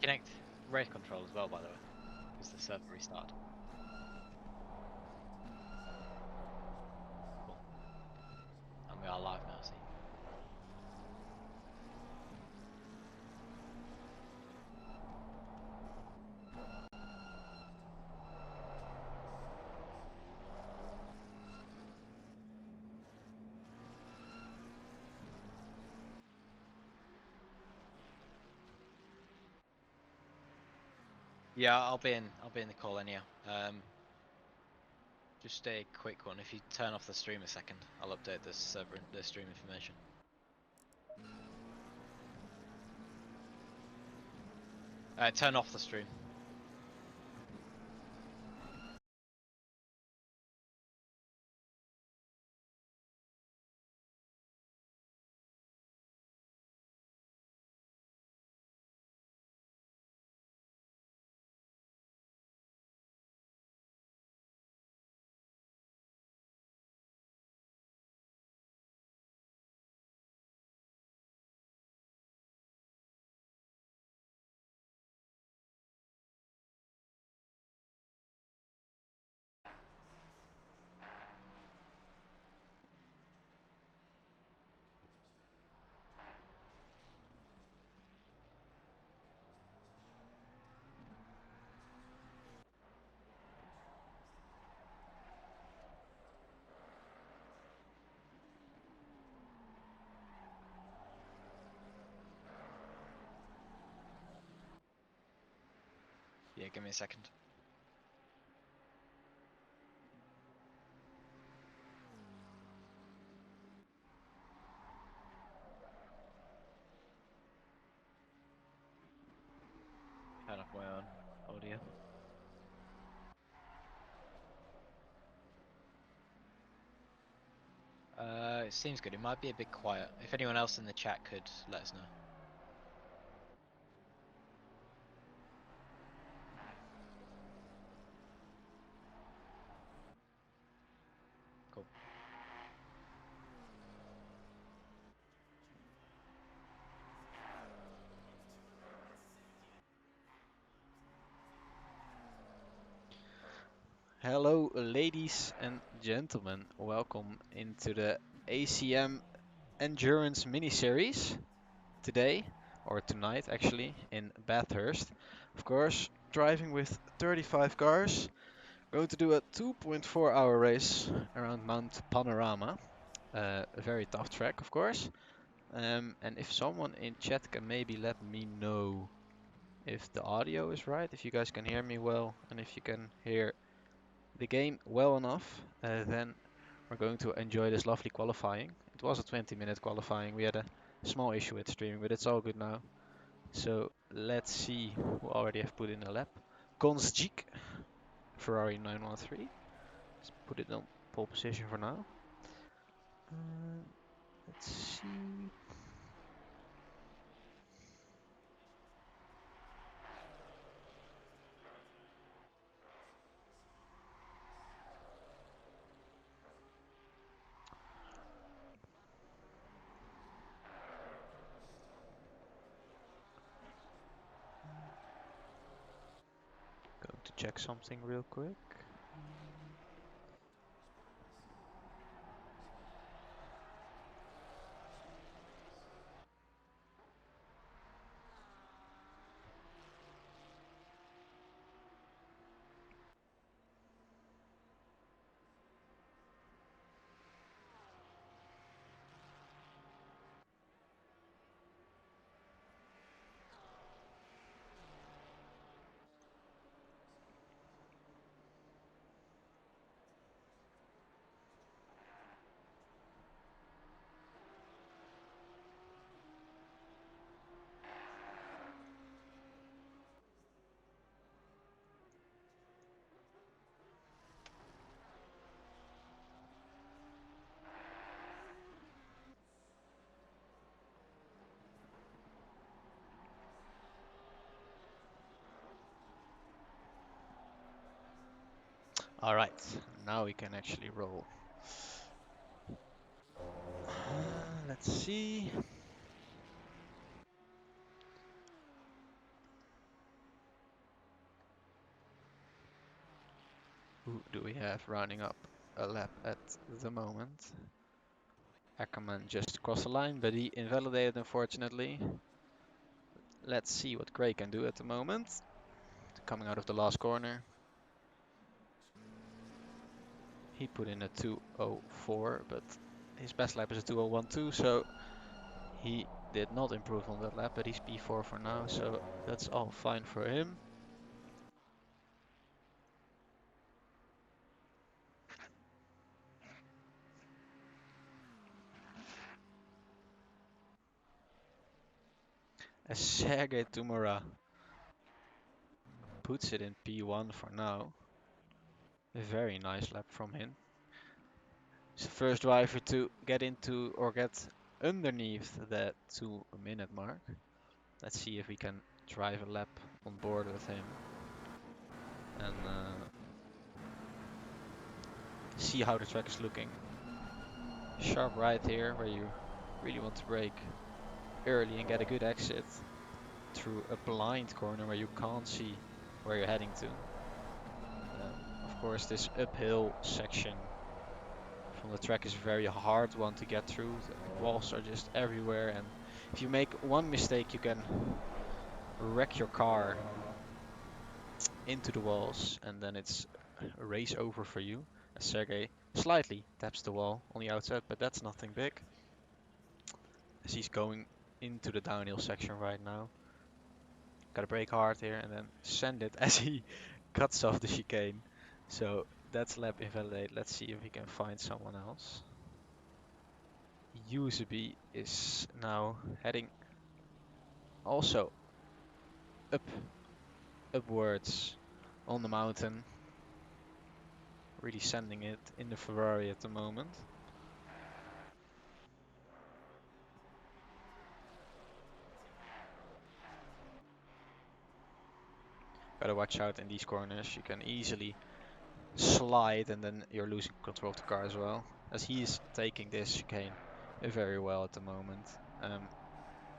connect race control as well, by the way, because the server restarted. Cool. And we are live now, see? Yeah, I'll be in the call anyhow. Just a quick one. If you turn off the stream a second, I'll update the server, the stream information. Turn off the stream. Yeah, give me a second. Turn off my own audio. It seems good. It might be a bit quiet. If anyone else in the chat could let us know. Cool. Hello, ladies and gentlemen. Welcome into the ACM Endurance mini-series today, or tonight actually, in Bathurst. Of course, driving with 35 cars. Going to do a 2.4-hour race around Mount Panorama. A very tough track, of course. And if someone in chat can maybe let me know if the audio is right, if you guys can hear me well, and if you can hear the game well enough, then we're going to enjoy this lovely qualifying. It was a 20-minute qualifying. We had a small issue with streaming, but it's all good now. So let's see who already have put in a lap. Konsjik, Ferrari 913. Let's put it on pole position for now. Let's see. Going to check something real quick. All right, now we can actually roll. Let's see. Who do we have rounding up a lap at the moment? Ackerman just crossed the line, but he invalidated unfortunately. Let's see what Gray can do at the moment. Coming out of the last corner. He put in a 2:04, but his best lap is a 2:01.2, so he did not improve on that lap, but he's P4 for now, so that's all fine for him. As Sergey Tumura puts it in P1 for now. A very nice lap from him. He's the first driver to get into or get underneath that 2-minute mark. Let's see if we can drive a lap on board with him and see how the track is looking. Sharp right here where you really want to brake early and get a good exit through a blind corner where you can't see where you're heading to. Of course, this uphill section from the track is a very hard one to get through. The walls are just everywhere, and if you make one mistake, you can wreck your car into the walls, and then it's a race over for you. As Sergey slightly taps the wall on the outside, but that's nothing big. As he's going into the downhill section right now. Gotta brake hard here and then send it as he cuts off the chicane. So that's lap invalidate. Let's see if we can find someone else. Usaby is now heading also upwards on the mountain. Really sending it in the Ferrari at the moment. Gotta watch out in these corners. You can easily slide and then you're losing control of the car as well. As he's taking this chicane very well at the moment.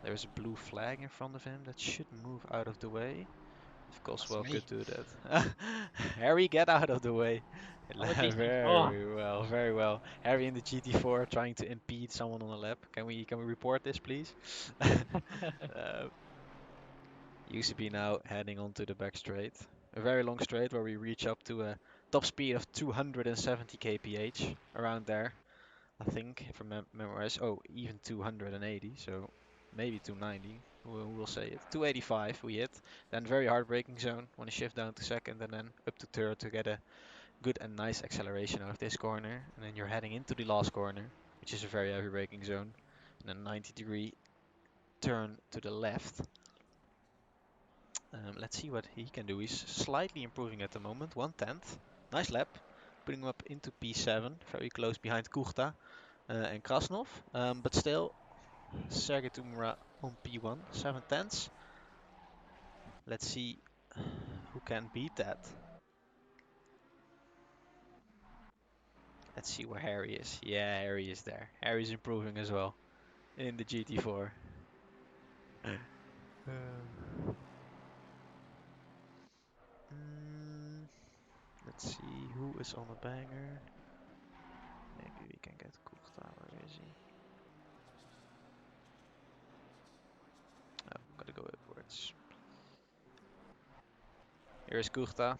There's a blue flag in front of him that should move out of the way. If That's Coswell me. could do that. Harry, get out of the way. I'm a GT4. Very well, very well. Harry in the GT4 trying to impede someone on the lap. Can we report this, please? uh, UCB now heading onto the back straight. A very long straight where we reach up to a top speed of 270 kph, around there. I think, if I memorize. Oh, even 280, so maybe 290. We'll say it. 285 we hit. Then very hard braking zone. Want to shift down to second and then up to third to get a good and nice acceleration out of this corner. And then you're heading into the last corner, which is a very heavy braking zone. And a 90-degree turn to the left. Let's see what he can do. He's slightly improving at the moment. 1/10. Nice lap. Putting him up into P7. Very close behind Kuchta and Krasnov. But still, Sergey Tumura on P1. 7/10. Let's see who can beat that. Let's see where Harry is. Yeah, Harry is there. Harry's improving as well in the GT4. Let's see who is on a banger. Maybe we can get Kuchta. Where is he? Oh, gotta go upwards. Here's Kuchta.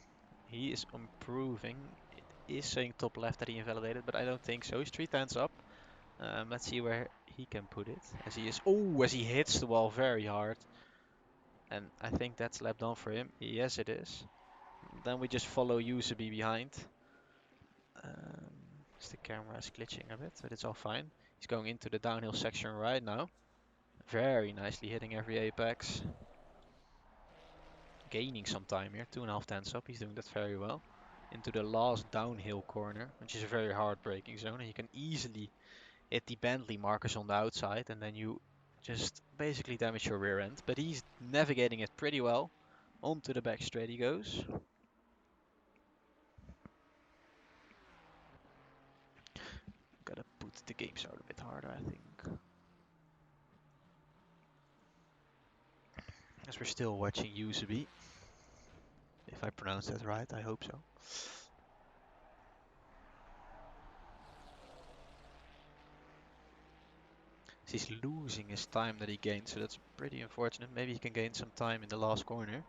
He is improving. It is saying top left that he invalidated, but I don't think so. He's 3/10 up. Let's see where he can put it. As he is, oh, as he hits the wall very hard. And I think that's lap done for him. Yes, it is. Then we just follow Usaby behind. The camera is glitching a bit, but it's all fine. He's going into the downhill section right now. Very nicely hitting every apex. Gaining some time here, 2.5 tenths up. He's doing that very well. Into the last downhill corner, which is a very hard braking zone, and you can easily hit the Bentley markers on the outside, and then you just basically damage your rear end. But he's navigating it pretty well. Onto the back straight he goes. Gotta put the games out a bit harder, I think. As we're still watching Usaby. If I pronounce that right, I hope so. He's losing his time that he gained, so that's pretty unfortunate. Maybe he can gain some time in the last corner.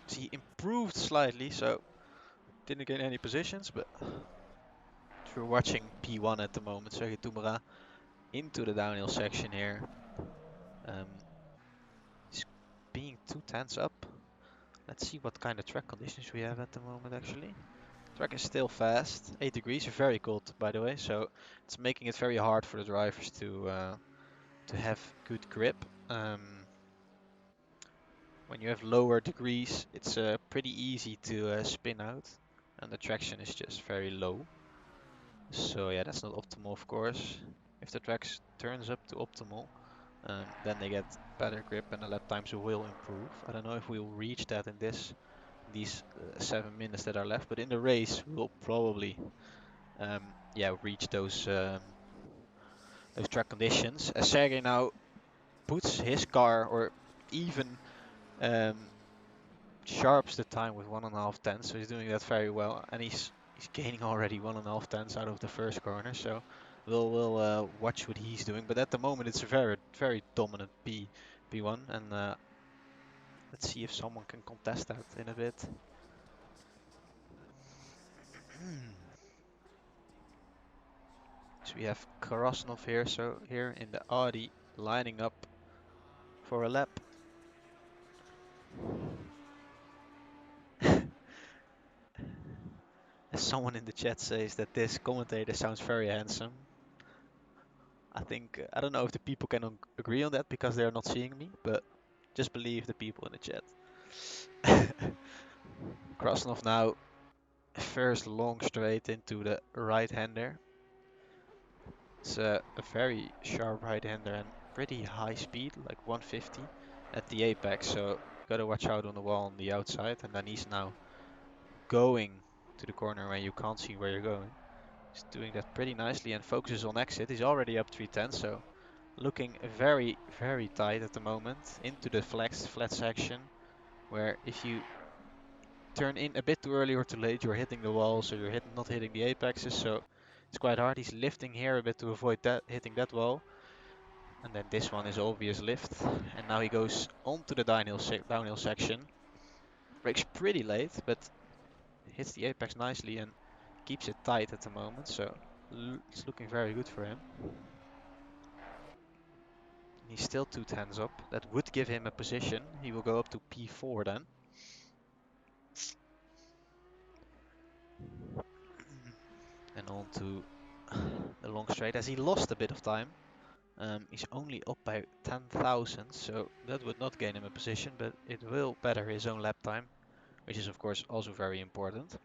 So he improved slightly, so didn't gain any positions, but if you're watching P1 at the moment, Sergei Tumara into the downhill section here. He's being 2 tenths up. Let's see what kind of track conditions we have at the moment actually. Track is still fast, 8 degrees, very cold by the way, so it's making it very hard for the drivers to have good grip. When you have lower degrees, it's pretty easy to spin out, and the traction is just very low. So yeah, that's not optimal, of course. If the track turns up to optimal, then they get better grip and the lap times will improve. I don't know if we'll reach that in these 7 minutes that are left, but in the race we'll probably yeah, reach those track conditions. As Sergey now puts his car, or even um, sharps the time with 1.5 tenths, so he's doing that very well, and he's gaining already 1.5 tenths out of the first corner. So we'll watch what he's doing. But at the moment, it's a very dominant P1, and let's see if someone can contest that in a bit. So we have Krasnov here, so here in the Audi, lining up for a lap. As someone in the chat says that this commentator sounds very handsome. I think, I don't know if the people can agree on that because they're not seeing me, but just believe the people in the chat. Krasnov now first long straight into the right-hander. It's a very sharp right-hander and pretty high speed, like 150 at the apex, so gotta watch out on the wall on the outside. And then he's now going to the corner where you can't see where you're going. He's doing that pretty nicely and focuses on exit. He's already up 310, so looking very tight at the moment into the flat section, where if you turn in a bit too early or too late, you're hitting the walls, or you're not hitting the apexes, so it's quite hard. He's lifting here a bit to avoid that hitting that wall. And then this one is obvious lift. And now he goes onto the downhill section. Brakes pretty late, but hits the apex nicely and keeps it tight at the moment, so it's looking very good for him. He's still 2 tenths up. That would give him a position. He will go up to P4 then. And on to the long straight, as he lost a bit of time. He's only up by 10,000, so that would not gain him a position, but it will better his own lap time, which is of course also very important.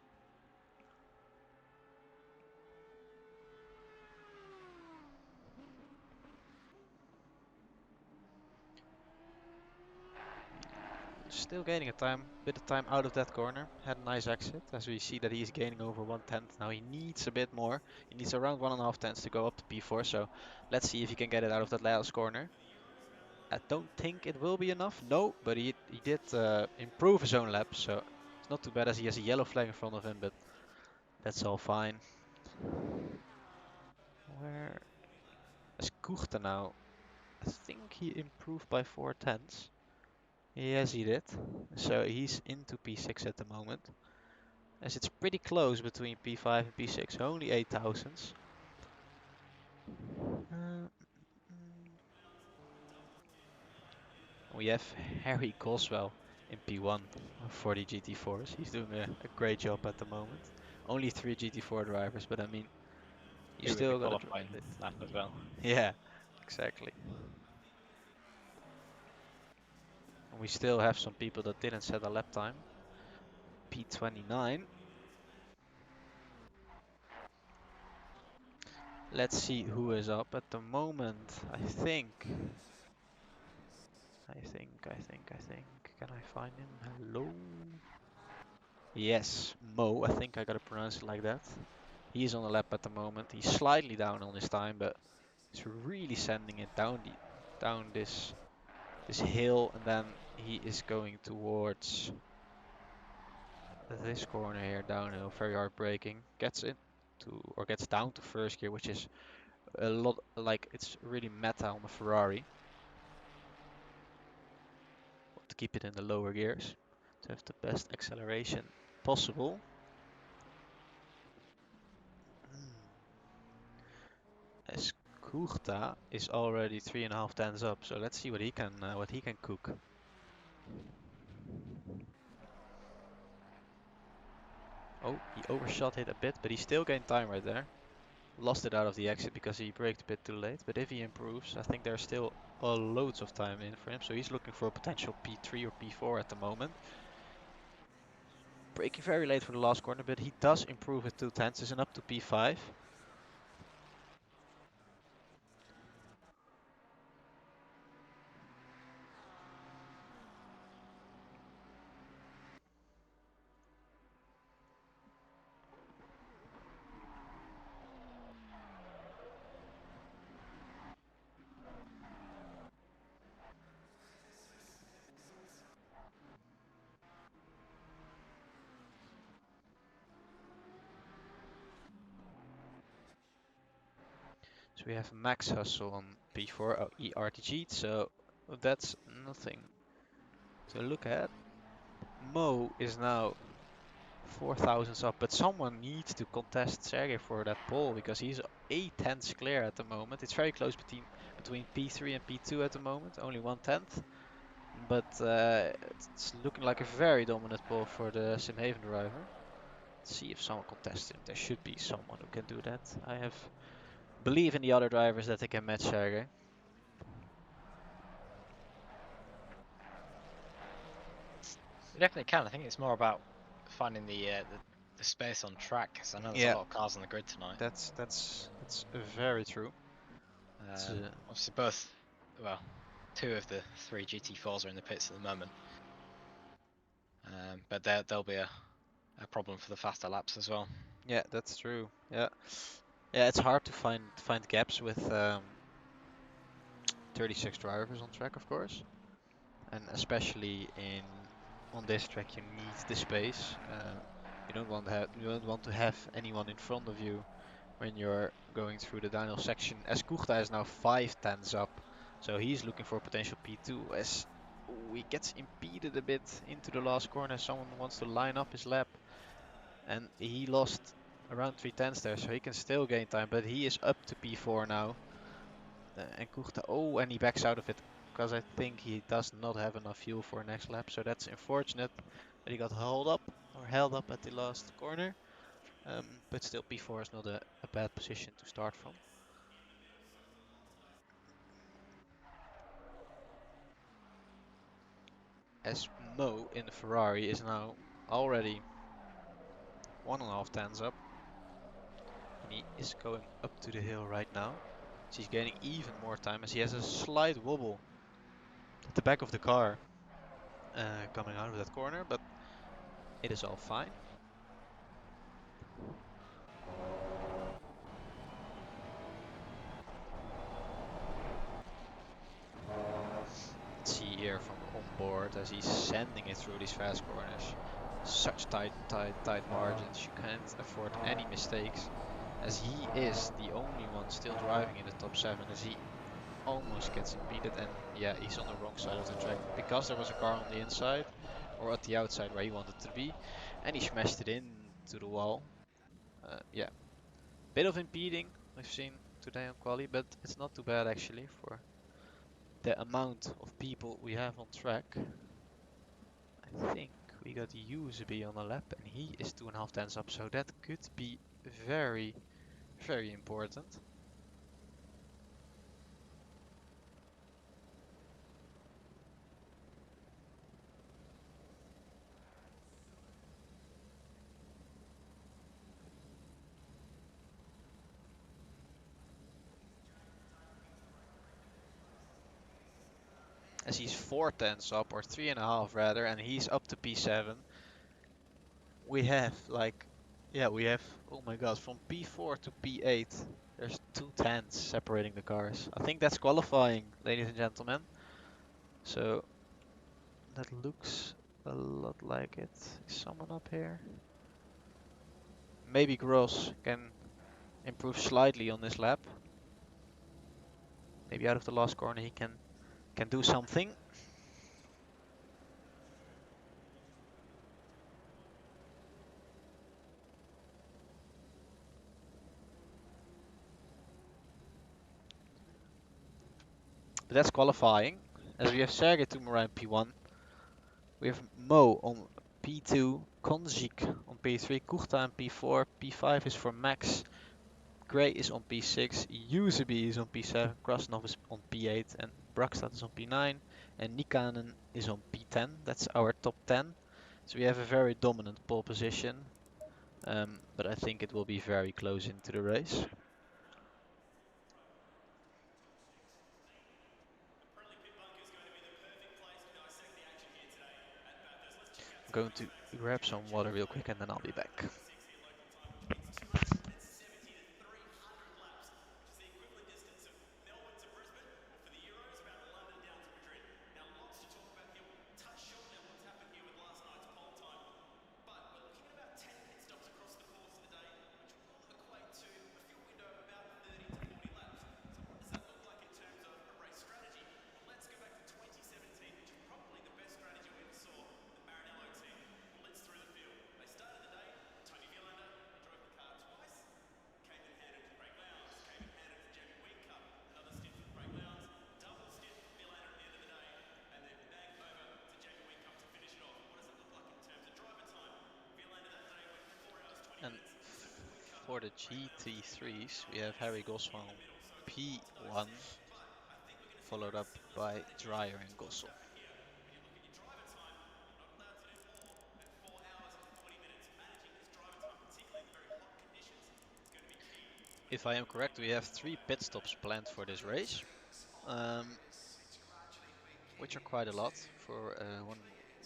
Still gaining a bit of time out of that corner. Had a nice exit, as we see that he's gaining over 1/10. Now he needs a bit more. He needs around 1.5 tenths to go up to P4, so let's see if he can get it out of that last corner. I don't think it will be enough, no, but he did improve his own lap, so it's not too bad, as he has a yellow flag in front of him, but that's all fine. Where is Kuchte now? I think he improved by 4 tenths. Yes, he did. So he's into P6 at the moment, as it's pretty close between P5 and P6, only 8 thousandths. We have Harry Coswell in P1 for the GT4s. He's doing a great job at the moment. Only 3 GT4 drivers, but I mean, you He was still a gotta qualifying lap as well. Yeah, exactly. And we still have some people that didn't set a lap time. P29. Let's see who is up at the moment. I think. Can I find him? Hello? Yes, Mo. I think I gotta pronounce it like that. He's on the lap at the moment. He's slightly down on his time, but he's really sending it down this hill, and then he is going towards this corner here downhill, very hard braking, gets gets down to first gear, which is a lot like it's really meta on the Ferrari. To keep it in the lower gears to have the best acceleration possible. As Kurta is already 3.5 tenths up, so let's see what he can cook. Oh, he overshot it a bit, but he still gained time right there. Lost it out of the exit because he braked a bit too late. But if he improves, I think there's still loads of time in for him. So he's looking for a potential P3 or P4 at the moment. Braking very late for the last corner, but he does improve with 2 tenths and up to P5. So we have Max Hustle on P4, ERTG, so that's nothing to look at. Mo is now 4 thousandths up, but someone needs to contest Sergey for that pole because he's 8 tenths clear at the moment. It's very close between P3 and P2 at the moment, only 1/10. But it's looking like a very dominant pole for the Simhaven driver. Let's see if someone contests him. There should be someone who can do that. I have believe in the other drivers that they can match Sergey. You definitely can. I think it's more about finding the space on track, because I know there's a Yeah, lot of cars on the grid tonight. that's very true. Obviously both, well, 2 of the 3 GT4s are in the pits at the moment. But there'll be a problem for the faster laps as well. Yeah, that's true. Yeah, yeah, it's hard to find gaps with 36 drivers on track, of course, and especially on this track, you need the space. You don't want to have anyone in front of you when you're going through the downhill section. As Kuchta is now 5 tenths up, so he's looking for potential P2 as he gets impeded a bit into the last corner. Someone wants to line up his lap, and he lost around 3 tenths there, so he can still gain time, but he is up to P4 now. And Kuchta, oh, and he backs out of it because I think he does not have enough fuel for next lap, so that's unfortunate that he got held up at the last corner. But still, P4 is not a bad position to start from. As Mo in the Ferrari is now already 1.5 tenths up, and he is going up to the hill right now. So he's gaining even more time as he has a slight wobble at the back of the car coming out of that corner, but it is all fine. Let's see here from onboard as he's sending it through these fast corners. Such tight margins. You can't afford any mistakes. As he is the only one still driving in the top 7 as he almost gets impeded, and yeah, he's on the wrong side of the track because there was a car on the inside or at the outside where he wanted to be, and he smashed it into the wall. Yeah, bit of impeding we've seen today on quali, but it's not too bad actually for the amount of people we have on track. I think we got Useby on the lap and he is 2.5 tenths up, so that could be very, very important. As he's 4 tenths up, or 3.5 rather, and he's up to P7. We have oh my god, from P4 to P8, there's 2 tenths separating the cars. I think that's qualifying, ladies and gentlemen. So that looks a lot like it. Is someone up here? Maybe Gross can improve slightly on this lap. Maybe out of the last corner he can do something. But that's qualifying. As we have Sergey Tumura in P1. We have Mo on P2, Konzik on P3, Kuchta on P4, P5 is for Max, Gray is on P6, Usaby is on P7, Krasnov is on P8, and Brakstad is on P9, and Nikanen is on P10. That's our top 10. So we have a very dominant pole position, but I think it will be very close into the race. I'm going to grab some water real quick and then I'll be back. And for the GT3s, we have Harry Goswell P1, followed up by Dreyer and Gossel. If I am correct, we have 3 pit stops planned for this race, which are quite a lot for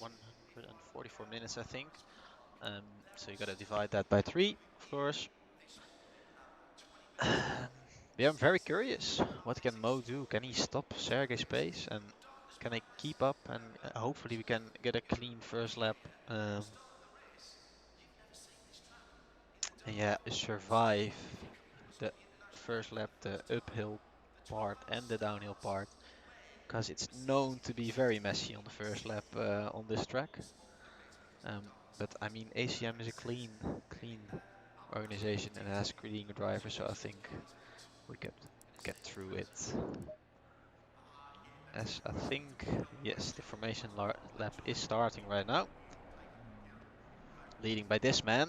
144 minutes, I think. So you gotta divide that by 3, of course. Yeah, I'm very curious. What can Mo do? Can he stop Sergey's pace? And can they keep up? And hopefully we can get a clean first lap. And yeah, survive the first lap, the uphill part and the downhill part. Because it's known to be very messy on the first lap on this track. But I mean, ACM is a clean organization and has clean drivers, so I think we could get through it. As I think, yes, the formation lap is starting right now. Leading by this man.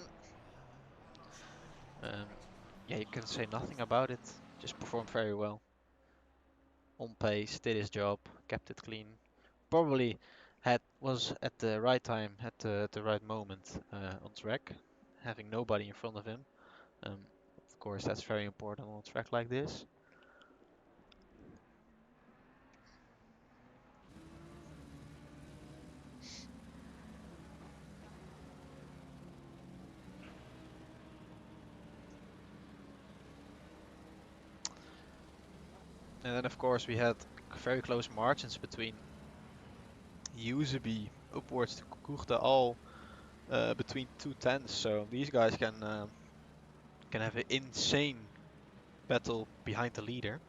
Yeah, you can say nothing about it. Just performed very well. On pace, did his job, kept it clean. Probably was at the right time, at the right moment on track, having nobody in front of him. Of course, that's very important on a track like this. And then of course we had very close margins between Usaby upwards to Kuchta, all between 2 tenths. So these guys can have an insane battle behind the leader.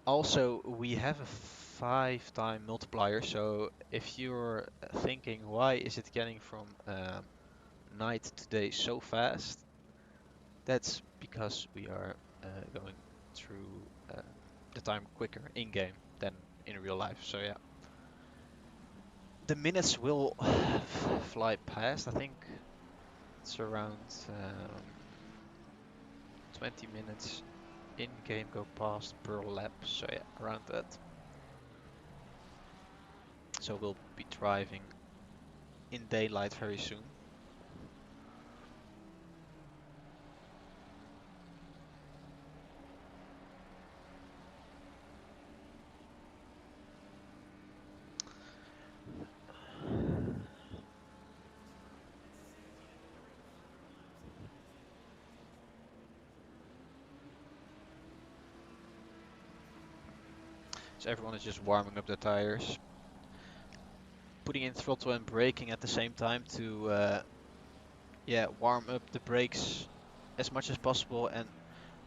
Also, we have a 5-time multiplier, so if you're thinking why is it getting from night to day so fast, that's because we are going through the time quicker in game than in real life. So yeah, the minutes will fly past. I think it's around 20 minutes in game go past per lap. So yeah, around that. So we'll be driving in daylight very soon. So everyone is just warming up their tires, putting in throttle and braking at the same time to yeah, warm up the brakes as much as possible. And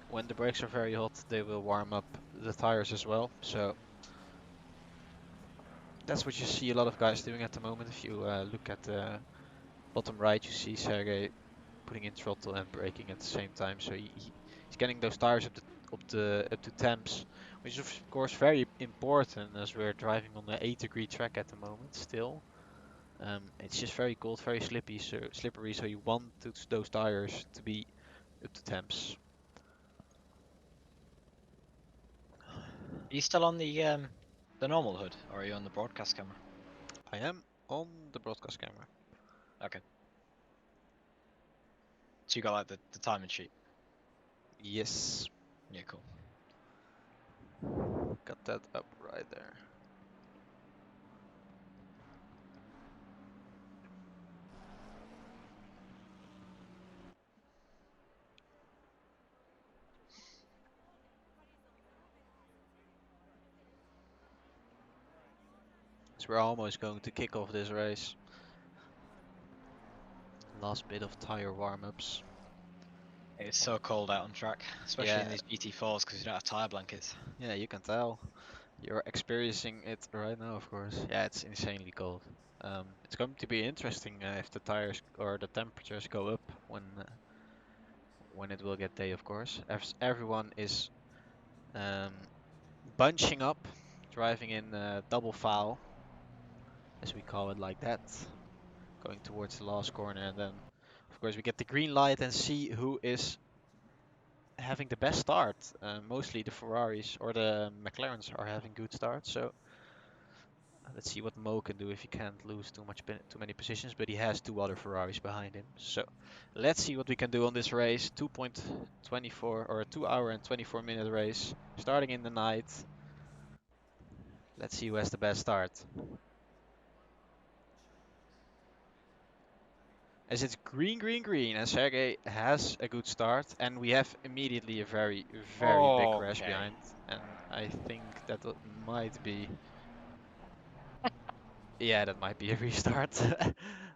when the brakes are very hot, they will warm up the tires as well. So that's what you see a lot of guys doing at the moment. If you look at the bottom right, you see Sergey putting in throttle and braking at the same time. So he's getting those tires up to temps, which is of course very important as we're driving on an 8-degree track at the moment still. It's just very cold, very slippery. So you want those tires to be up to temps. Are you still on the normal hood, or are you on the broadcast camera? I am on the broadcast camera. Okay. So you got like the timing sheet. Yes, Yeah, cool. got that up right there. So we're almost going to kick off this race. Last bit of tire warm-ups. It's so cold out on track, especially in Yeah, these GT4s because you don't have tire blankets. yeah, you can tell. You're experiencing it right now, of course. Yeah, it's insanely cold. It's going to be interesting if the tires or the temperatures go up when it will get day, of course. As everyone is um, bunching up, driving in double file, as we call it like that, going towards the last corner, and then, of course, we get the green light and see who is having the best start. Mostly the Ferraris or the McLarens are having good starts, so let's see what Mo can do if he can't lose too many positions, but he has two other Ferraris behind him. So let's see what we can do on this race. 2.24 or a 2 hour and 24-minute race, starting in the night. Let's see who has the best start. As it's green, green, green, and Sergey has a good start, and we have immediately a very, very big crash Okay. behind, and I think that might be, yeah, that might be a restart.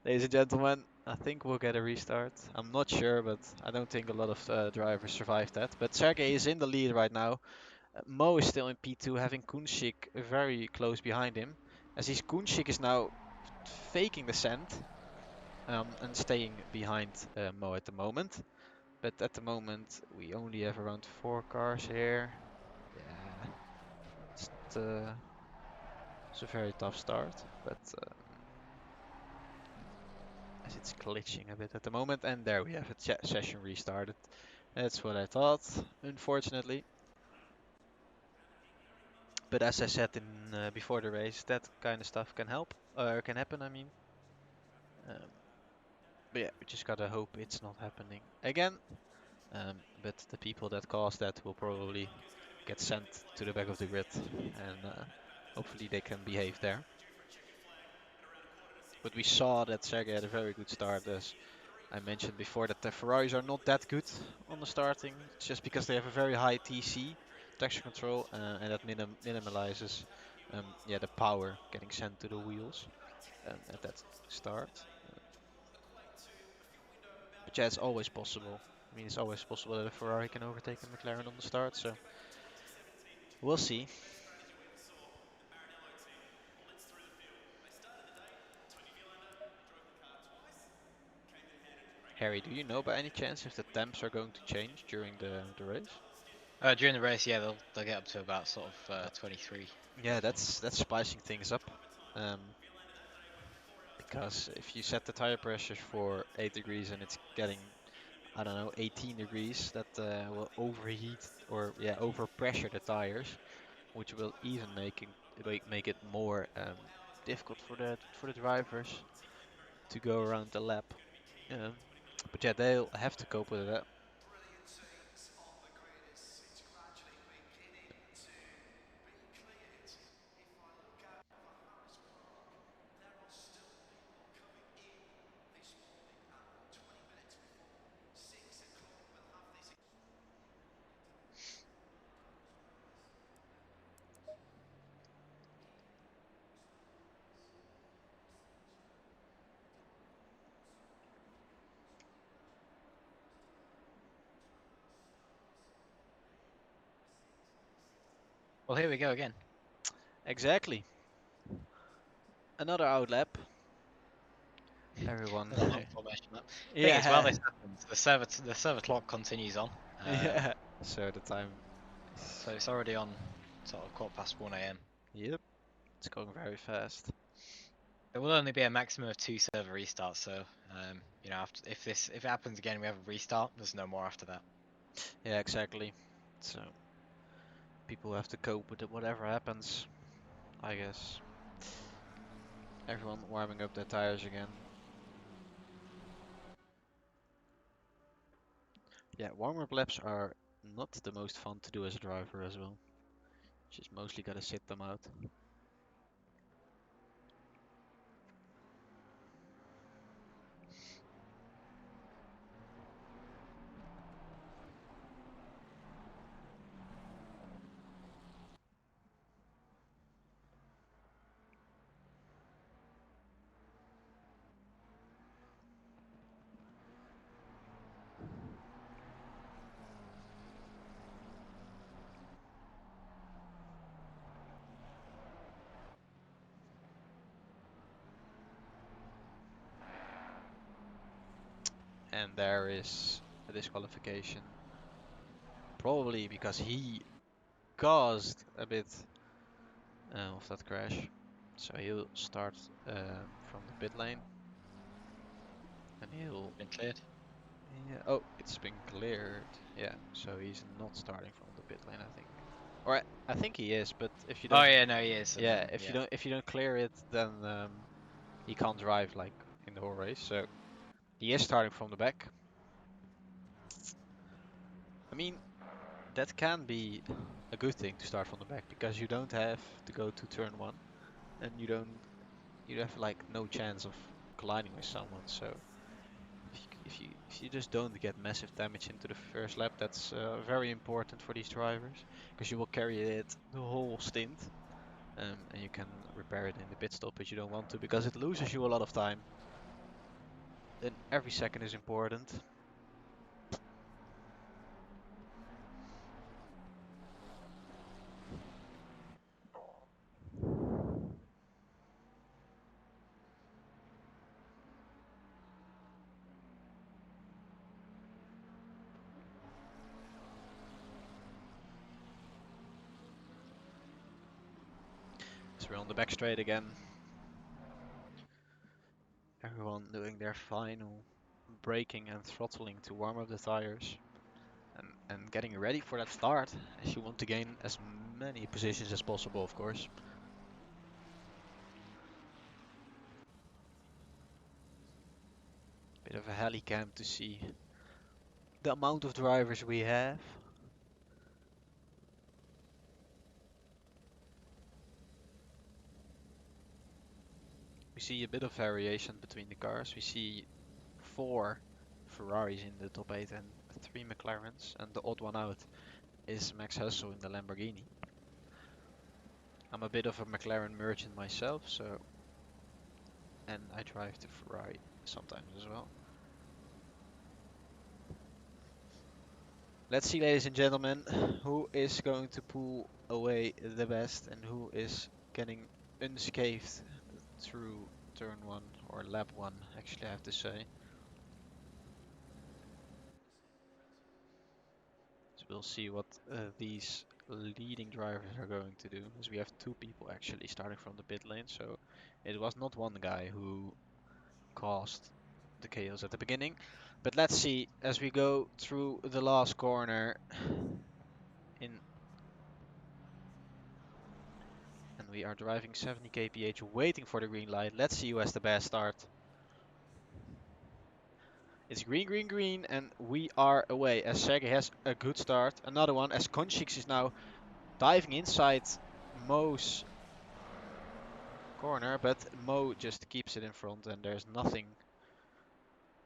Ladies and gentlemen, I think we'll get a restart. I'm not sure, but I don't think a lot of drivers survived that. But Sergey is in the lead right now. Mo is still in P2, having Kunschik very close behind him. As his Kunschik is now faking the scent and staying behind Mo at the moment. But at the moment, we only have around 4 cars here. Yeah, it's, it's a very tough start, but as it's glitching a bit at the moment, and there we have it, session restarted. That's what I thought, unfortunately. But as I said in before the race, that kind of stuff can help, or can happen. I mean, um, but yeah, we just gotta hope it's not happening again. But the people that caused that will probably get sent to the back of the grid, and hopefully they can behave there. But we saw that Sergey had a very good start, as I mentioned before, that the Ferraris are not that good on the starting. It's just because they have a very high TC, traction control, and that minimalizes yeah, the power getting sent to the wheels at that start. But yeah, it's always possible. I mean, it's always possible that a Ferrari can overtake a McLaren on the start, so we'll see. Harry, do you know by any chance if the temps are going to change during the race? During the race, yeah, they'll get up to about sort of 23, Yeah, roughly. that's spicing things up. Um, because if you set the tire pressures for 8 degrees and it's getting, I don't know, 18 degrees, that will overheat or yeah, overpressure the tires, which will even make it more difficult for the drivers to go around the lap. Um, but yeah, they'll have to cope with that. Well, here we go again. Exactly. Another out lap. Everyone. Another long formation lap. Thing is, while Yeah. this happens, the server clock continues on. Yeah. So the time So is. it's already on sort of 1:15 a.m. Yep. It's going very fast. There will only be a maximum of 2 server restarts, so you know, if it happens again, we have a restart. There's no more after that. Yeah, exactly. So people have to cope with it, whatever happens, I guess. Everyone warming up their tires again. Yeah, warm-up laps are not the most fun to do as a driver as well. Just mostly gotta sit them out. And there is a disqualification. Probably because he caused a bit of that crash. So he'll start from the pit lane. And he'll... Been cleared. Yeah, oh, it's been cleared. Yeah, so he's not starting from the pit lane, I think. Or I think he is, but if you Oh don't... yeah, no, he is. And Yeah, then yeah, if you don't clear it, then he can't drive like in the whole race. So he is starting from the back. I mean, that can be a good thing to start from the back because you don't have to go to turn one, and you have like no chance of colliding with someone. So if you just don't get massive damage into the first lap, that's very important for these drivers because you will carry it the whole stint. And you can repair it in the pit stop if you don't want to because it loses you a lot of time. Then every second is important. So we're on the back straight again. Everyone doing their final braking and throttling to warm up the tires and getting ready for that start as you want to gain as many positions as possible, of course. Bit of a heli cam to see the amount of drivers we have. We see a bit of variation between the cars. We see 4 Ferraris in the top 8 and 3 McLarens, and the odd one out is Max Hustle in the Lamborghini. I'm a bit of a McLaren merchant myself, so and I drive the Ferrari sometimes as well. Let's see, ladies and gentlemen, who is going to pull away the best and who is getting unscathed through turn 1 or lap 1, actually I have to say. So we'll see what these leading drivers are going to do, as we have 2 people actually starting from the pit lane, so it was not one guy who caused the chaos at the beginning. But let's see, as we go through the last corner in, and we are driving 70 kph waiting for the green light. Let's see who has the best start. It's green, green, green, and we are away as Sergey has a good start. Another one as Konchix is now diving inside Mo's corner, but Mo just keeps it in front and there's nothing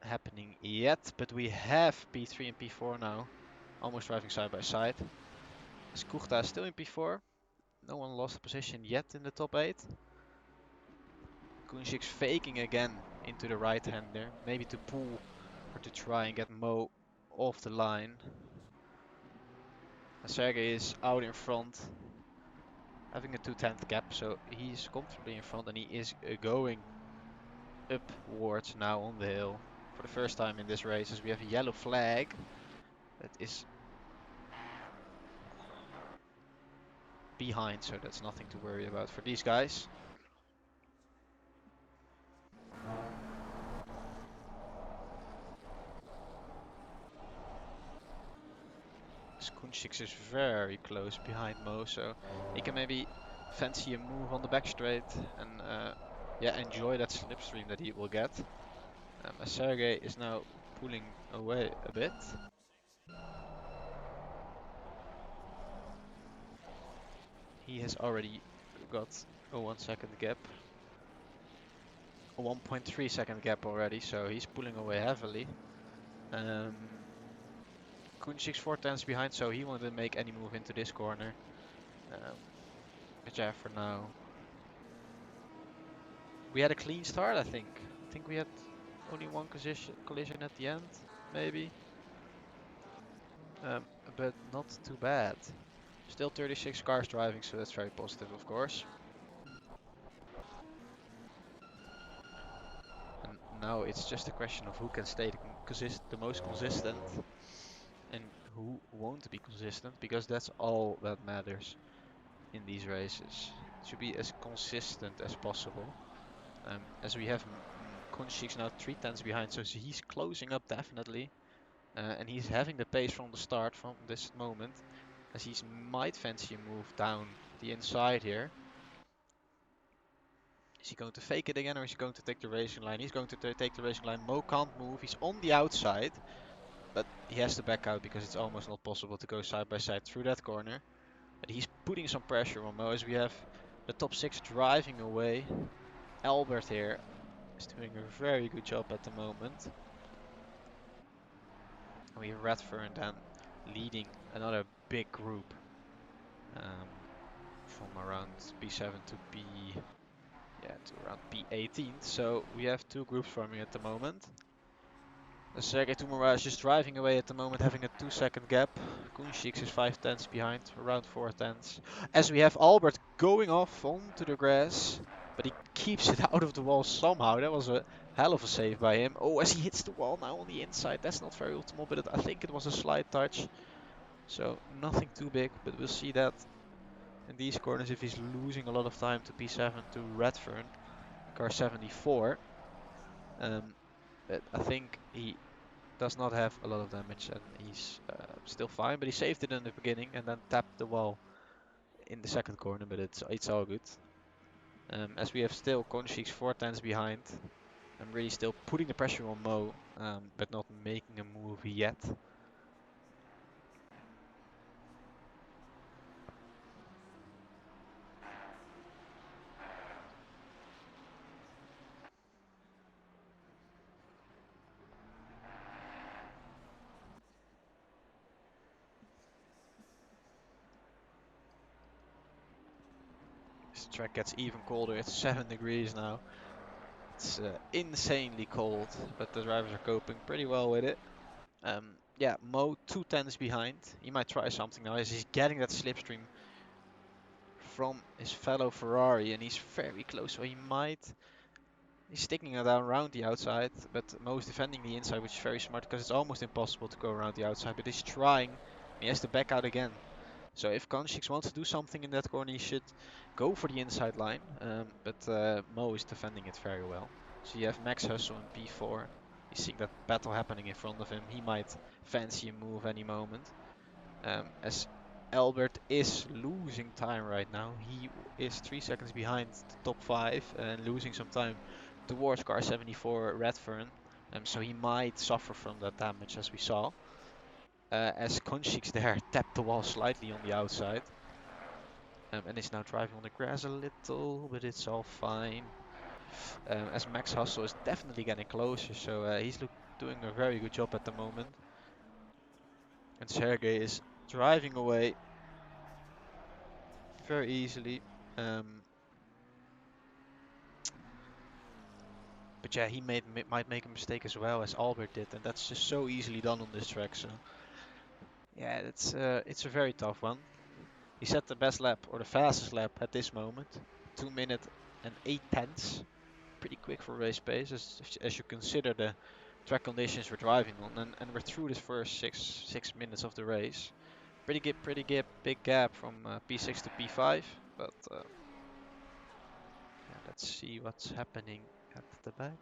happening yet. But we have P3 and P4 now, almost driving side by side. As Kuchta is still in P4. No one lost a position yet in the top 8. Kunšik faking again into the right hander, maybe to pull or to try and get Mo off the line. And Sergey is out in front. having a 2/10 gap, so he's comfortably in front, and he is going upwards now on the hill for the first time in this race, as we have a yellow flag that is behind, so that's nothing to worry about for these guys. Kunchix is very close behind Mo, so he can maybe fancy a move on the back straight and yeah, enjoy that slipstream that he will get. As Sergey is now pulling away a bit. He has already got a 1 second gap. A 1.3 second gap already, so he's pulling away heavily. Kunchix 4/10 behind, so he won't make any move into this corner. But yeah, for now. We had a clean start, I think. I think we had only one collision at the end, maybe. But not too bad. Still 36 cars driving, so that's very positive, of course. And now it's just a question of who can stay the most consistent and who won't be consistent, because that's all that matters in these races. It should be as consistent as possible. As we have Kunchix now 3/10 behind, so he's closing up definitely. And he's having the pace from the start, from this moment, as he might fancy a move down the inside here. Is he going to fake it again, or is he going to take the racing line? He's going to take the racing line. Mo can't move. He's on the outside, but he has to back out because it's almost not possible to go side by side through that corner. But he's putting some pressure on Mo, as we have the top 6 driving away. Albert here is doing a very good job at the moment. And we have Redfern then leading another big group from around P7 to around P18. So we have 2 groups forming at the moment. Sergey Tumara is just driving away at the moment, having a 2-second gap. Kunchix is 5/10 behind, around 4/10. As we have Albert going off onto the grass, but he keeps it out of the wall somehow. That was a hell of a save by him. Oh, as he hits the wall now on the inside, that's not very optimal, but I think it was a slight touch. So nothing too big, but we'll see that in these corners if he's losing a lot of time to P7 to Redfern, car 74. But I think he does not have a lot of damage and he's still fine, but he saved it in the beginning and then tapped the wall in the second corner, but it's all good. As we have still Kunchix 4/10 behind. I'm really still putting the pressure on Mo, but not making a move yet. This track gets even colder. It's 7 degrees now. It's insanely cold, but the drivers are coping pretty well with it. Yeah, Mo 2/10 behind. He might try something now as he's getting that slipstream from his fellow Ferrari, and he's very close, so he's sticking it down around the outside, but Mo's defending the inside, which is very smart because it's almost impossible to go around the outside, but he's trying. He has to back out again. So if Kunchix wants to do something in that corner, he should go for the inside line, but Mo is defending it very well. So you have Max Hustle in P4. He's seeing that battle happening in front of him. He might fancy a move any moment. As Albert is losing time right now. He is 3 seconds behind the top 5 and losing some time towards car 74 Redfern. So he might suffer from that damage, as we saw. As Kunchix there tapped the wall slightly on the outside. And is now driving on the grass a little, but it's all fine. As Max Hustle is definitely getting closer, so he's doing a very good job at the moment. And Sergey is driving away very easily. But yeah, he might make a mistake as well as Albert did, and that's just so easily done on this track. So yeah, it's a very tough one. He set the best lap, or the fastest lap at this moment. 2 minutes and 8 tenths. Pretty quick for race pace, as you consider the track conditions we're driving on, and we're through this first six minutes of the race. Big gap from P6 to P5, but yeah, let's see what's happening at the back.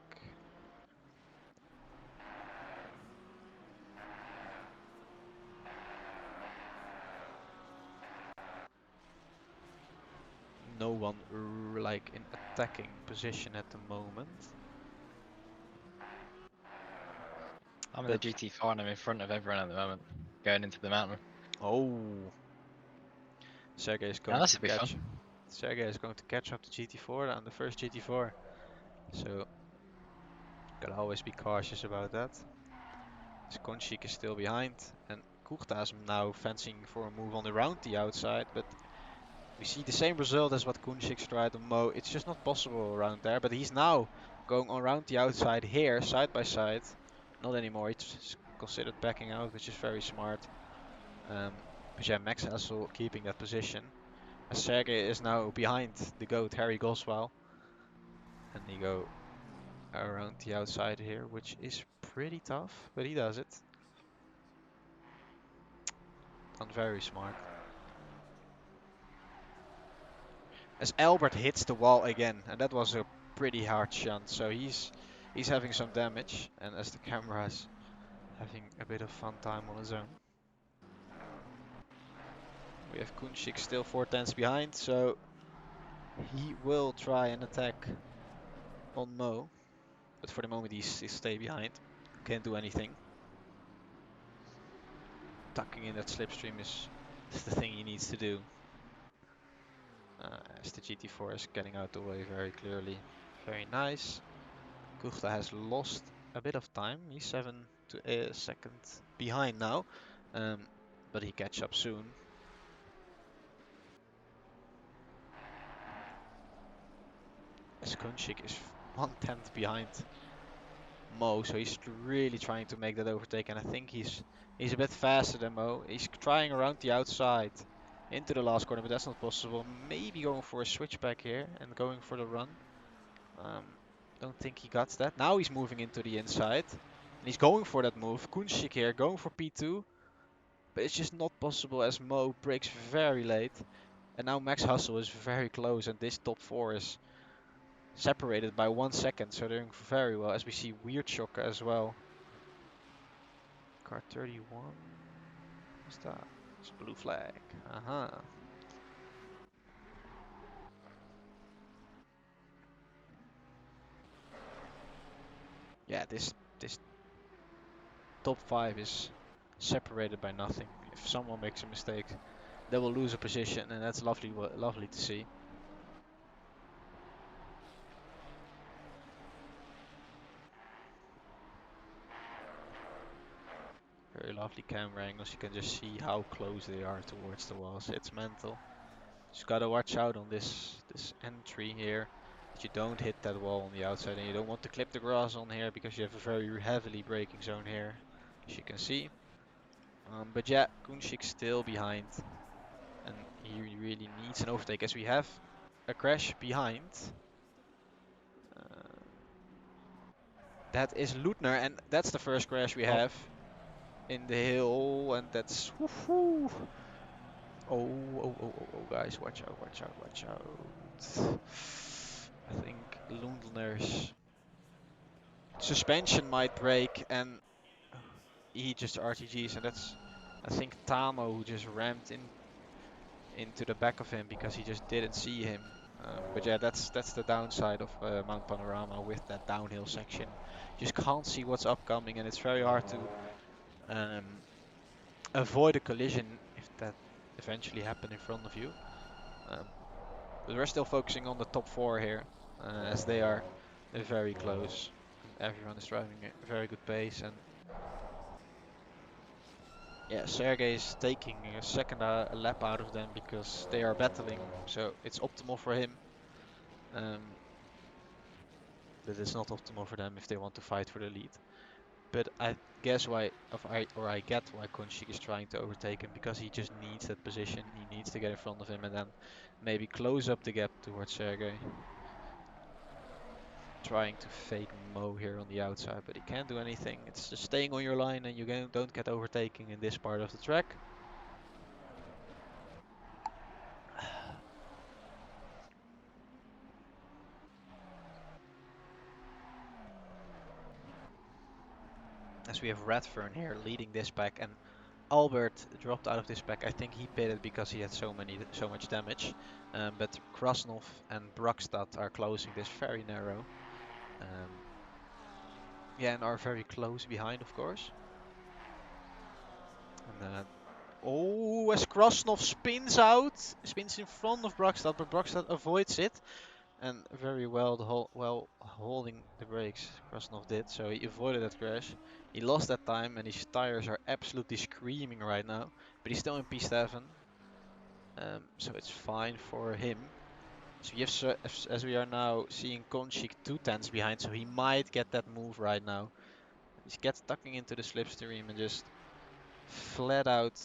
No one like in attacking position at the moment. I'm in the GT4 and I'm in front of everyone at the moment, going into the mountain. Oh, Sergey is Now going this to will be catch. fun. Sergey is going to catch up the GT4 on the first GT4. So gotta always be cautious about that. Konchik is still behind, and Kuchta is now fencing for a move on around the outside, but we see the same result as what Kunchik tried on Mo. It's just not possible around there, but he's now going around the outside here, side by side. Not anymore, it's considered backing out, which is very smart. But yeah, Max Hassel keeping that position. As Sergey is now behind the GOAT Harry Goswell. And they go around the outside here, which is pretty tough, but he does it. Done very smart. As Albert hits the wall again, and that was a pretty hard shunt, so he's having some damage, and as the camera is having a bit of fun time on his own. We have Kunchik still 4 tenths behind, so he will try and attack on Mo, but for the moment he stay behind. Can't do anything. Tucking in that slipstream is the thing he needs to do. As the GT4 is getting out the way very clearly. Very nice. Kuchta has lost a bit of time. He's 7 to a second behind now, but he catch up soon. As Kunchik is 1/10 behind Mo, so he's really trying to make that overtake, and I think he's a bit faster than Mo. He's trying around the outside into the last corner, but that's not possible. Maybe going for a switchback here and going for the run. Don't think he got that. Now he's moving into the inside. And he's going for that move. Kunchik here going for P2. But it's just not possible as Mo breaks very late. And now Max Hustle is very close, and this top 4 is separated by 1 second. So they're doing very well, as we see Weird Shock as well. Car 31. What's that? It's a blue flag. Yeah, this top 5 is separated by nothing. If someone makes a mistake, they will lose a position, and that's lovely to see. Very lovely camera angles. You can just see how close they are towards the walls. It's mental. Just gotta watch out on this entry here, that you don't hit that wall on the outside, and you don't want to clip the grass on here because you have a very heavily braking zone here, as you can see. But yeah, Kunchik still behind, and he really needs an overtake, as we have a crash behind. That is Lutner, and that's the first crash we have in the hill, and that's woohoo. Oh, guys, watch out, watch out, watch out. I think Lundner's suspension might break, and he just RTGs, and that's, I think, Tamo who just rammed into the back of him because he just didn't see him. But yeah, that's the downside of Mount Panorama with that downhill section. You just can't see what's upcoming, and it's very hard to avoid a collision if that eventually happened in front of you. But we're still focusing on the top 4 here, as they are very close. Everyone is driving at a very good pace, and yeah, Sergey is taking a second lap out of them because they are battling, so it's optimal for him. But it's not optimal for them if they want to fight for the lead. But I guess I get why Kunchik is trying to overtake him, because he just needs that position. He needs to get in front of him and then maybe close up the gap towards Sergey. Trying to fake Mo here on the outside, but he can't do anything. It's just staying on your line and you don't get overtaking in this part of the track. As we have Redfern here leading this pack, and Albert dropped out of this pack. I think he pitted because he had so much damage. But Krasnov and Brokstad are closing this very narrow. Yeah, and are very close behind, of course. And oh, as Krasnov spins in front of Brokstad, but Brokstad avoids it. And very well, holding the brakes, Krasnov did, so he avoided that crash. He lost that time, and his tires are absolutely screaming right now. But he's still in P7, so it's fine for him. So you have, as we are now seeing Konchik 2 tenths behind, so he might get that move right now. He gets tucking into the slipstream and just flat out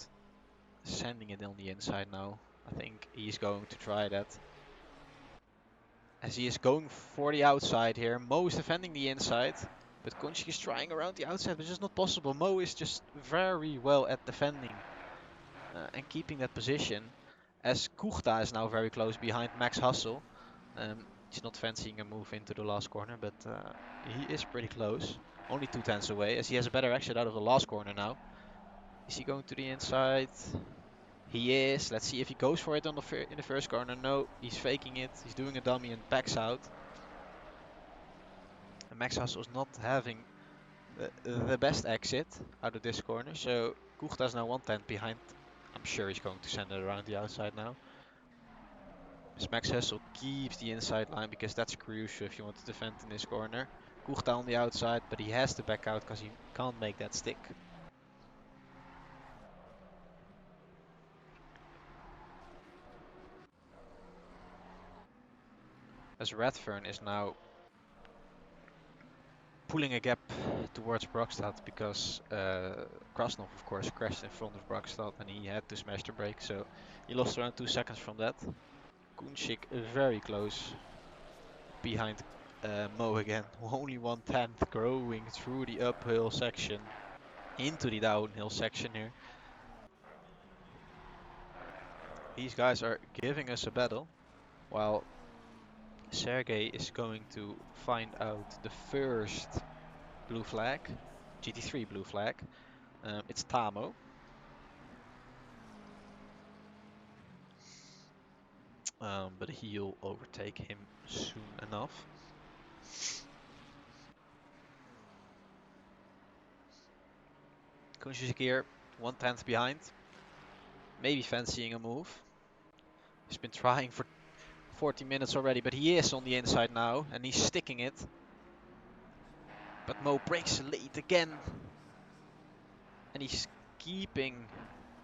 sending it on the inside now. I think he's going to try that. As he is going for the outside here. Mo is defending the inside, but Konchik is trying around the outside, but it's just not possible. Mo is just very well at defending and keeping that position. As Kuchta is now very close behind Max Hassel. He's not fancying a move into the last corner, but he is pretty close. Only 2 tenths away, as he has a better exit out of the last corner now. Is he going to the inside? He is. Let's see if he goes for it in the first corner. No, he's faking it. He's doing a dummy and backs out. And Max Hassel is not having the best exit out of this corner. So Kuchta is now 1 tenth behind. I'm sure he's going to send it around the outside now. As Max Hassel keeps the inside line, because that's crucial if you want to defend in this corner. Kuchta on the outside, but he has to back out because he can't make that stick. As Redfern is now pulling a gap towards Brokstad, because Krasnov, of course, crashed in front of Brokstad and he had to smash the brake, so he lost around 2 seconds from that. Kunchik very close behind Mo again, only 1/10 growing through the uphill section into the downhill section here. These guys are giving us a battle, while Sergey is going to find out the first blue flag, GT3 blue flag. It's Tamo. But he'll overtake him soon enough. Kunchik here, 1/10 behind. Maybe fancying a move. He's been trying for 40 minutes already, but he is on the inside now, and he's sticking it. But Mo breaks late again. And he's keeping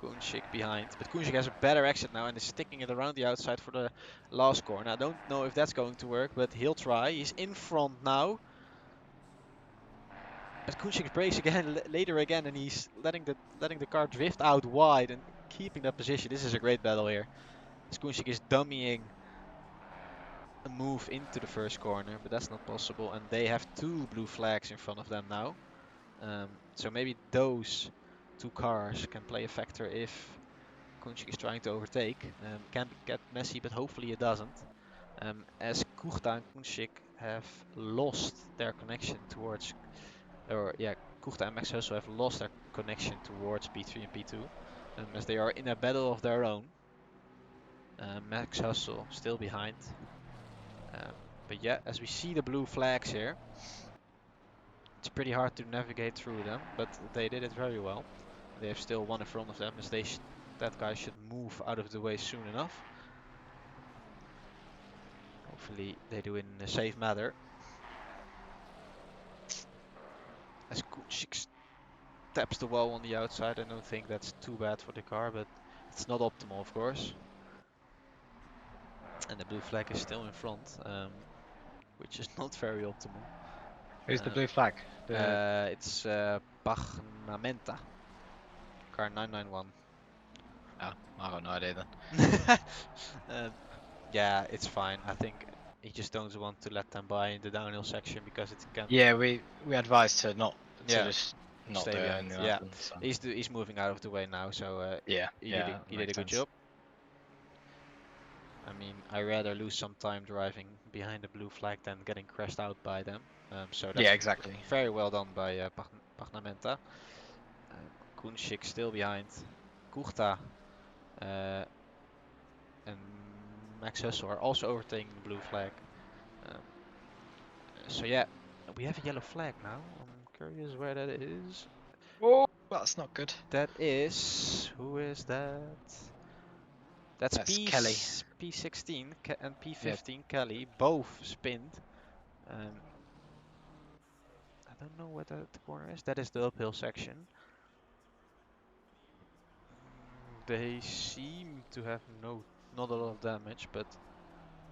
Kunchik behind. But Kunchik has a better exit now and is sticking it around the outside for the last corner. I don't know if that's going to work, but he'll try. He's in front now. But Kunchik breaks again later again, and he's letting the car drift out wide and keeping that position. This is a great battle here. As Kunchik is dummying a move into the first corner, but that's not possible. And they have 2 blue flags in front of them now. So maybe those 2 cars can play a factor if Kunchik is trying to overtake. Can get messy, but hopefully it doesn't. As Kuchta and Kunchik have lost their connection towards, Kuchta and Max Hussel have lost their connection towards P3 and P2, as they are in a battle of their own. Max Hussel still behind. But yeah, as we see the blue flags here, it's pretty hard to navigate through them, but they did it very well. They have still one in front of them, as that guy should move out of the way soon enough. Hopefully they do it in a safe manner. As Kunchik taps the wall on the outside, I don't think that's too bad for the car, but it's not optimal, of course. And the blue flag is still in front, which is not very optimal. Who's the blue flag? The It's Pagnamenta, car 991. oh, I got no idea then. uh, yeah, it's fine. I think he just don't want to let them by in the downhill section because it can. Yeah, we advised to not to Yeah, just not stay do it behind. in the Yeah, mountains. So. he's moving out of the way now, so Yeah, he did yeah, he did a makes good sense. job. I mean, I rather lose some time driving behind the blue flag than getting crashed out by them. So Yeah, that's exactly. very well done by Pagnamenta. Kunschik still behind. Kuchta uh, and Max Hussel are also overtaking the blue flag. Um, so yeah, we have a yellow flag now. I'm curious where that is. Oh, that's not good. That is, who is that? That's That's Kelly. P16 and Yeah. P15 Kelly, both spinned. Um, I don't know where the corner is. That is the uphill section. They seem to have not a lot of damage, but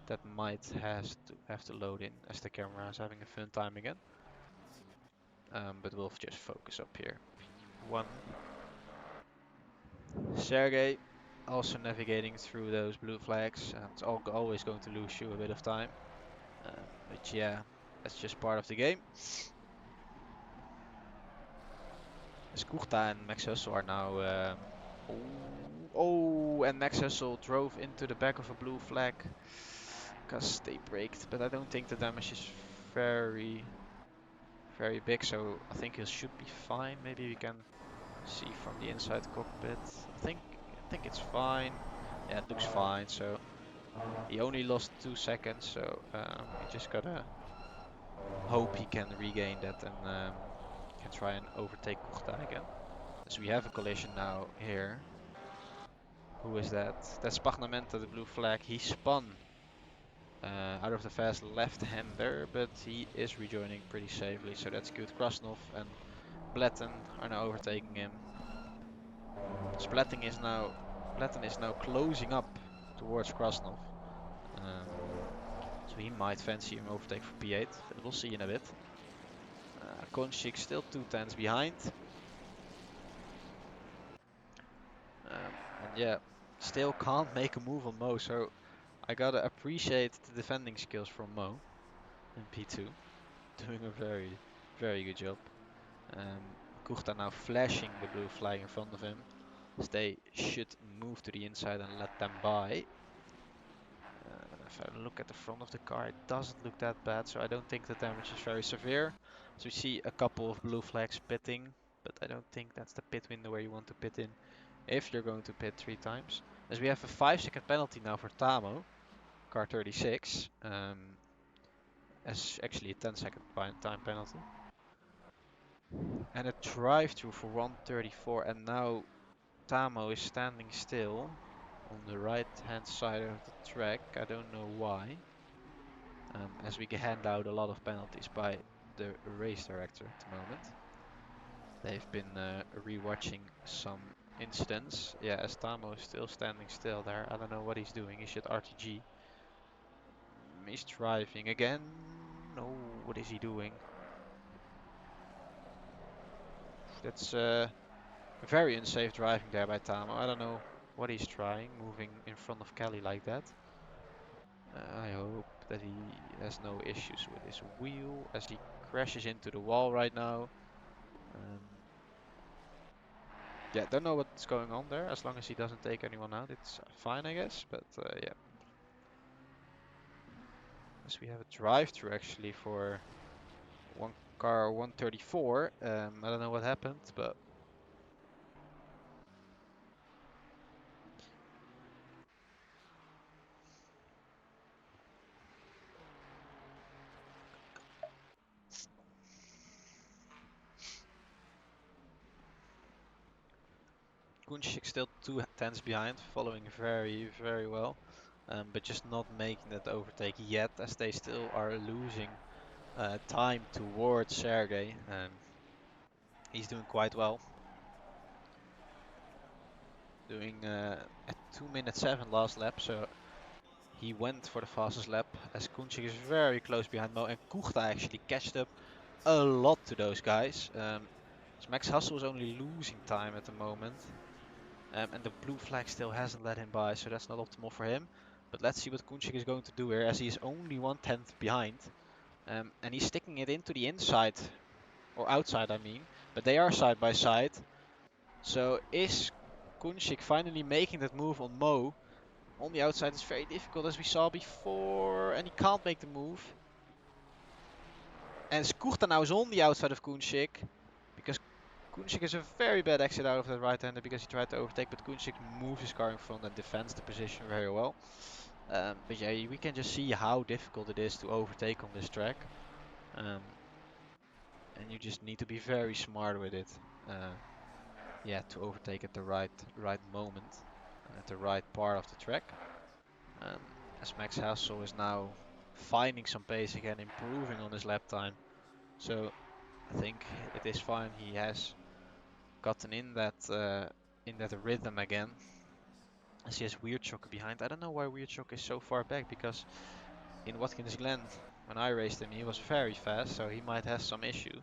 that might has to have to load in as the camera is having a fun time again. But we'll just focus up here. P1. Sergey also navigating through those blue flags. It's always going to lose you a bit of time. But yeah, that's just part of the game. Skurta and Max Hussel are now. And Max Hussel drove into the back of a blue flag because they braked. But I don't think the damage is very, very big. So I think he should be fine. Maybe we can see from the inside cockpit. I think it's fine. Yeah, it looks fine. So he only lost 2 seconds. So we just gotta hope he can regain that and can try and overtake Kurta again. So we have a collision now here. Who is that? That's Pagnamenta, the blue flag. He spun out of the fast left-hander, but he is rejoining pretty safely, so that's good. Krasnov and Bletten are now overtaking him. So Bletten is now closing up towards Krasnov. So he might fancy an overtake for P8, but we'll see in a bit. Konchik still 2 tenths behind. And yeah, still can't make a move on Mo, so I gotta appreciate the defending skills from Mo in P2. Doing a very, very good job. Kuchta now flashing the blue flag in front of him. So they should move to the inside and let them by. If I look at the front of the car, it doesn't look that bad, so I don't think the damage is very severe. So we see a couple of blue flags pitting, but I don't think that's the pit window where you want to pit in if you're going to pit 3 times. As we have a 5-second penalty now for Tamo, car 36, as actually a 10-second time penalty. And a drive-through for 134, and now Tamo is standing still on the right-hand side of the track. I don't know why. As we hand out a lot of penalties by the race director at the moment. They've been rewatching some incidents. Yeah, as Tamo is still standing still there. I don't know what he's doing. He should RTG. He's driving again. No, what is he doing? That's very unsafe driving there by Tamo. I don't know what he's trying, moving in front of Kelly like that. I hope that he has no issues with his wheel as he crashes into the wall right now. Yeah, don't know what's going on there. As long as he doesn't take anyone out, it's fine, I guess. But yeah. As we have a drive-through actually for one car 134. I don't know what happened, but Kunschik still 2 tenths behind, following very, very well. But just not making that overtake yet, as they still are losing time towards Sergey. He's doing quite well. Doing at 2 minutes 7 last lap, so he went for the fastest lap as Kunchik is very close behind Mo, and Kuchta actually catched up a lot to those guys. So Max Hustle is only losing time at the moment. And the blue flag still hasn't let him by, so that's not optimal for him. But let's see what Kunchik is going to do here, as he is only 1/10 behind. And he's sticking it into the inside, or outside I mean. But they are side by side. So is Kunchik finally making that move on Mo? On the outside is very difficult, as we saw before, and he can't make the move. And Skurta now is on the outside of Kunchik, because Kunchik is a very bad exit out of that right-hander because he tried to overtake, but Kunchik moves his car in front and defends the position very well. But yeah, we can just see how difficult it is to overtake on this track. And you just need to be very smart with it. Yeah, to overtake at the right moment, at the right part of the track. As Max Hassel is now finding some pace again, improving on his lap time. So I think it is fine. He has gotten in that rhythm again. As he has Weird Shock behind. I don't know why Weird Shock is so far back, because in Watkins Glen, when I raced him, he was very fast, so he might have some issues.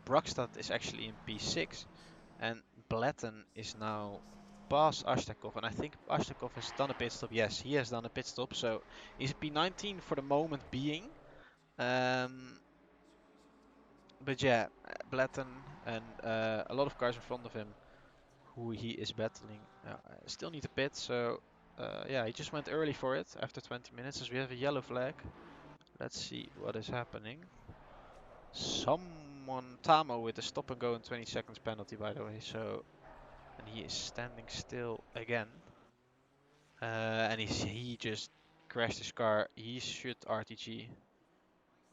Brockstad is actually in P6, and Blatten is now past Ashtakov, and I think Ashtakov has done a pit stop. Yes, he has done a pit stop, so he's P19 for the moment being. But yeah, Blatten and a lot of cars in front of him who he is battling still need to pit, so yeah, he just went early for it after 20 minutes as we have a yellow flag. Let's see what is happening. Someone, Tamo, with a stop and go and 20 seconds penalty, by the way, so, and he is standing still again. And he just crashed his car. He should RTG.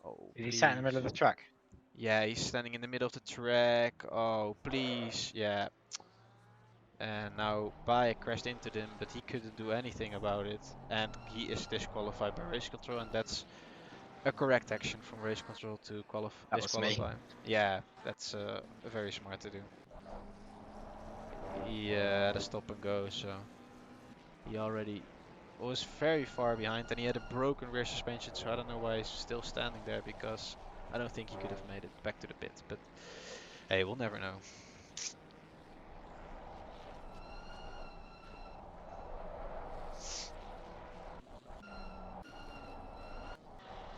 Oh, Is he please. sat in the middle of the track? Yeah, he's standing in the middle of the track. Oh, please. Yeah. And now Baek crashed into them, but he couldn't do anything about it. And he is disqualified by race control, and that's a correct action from race control to That was me. disqualify. Yeah, that's very smart to do. He had a stop and go, so he already was very far behind, and he had a broken rear suspension, so I don't know why he's still standing there, because I don't think he could have made it back to the pit. But hey, we'll never know.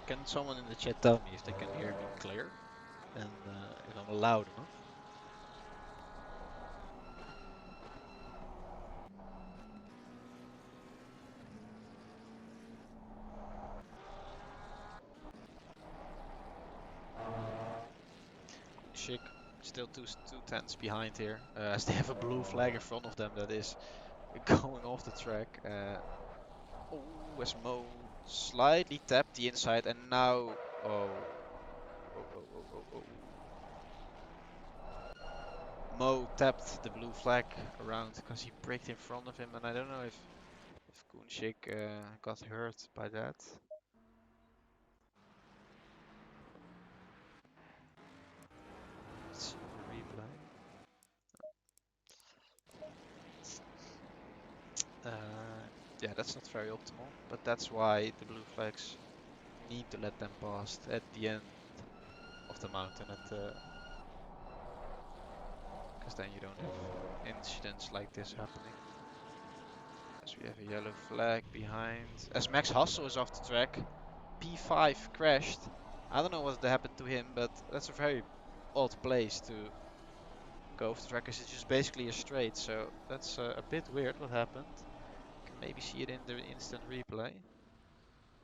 Can someone in the chat tell me if they can hear me clear and if I'm loud enough? Schick still two tenths behind here, as they have a blue flag in front of them that is going off the track. Oh, as Mo slightly tapped the inside, and now, oh, oh. Mo tapped the blue flag around because he braked in front of him, and I don't know if Kunchik got hurt by that. Let's see the replay. Yeah, that's not very optimal, but that's why the blue flags need to let them pass at the end of the mountain, because then you don't have incidents like this happening. As we have a yellow flag behind. As Max Hassel is off the track, P5 crashed. I don't know what happened to him, but that's a very odd place to go off the track, because it's just basically a straight, so that's a bit weird what happened. Can maybe see it in the instant replay.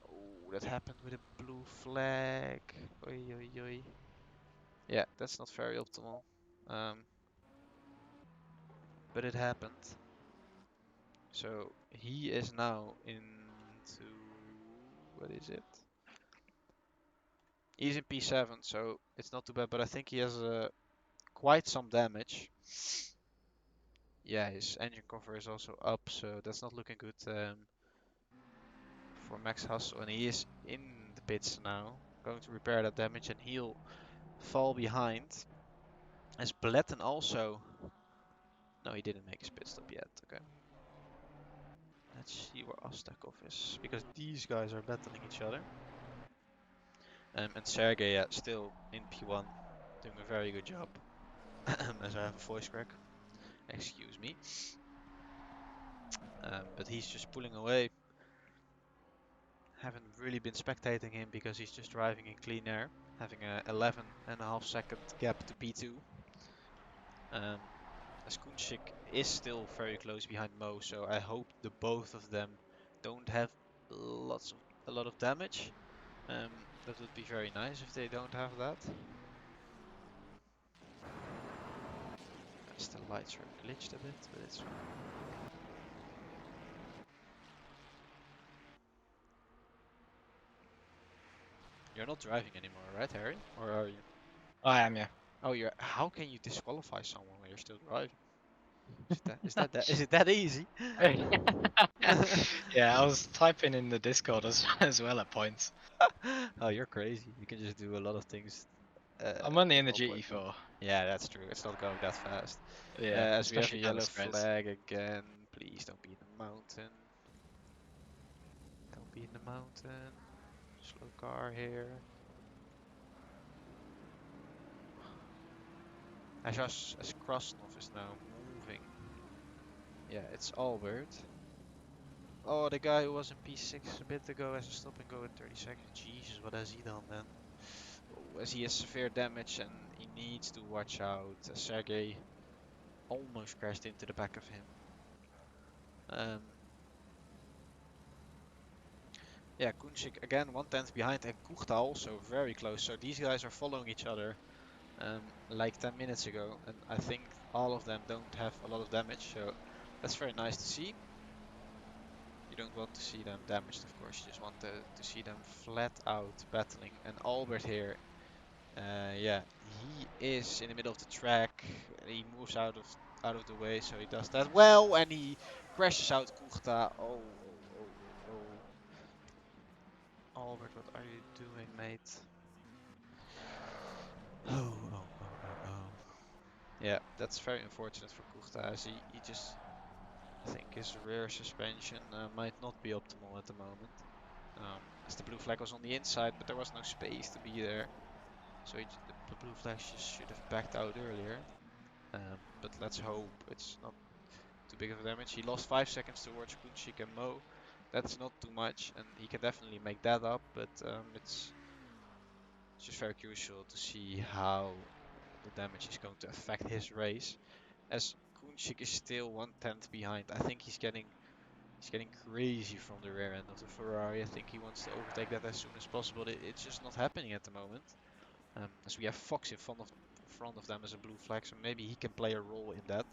Oh, that happened with a blue flag. Oi, oi, oi. Yeah, that's not very optimal. But it happened. So he is now into, what is it? He's in P7, so it's not too bad, but I think he has quite some damage. Yeah, his engine cover is also up, so that's not looking good for Max Hustle, and he is in the pits now, going to repair that damage, and he'll fall behind. As Bletten also, no, he didn't make his pit stop yet. Okay, let's see where Ostakov is, because these guys are battling each other. And Sergey still in P1, doing a very good job. As I have a voice crack, excuse me. But he's just pulling away. Haven't really been spectating him because he's just driving in clean air, having a 11.5 second gap to P2. As Kunchik is still very close behind Mo, so I hope the both of them don't have a lot of damage. That would be very nice if they don't have that. As the lights are glitched a bit, but it's fine. You're not driving anymore, right, Harry? Or are you? I am, yeah. Oh, you're. How can you disqualify someone when you're still driving? Is it that easy? Yeah, I was typing in the Discord as well at points. Oh, you're crazy. You can just do a lot of things I'm only in the not like. GT4. Yeah, that's true. It's not going that fast. Yeah, As we have a especially down the yellow spreads. flag again. Please don't be in the mountain. Don't be in the mountain. Slow car here. As Krasnov is now moving. Yeah, it's Albert. Oh, the guy who was in P6 a bit ago has a stop and go in 30 seconds. Jesus, what has he done then? Oh, as he has severe damage and he needs to watch out. Sergey almost crashed into the back of him. Yeah, Kunchik again 1/10 behind and Kuchta also very close. So these guys are following each other like 10 minutes ago. And I think all of them don't have a lot of damage. So that's very nice to see. You don't want to see them damaged, of course. You just want to see them flat out battling. And Albert here, yeah, he is in the middle of the track. He moves out of the way, so he does that well, and he crashes out Kuchta. Oh, oh, oh, oh, oh. Albert, what are you doing, mate? Oh, oh, oh, oh, oh. Yeah, that's very unfortunate for Kuchta, as he just, I think his rear suspension might not be optimal at the moment. As the blue flag was on the inside, but there was no space to be there. So the blue flag just should have backed out earlier. But let's hope it's not too big of a damage. He lost 5 seconds towards Kunchik and Mo. That's not too much, and he can definitely make that up, but it's just very crucial to see how the damage is going to affect his race. As Kunchik is still 1/10 behind, I think he's getting crazy from the rear end of the Ferrari. I think he wants to overtake that as soon as possible. It's just not happening at the moment. As we have Fox in front of them as a blue flag, so maybe he can play a role in that.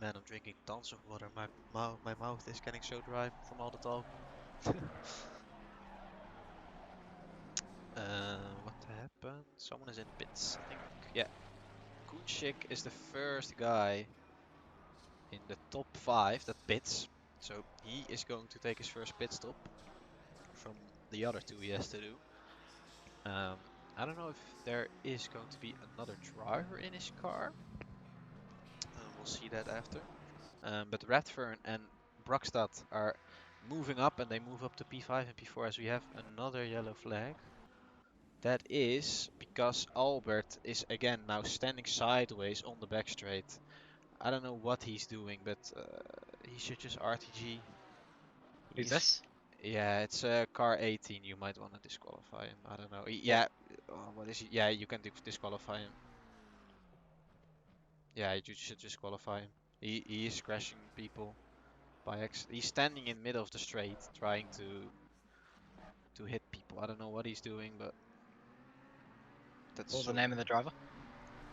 Man, I'm drinking tons of water. My mouth is getting so dry from all the talking. What happened? Someone is in pits, I think. Yeah, Kunchik is the first guy in the top 5 that pits. So he is going to take his first pit stop from the other 2 he has to do. I don't know if there is going to be another driver in his car. We'll see that after. But Redfern and Brockstad are moving up, and they move up to P5 and P4 as we have another yellow flag. That is because Albert is again now standing sideways on the back straight. I don't know what he's doing, but he should just RTG. Who's He's this? Yeah, it's car 18. You might want to disqualify him. I don't know. What? Yeah, what is he? Yeah, you can disqualify him. Yeah, you should disqualify him. He is crashing people by accident. He's standing in the middle of the straight trying to hit people. I don't know what he's doing, but that's What was the so. name of the driver?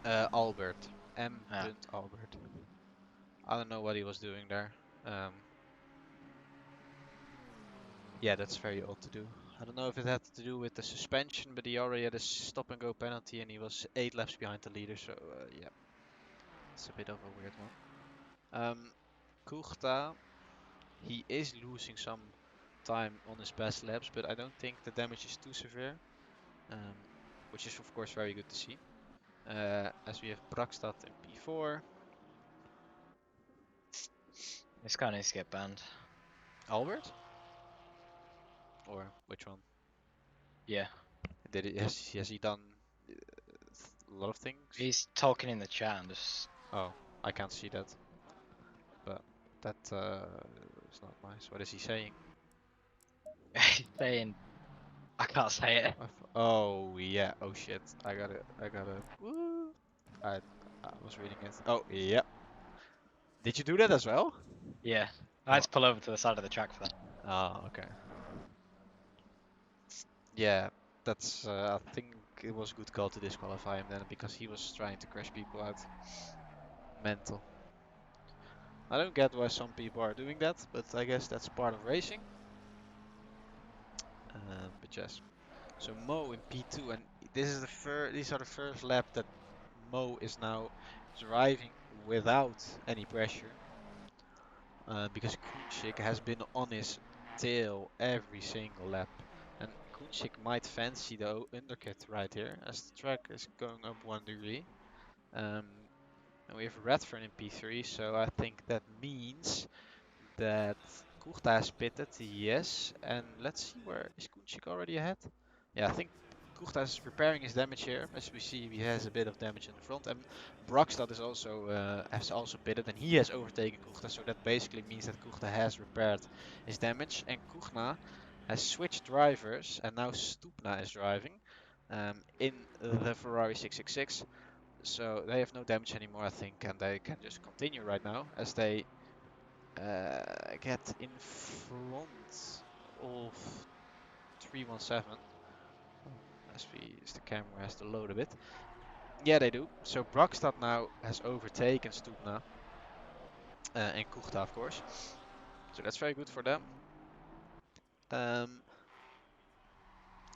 Albert. M. Ah. Albert. I don't know what he was doing there. Um, yeah, that's very odd to do. I don't know if it had to do with the suspension, but he already had a stop and go penalty and he was 8 laps behind the leader, so yeah, it's a bit of a weird one. Kuchta, he is losing some time on his best laps, but I don't think the damage is too severe, um, which is of course very good to see. As we have Brakstad in P4. This guy needs to get banned. Albert? Or which one? Yeah. Has he done a lot of things? He's talking in the chat and just... Oh, I can't see that. But that is not nice. What is he saying? he's saying... I can't say it. Oh yeah. Oh shit. I got it. Woo. I I was reading it. Oh yeah. Did you do that as well? Yeah. I had Oh. to pull over to the side of the track for that. Oh, okay. Yeah, that's. I think it was a good call to disqualify him then because he was trying to crash people out. Mental. I don't get why some people are doing that, but I guess that's part of racing. But yes. So Mo in P2, and this is the first. These are the first lap that Mo is now driving without any pressure, because Kunchik has been on his tail every single lap, and Kunchik might fancy the undercut right here as the track is going up 1 degree. Um, and we have Redfern in P3, so I think that means that Kuchta has pitted, yes. And let's see, where is Kunchik already ahead? Yeah, I think Kuchta is repairing his damage here. As we see, he has a bit of damage in the front, and Brockstad is also has also pitted, and he has overtaken Kuchta. So that basically means that Kuchta has repaired his damage, and Kuchna has switched drivers, and now Stupna is driving in the Ferrari 666. So they have no damage anymore, I think, and they can just continue right now as they get in front of 317. As the camera has to load a bit. Yeah, they do. So Brockstad now has overtaken Stupna and Kuchta, of course. So that's very good for them. And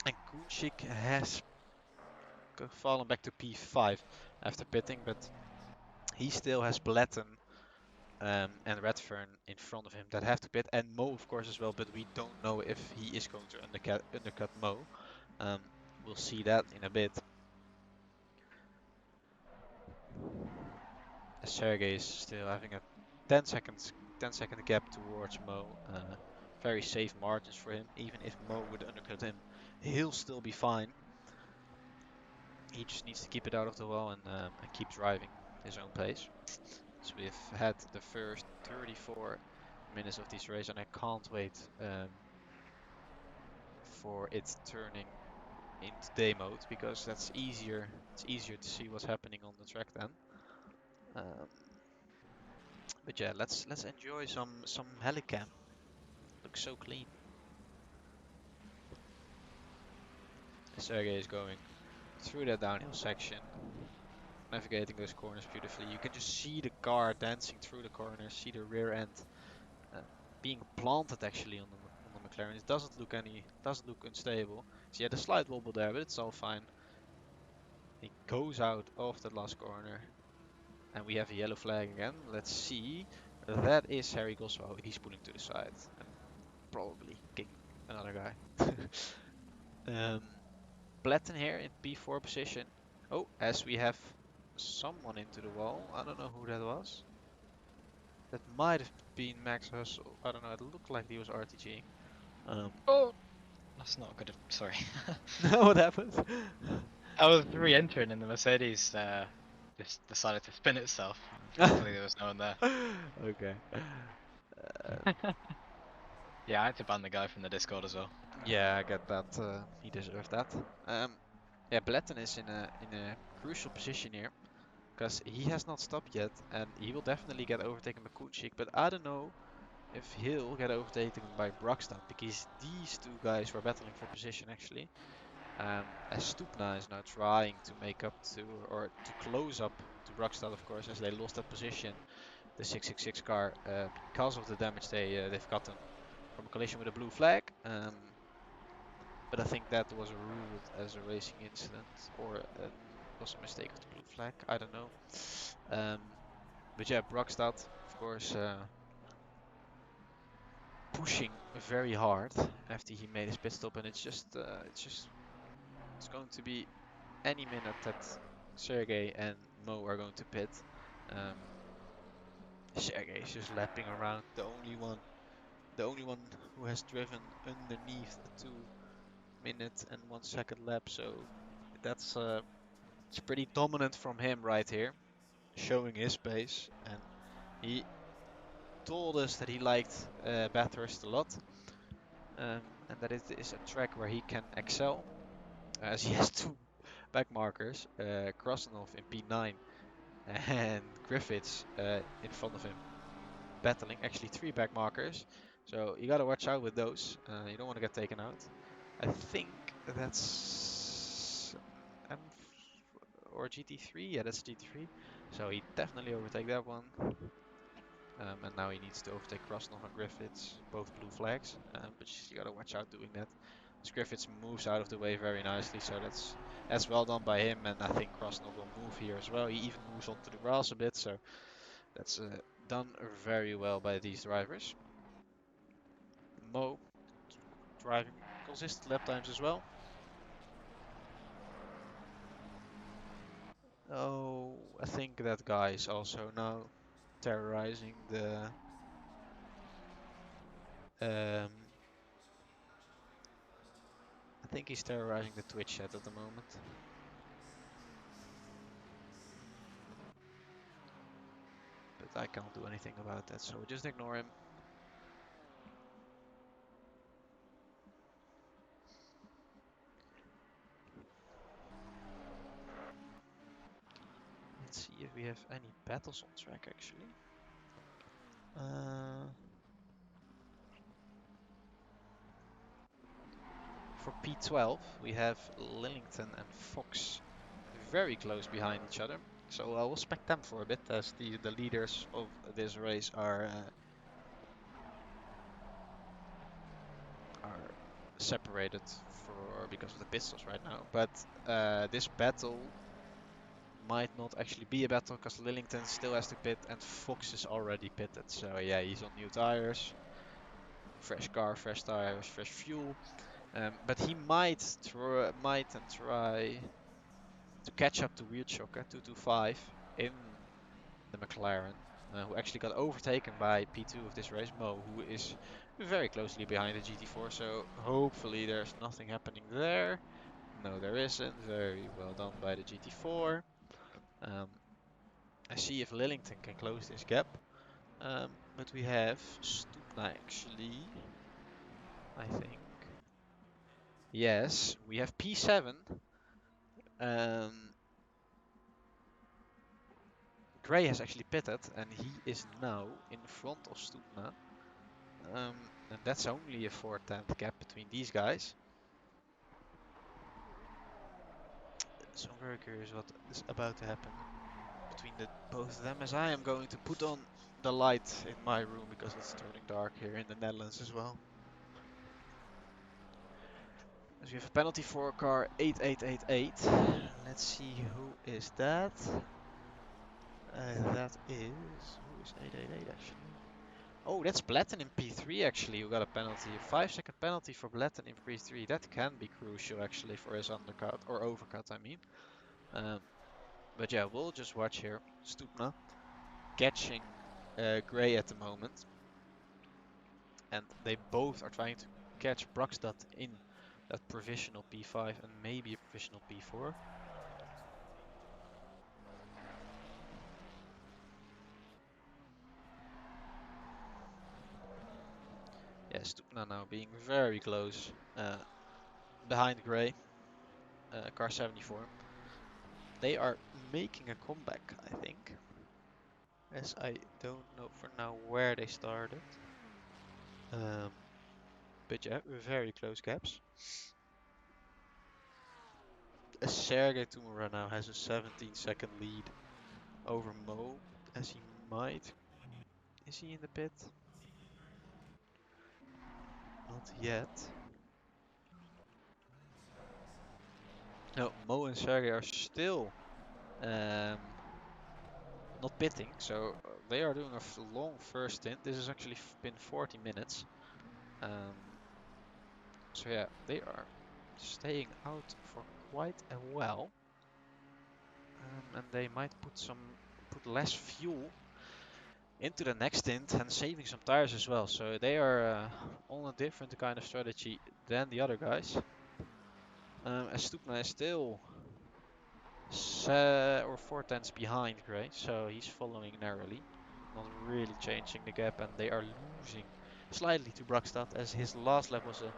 Kunchik has fallen back to P5 after pitting, but he still has Blatten and Redfern in front of him that have to pit, and Mo of course as well, but we don't know if he is going to undercut Mo. We'll see that in a bit. Sergey is still having a 10 second gap towards Mo. Very safe margins for him. Even if Mo would undercut him, he'll still be fine. He just needs to keep it out of the wall and keep driving his own pace. So we've had the first 34 minutes of this race, and I can't wait for it turning into day mode because that's easier. It's easier to see what's happening on the track then. But yeah, let's enjoy some helicam. Looks so clean. Sergey is going through that downhill section, navigating those corners beautifully. You can just see the car dancing through the corners, see the rear end uh, being planted actually on the McLaren. It doesn't look unstable. So yeah, the slight wobble there, but it's all fine. He goes out of that last corner, and we have a yellow flag again. Let's see. That is Harry Goswell. He's pulling to the side and probably kicking another guy. Platten here in P4 position. Oh, as we have someone into the wall. I don't know who that was. That might have been Max Hustle. I don't know. It looked like he was RTGing. Oh! That's not good. Sorry. What happened? I was re-entering and the Mercedes just decided to spin itself. Thankfully there was no one there. Okay. Yeah, I had to ban the guy from the Discord as well. Yeah, I get that. He deserved that. Yeah, Blatten is in a crucial position here because he has not stopped yet, and he will definitely get overtaken by Kuchik. But I don't know if he'll get overtaken by Brockstad because these two guys were battling for position actually. As Stupna is now trying to make up to or to close up to Brockstad, of course, as they lost that position, the 666 car, because of the damage they've gotten from a collision with a blue flag. But I think that was ruled as a racing incident or was a mistake of the blue flag. I don't know. But yeah, Brockstad, of course, pushing very hard after he made his pit stop, and it's going to be any minute that Sergey and Mo are going to pit. Sergey is just lapping around, the only one who has driven underneath a 2 minute and 1 second lap. So that's it's pretty dominant from him right here, showing his pace. And he told us that he liked Bathurst a lot, and that it is a track where he can excel, as he has two back markers, Krasnov in P9 and Griffiths in front of him, battling. Actually, three back markers, so you gotta watch out with those. You don't want to get taken out. I think that's M or GT3. Yeah, that's GT3. So he definitely overtake that one. And now he needs to overtake Krasnov and Griffiths, both blue flags. But you gotta watch out doing that. As Griffiths moves out of the way very nicely, so that's well done by him. And I think Krasnov will move here as well. He even moves onto the grass a bit, so that's done very well by these drivers. Mo driving consistent lap times as well. Oh, I think that guy is also now terrorizing the um, I think he's terrorizing the Twitch chat at the moment. But I can't do anything about that, so just ignore him. Let's see if we have any battles on track actually. For P12 we have Lillington and Fox very close behind each other. So I will spec them for a bit, as the leaders of this race are separated because of the pistols right now. But this battle might not actually be a battle, because Lillington still has to pit and Fox is already pitted. So yeah, he's on new tires, fresh car, fresh tires, fresh fuel. But he might try to catch up to Wheelshocker 225 in the McLaren, who actually got overtaken by P2 of this race, Mo, who is very closely behind the GT4. So hopefully there's nothing happening there. No, there isn't. Very well done by the GT4. I see if Lillington can close this gap. But we have Stupna actually, I think. Yes, we have P7. Gray has actually pitted, and he is now in front of Stupna. And that's only a 4/10 gap between these guys. So I'm very curious what is about to happen between both of them, as I am going to put on the light in my room because it's turning dark here in the Netherlands as well. As we have a penalty for car 8888. Let's see who is that. That is, who is 888 actually? Oh, that's Blatten in P3 actually, who got a penalty. A 5-second penalty for Blatten in P3. That can be crucial actually for his undercut, or overcut I mean. But yeah, we'll just watch here. Stupna catching Gray at the moment. And they both are trying to catch Brockstad in that provisional P5 and maybe a provisional P4. Yeah, Stupna now being very close behind Gray, car 74. They are making a comeback, I think, as I don't know for now where they started. But yeah, very close gaps. Sergey Tumura now has a 17-second lead over Mo, as he might. Is he in the pit? Not yet. No, Mo and Sergey are still not pitting, so they are doing a long first stint. This has actually been 40 minutes. So yeah, they are staying out for quite a while, and they might put less fuel into the next stint and saving some tires as well. So they are on a different kind of strategy than the other guys. As Stupna is still 4 tenths behind Gray, so he's following narrowly, not really changing the gap, and they are losing slightly to Brugstad as his last lap was a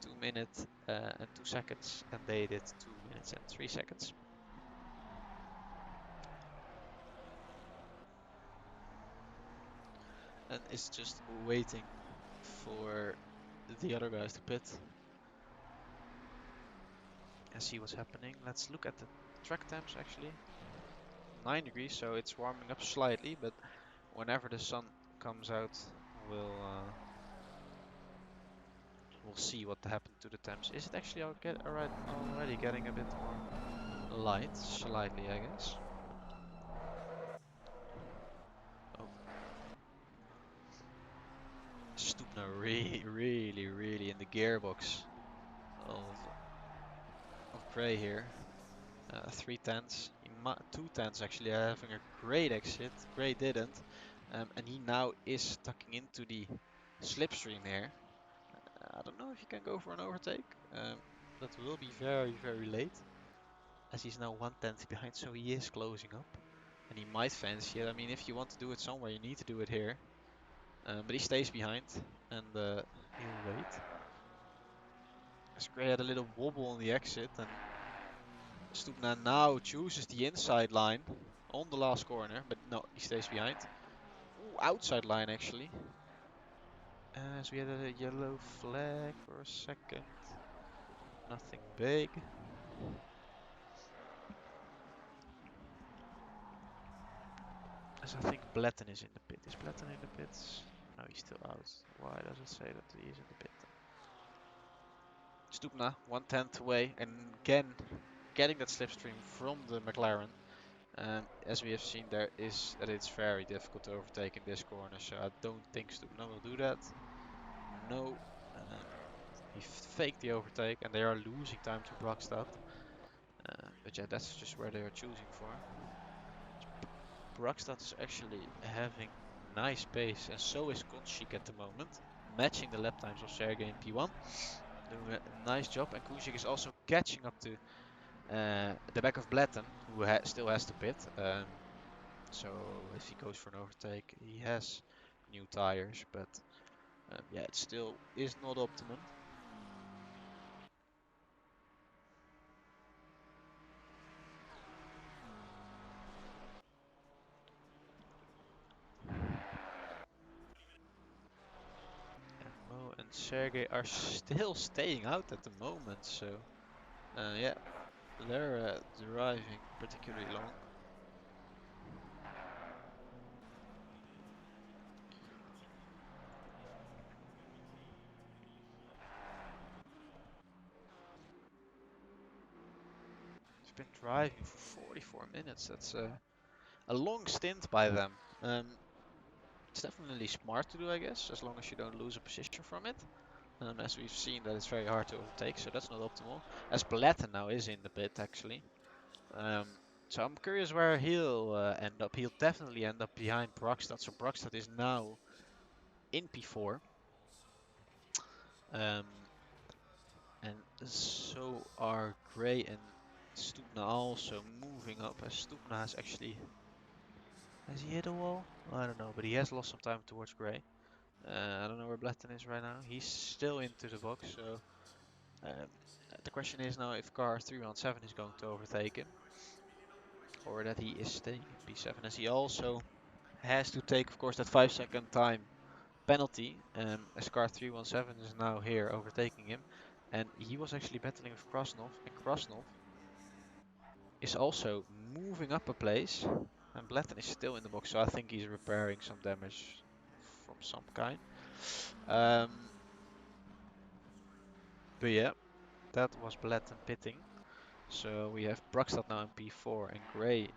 2 minute and 2 seconds, and they did 2 minutes and 3 seconds. And it's just waiting for the other guys to pit and see what's happening. Let's look at the track temps actually. 9 degrees, so it's warming up slightly, but whenever the sun comes out, we'll see what happened to the temps. Is it actually already getting a bit more light? Slightly, I guess. Oh. Stupna really in the gearbox of Gray here. 3 tenths, 2 tenths actually having a great exit. Gray didn't, and he now is tucking into the slipstream here. I don't know if he can go for an overtake. That will be very late, as he's now 1 tenth behind, so he is closing up. And he might fancy it. I mean, if you want to do it somewhere, you need to do it here. But he stays behind, and he'll wait. As Gray had a little wobble on the exit, and Stupna now chooses the inside line on the last corner, but no, he stays behind. Ooh, outside line actually. As we had a yellow flag for a second. Nothing big. As I think Blatten is in the pit. Is Blatten in the pits? No, he's still out. Why does it say that he is in the pit? Stupna, 1/10 away, and again getting that slipstream from the McLaren. As we have seen, there is that it's very difficult to overtake in this corner, so I don't think Stupna will do that. No, he faked the overtake, and they are losing time to Brugstad. But yeah, that's just where they are choosing for. Brugstad is actually having nice pace, and so is Konchik at the moment, matching the lap times of Sergey in P1. Doing a nice job, and Kuzik is also catching up to the back of Blatten, who still has to pit. So if he goes for an overtake, he has new tires, but yeah, it still is not optimum. And Mo and Sergey are still staying out at the moment, so yeah, they're driving particularly long. It's been driving for 44 minutes. That's a long stint by them. It's definitely smart to do, I guess, as long as you don't lose a position from it. As we've seen, that it's very hard to overtake, so that's not optimal. As Blatten now is in the pit, actually. So I'm curious where he'll end up. He'll definitely end up behind Brugstad, so Brugstad is now in P4. And so are Gray and Stupna also moving up, as Stupna has actually... Has he hit a wall? I don't know, but he has lost some time towards Gray. I don't know where Blatten is right now. He's still into the box, so the question is now if car 317 is going to overtake him, or that he is staying in P7, as he also has to take, of course, that 5-second time penalty, as car 317 is now here overtaking him, and he was actually battling with Krasnov, and Krasnov is also moving up a place, and Blatten is still in the box, so I think he's repairing some damage from some kind. But yeah, that was Blatten pitting. So we have Brugstad now in P4 and Gray in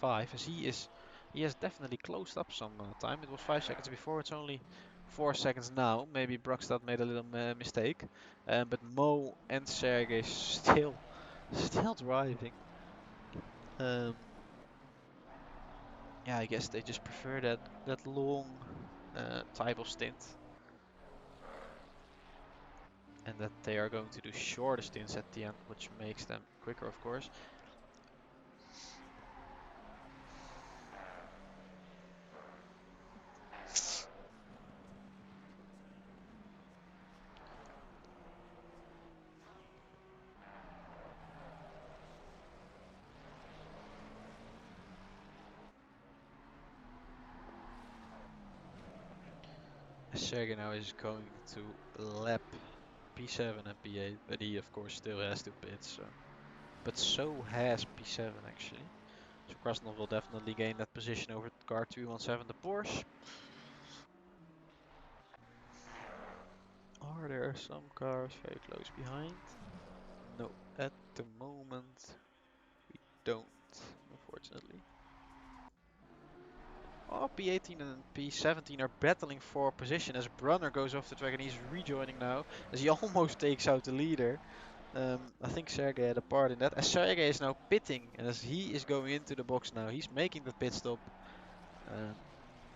P5, as he has definitely closed up some time. It was 5 seconds before, it's only 4 seconds now. Maybe Brugstad made a little mistake, but Mo and Sergey still driving. yeah, I guess they just prefer that long type of stint, and that they are going to do shorter stints at the end, which makes them quicker, of course. Sergey now is going to lap P7 and P8, but he of course still has to pit. So, but so has P7 actually. So Krasnov will definitely gain that position over car 317, the Porsche. Are there some cars very close behind? No, at the moment we don't, unfortunately. Oh, P18 and P17 are battling for position as Brunner goes off the track and he's rejoining now as he almost takes out the leader. I think Sergey had a part in that. As Sergey is now pitting and as he is going into the box now, he's making the pit stop.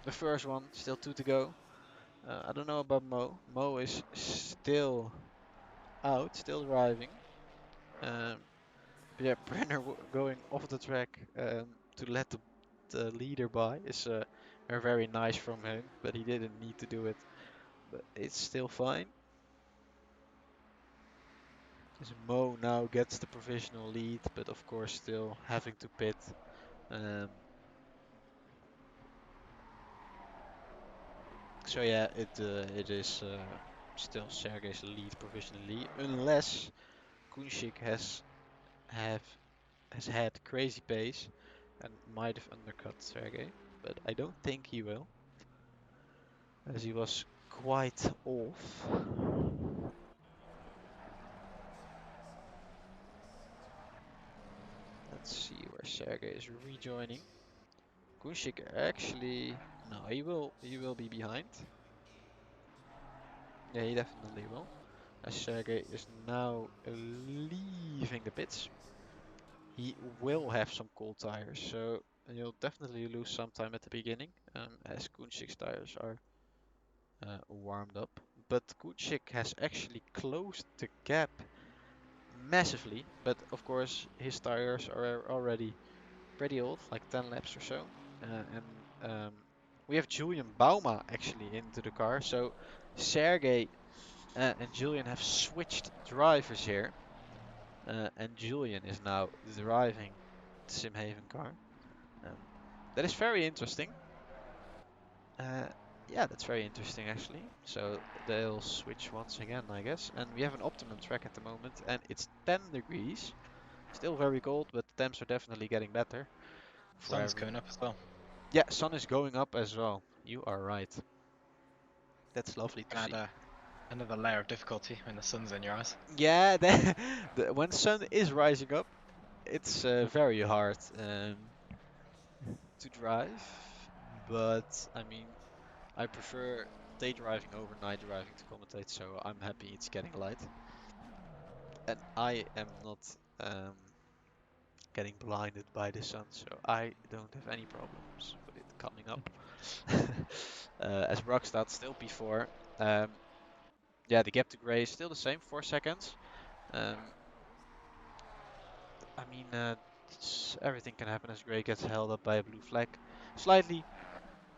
The first one, still two to go. I don't know about Mo. Mo is still out, still driving. Um, but yeah, Brenner going off the track to let the leader by is very nice from him, but he didn't need to do it. But it's still fine. As Mo now gets the provisional lead, but of course still having to pit. Um, so yeah, it is still Sergey's lead provisionally, unless Kunshik have has had crazy pace and might have undercut Sergey, but I don't think he will, as he was quite off. Let's see where Sergey is rejoining. Kunshik actually, no, he will be behind. Yeah, he definitely will. As Sergey is now leaving the pits, he will have some cold tires, so he'll definitely lose some time at the beginning, as Kunshik's tires are warmed up. But Kunchik has actually closed the gap massively. But of course, his tires are already pretty old, like 10 laps or so. And we have Julian Bauma actually into the car. So Sergey and Julian have switched drivers here. And Julian is now driving the Simhaven car. Um, that is very interesting. Uh, yeah, that's very interesting actually. So they'll switch once again, I guess. And we have an optimum track at the moment, and it's 10 degrees. Still very cold, but the temps are definitely getting better for Sun's every. going up as well. Yeah, sun is going up as well. You are right. That's lovely to Add see. another layer of difficulty when the sun's in your eyes. Yeah, when sun is rising up, it's very hard to drive. But I mean, I prefer day driving over night driving to commentate, so I'm happy it's getting light. And I am not um, getting blinded by the sun, so I don't have any problems with it coming up. As Rockstad still P4. Um, yeah, the gap to Gray is still the same, 4 seconds. Um, I mean, everything can happen as Gray gets held up by a blue flag. Slightly,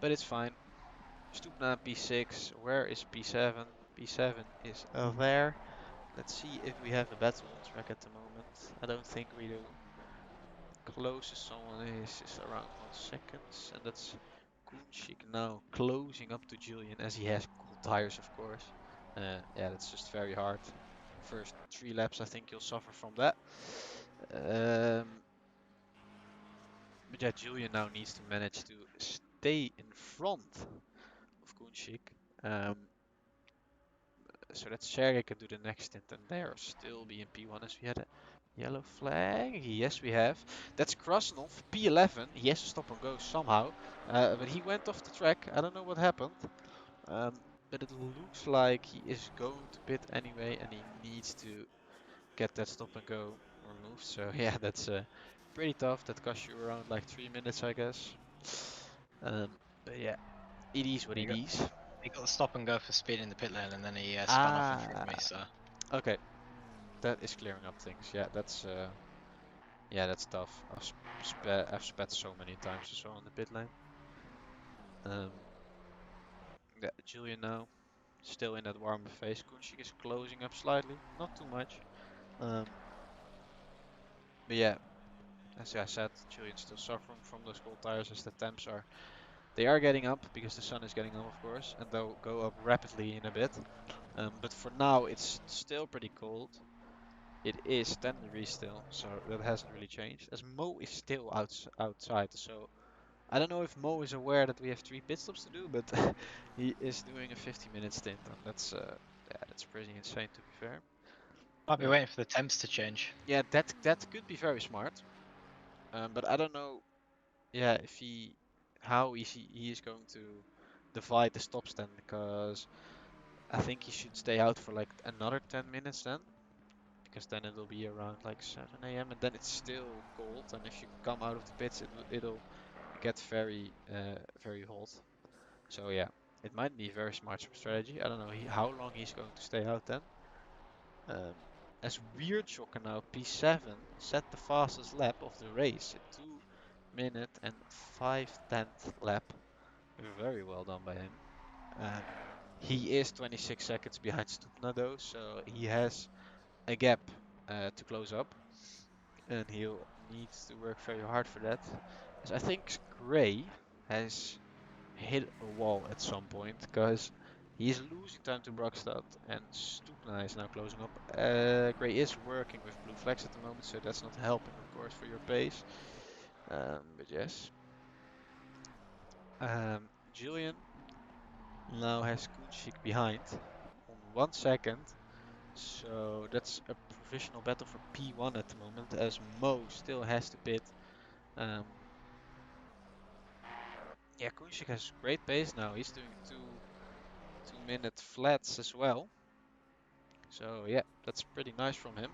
but it's fine. Stupna P6, where is P7? P7 is there. Let's see if we have a battle on track at the moment. I don't think we do. Closest someone is around 1 second, and that's Kunchik now closing up to Julian as he has cool tires, of course. Yeah, that's just very hard. First 3 laps, I think you'll suffer from that. But yeah, Julian now needs to manage to stay in front of Kunchik. Um, so that Sergey can do the next stint, and there still be in P1 as we had a yellow flag. Yes, we have. That's Krasnov, P11. He has to stop and go somehow, but he went off the track. I don't know what happened, um, but it looks like he is going to pit anyway, and he needs to get that stop and go removed. So yeah, that's pretty tough. That costs you around like 3 minutes, I guess. But yeah, it is what He it got, is. he got the stop and go for speed in the pit lane, and then he spun off in front of me. Ah, So okay, that is clearing up things. Yeah, that's tough. I've sped so many times as well in the pit lane. Um, yeah, Julian now still in that warm phase. Kunshik is closing up slightly, not too much. Um, but yeah, as I said, Julian's still suffering from those cold tires as the temps are. They are getting up because the sun is getting up, of course, and they'll go up rapidly in a bit. But for now, it's still pretty cold. It is 10 degrees still, so that hasn't really changed. As Mo is still outside, so I don't know if Mo is aware that we have 3 pit stops to do, but he is doing a 50-minute stint, and yeah, that's pretty insane to be fair. I'll be waiting for the temps to change. Yeah, that could be very smart, but I don't know. Yeah, if how he is going to divide the stops then, because I think he should stay out for like another 10 minutes then, because then it'll be around like 7 a.m. and then it's still cold, and if you come out of the pits, it'll get very hot. So yeah, it might be a very smart strategy. I don't know how long he's going to stay out then. Um, as Weird Shocker now, P7 set the fastest lap of the race, a 2 minute and 5/10 lap. Very well done by him. Um, he is 26 seconds behind Stupna though, so he has a gap to close up, and he'll need to work very hard for that. As I think Gray has hit a wall at some point, because he's losing time to Brokstad, and Stupna is now closing up. Gray is working with blue flags at the moment, so that's not helping, of course, for your pace. But yes. Julian now has Kunshik behind on 1 second. So that's a provisional battle for P1 at the moment, as Mo still has to pit. Um, yeah, Kunshik has great pace now. He's doing 2 minute flats as well. So yeah, that's pretty nice from him.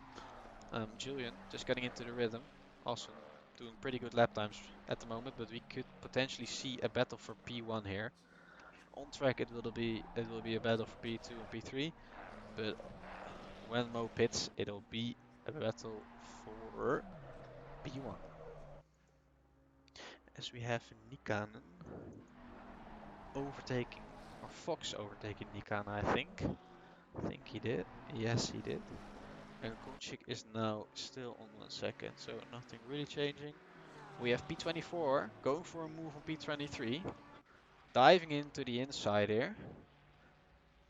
Julian just getting into the rhythm, also doing pretty good lap times at the moment, but we could potentially see a battle for P1 here. On track it will be a battle for P2 and P3, but when Mo pits, it'll be a battle for P1. As we have Nikanen overtaking, or Fox overtaking Nikanen, I think. I think he did. Yes, he did. And Kunchik is now still on 1 second, so nothing really changing. We have P24 going for a move on P23, diving into the inside here.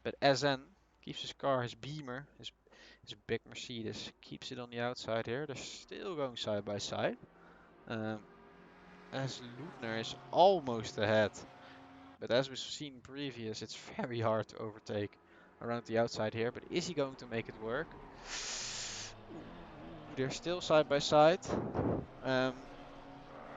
But SN keeps his car, his Beamer, his big Mercedes, keeps it on the outside here. They're still going side by side. Um, as Lutner is almost ahead. But as we've seen previous, it's very hard to overtake around the outside here. But is he going to make it work? Ooh, they're still side by side. Um,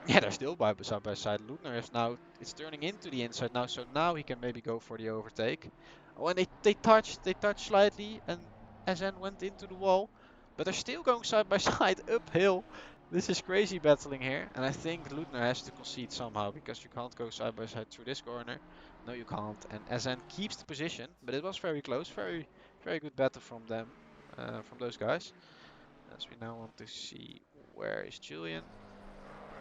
yeah, they're still side by side. Lutner is now, it's turning into the inside now, so now he can maybe go for the overtake. Oh, and they touched slightly, and SN went into the wall, but they're still going side by side uphill. This is crazy battling here, and I think Lutner has to concede somehow, because you can't go side by side through this corner. No, you can't. And SN keeps the position, but it was very close. Very, very good battle from them, from those guys. As we now want to see, where is Julian?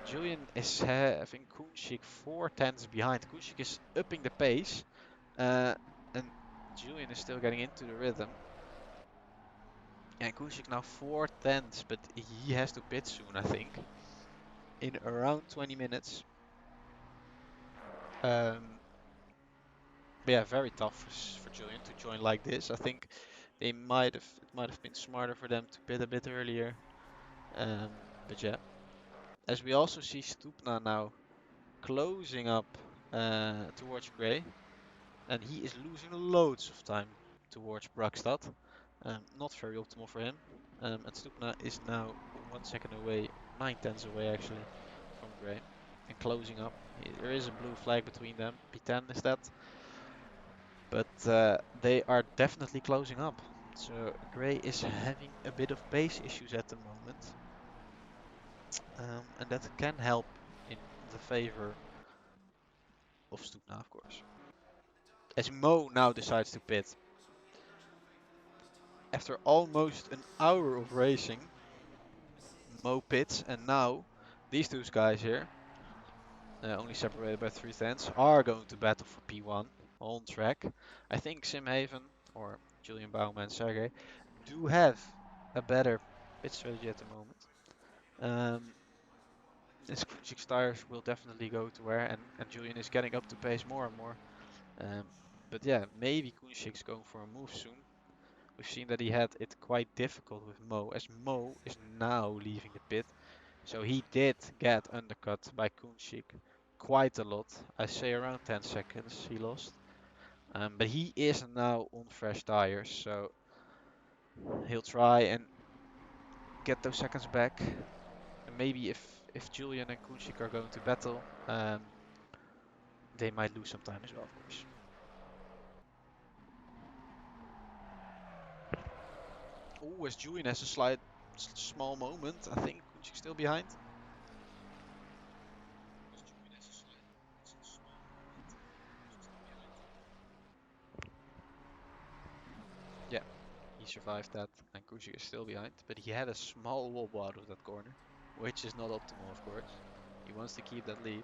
Julian is having Kunshik 4/10 behind. Kunshik is upping the pace, uh, and Julian is still getting into the rhythm. And Kunshik now 4/10, but he has to pit soon, I think, in around 20 minutes. But yeah, very tough for Julian to join like this. I think it might have been smarter for them to pit a bit earlier. But yeah, as we also see Stupna now closing up towards Gray, and he is losing loads of time towards Bragstad. Not very optimal for him. And Stupna is now 1 second away, 9/10 away actually, from Gray, and closing up. There is a blue flag between them. P10 is that, but they are definitely closing up. So Gray is having a bit of pace issues at the moment, and that can help in the favor of Stupna, of course. As Mo now decides to pit. After almost an hour of racing, Mo pits, and now these two guys here, only separated by 3 tenths, are going to battle for P1 on track. I think Simhaven or Julian Baumann and Sergey do have a better pit strategy at the moment. His Kunchik's tires will definitely go to wear, and Julian is getting up to pace more and more. But yeah, maybe Kunchik's going for a move soon. We've seen that he had it quite difficult with Mo, as Mo is now leaving the pit. So he did get undercut by Kunchik quite a lot. I say around 10 seconds he lost. But he is now on fresh tires, so he'll try and get those seconds back. And maybe if Julian and Kunchik are going to battle, they might lose some time as well, of course. Oh, as Julian has a small moment, I think Kunchik's still behind. Yeah, he survived that, and Kunchik is still behind, but he had a small wobble out of that corner, which is not optimal, of course. He wants to keep that lead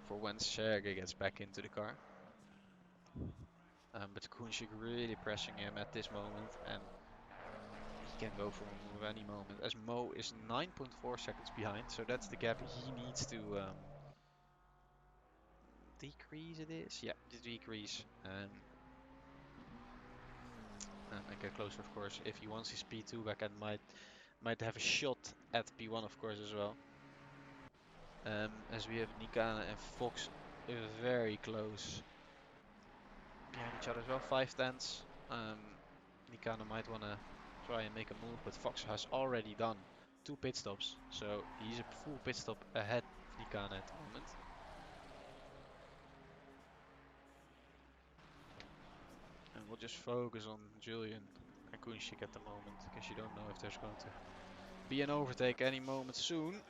for when Sergey gets back into the car. But Kunchik really pressing him at this moment, and he can go for a move any moment, as Mo is 9.4 seconds behind, so that's the gap he needs to decrease. It is, yeah, decrease, and get closer, of course, if he wants his P2 back, and might have a shot at P1, of course, as well. As we have Nikana and Fox very close behind each other as well, 5 tenths. Nikana might want to try and make a move, but Fox has already done 2 pit stops, so he's a full pit stop ahead of Nikana at the moment. And we'll just focus on Julian and Kunchik at the moment, because you don't know if there's going to be an overtake any moment soon.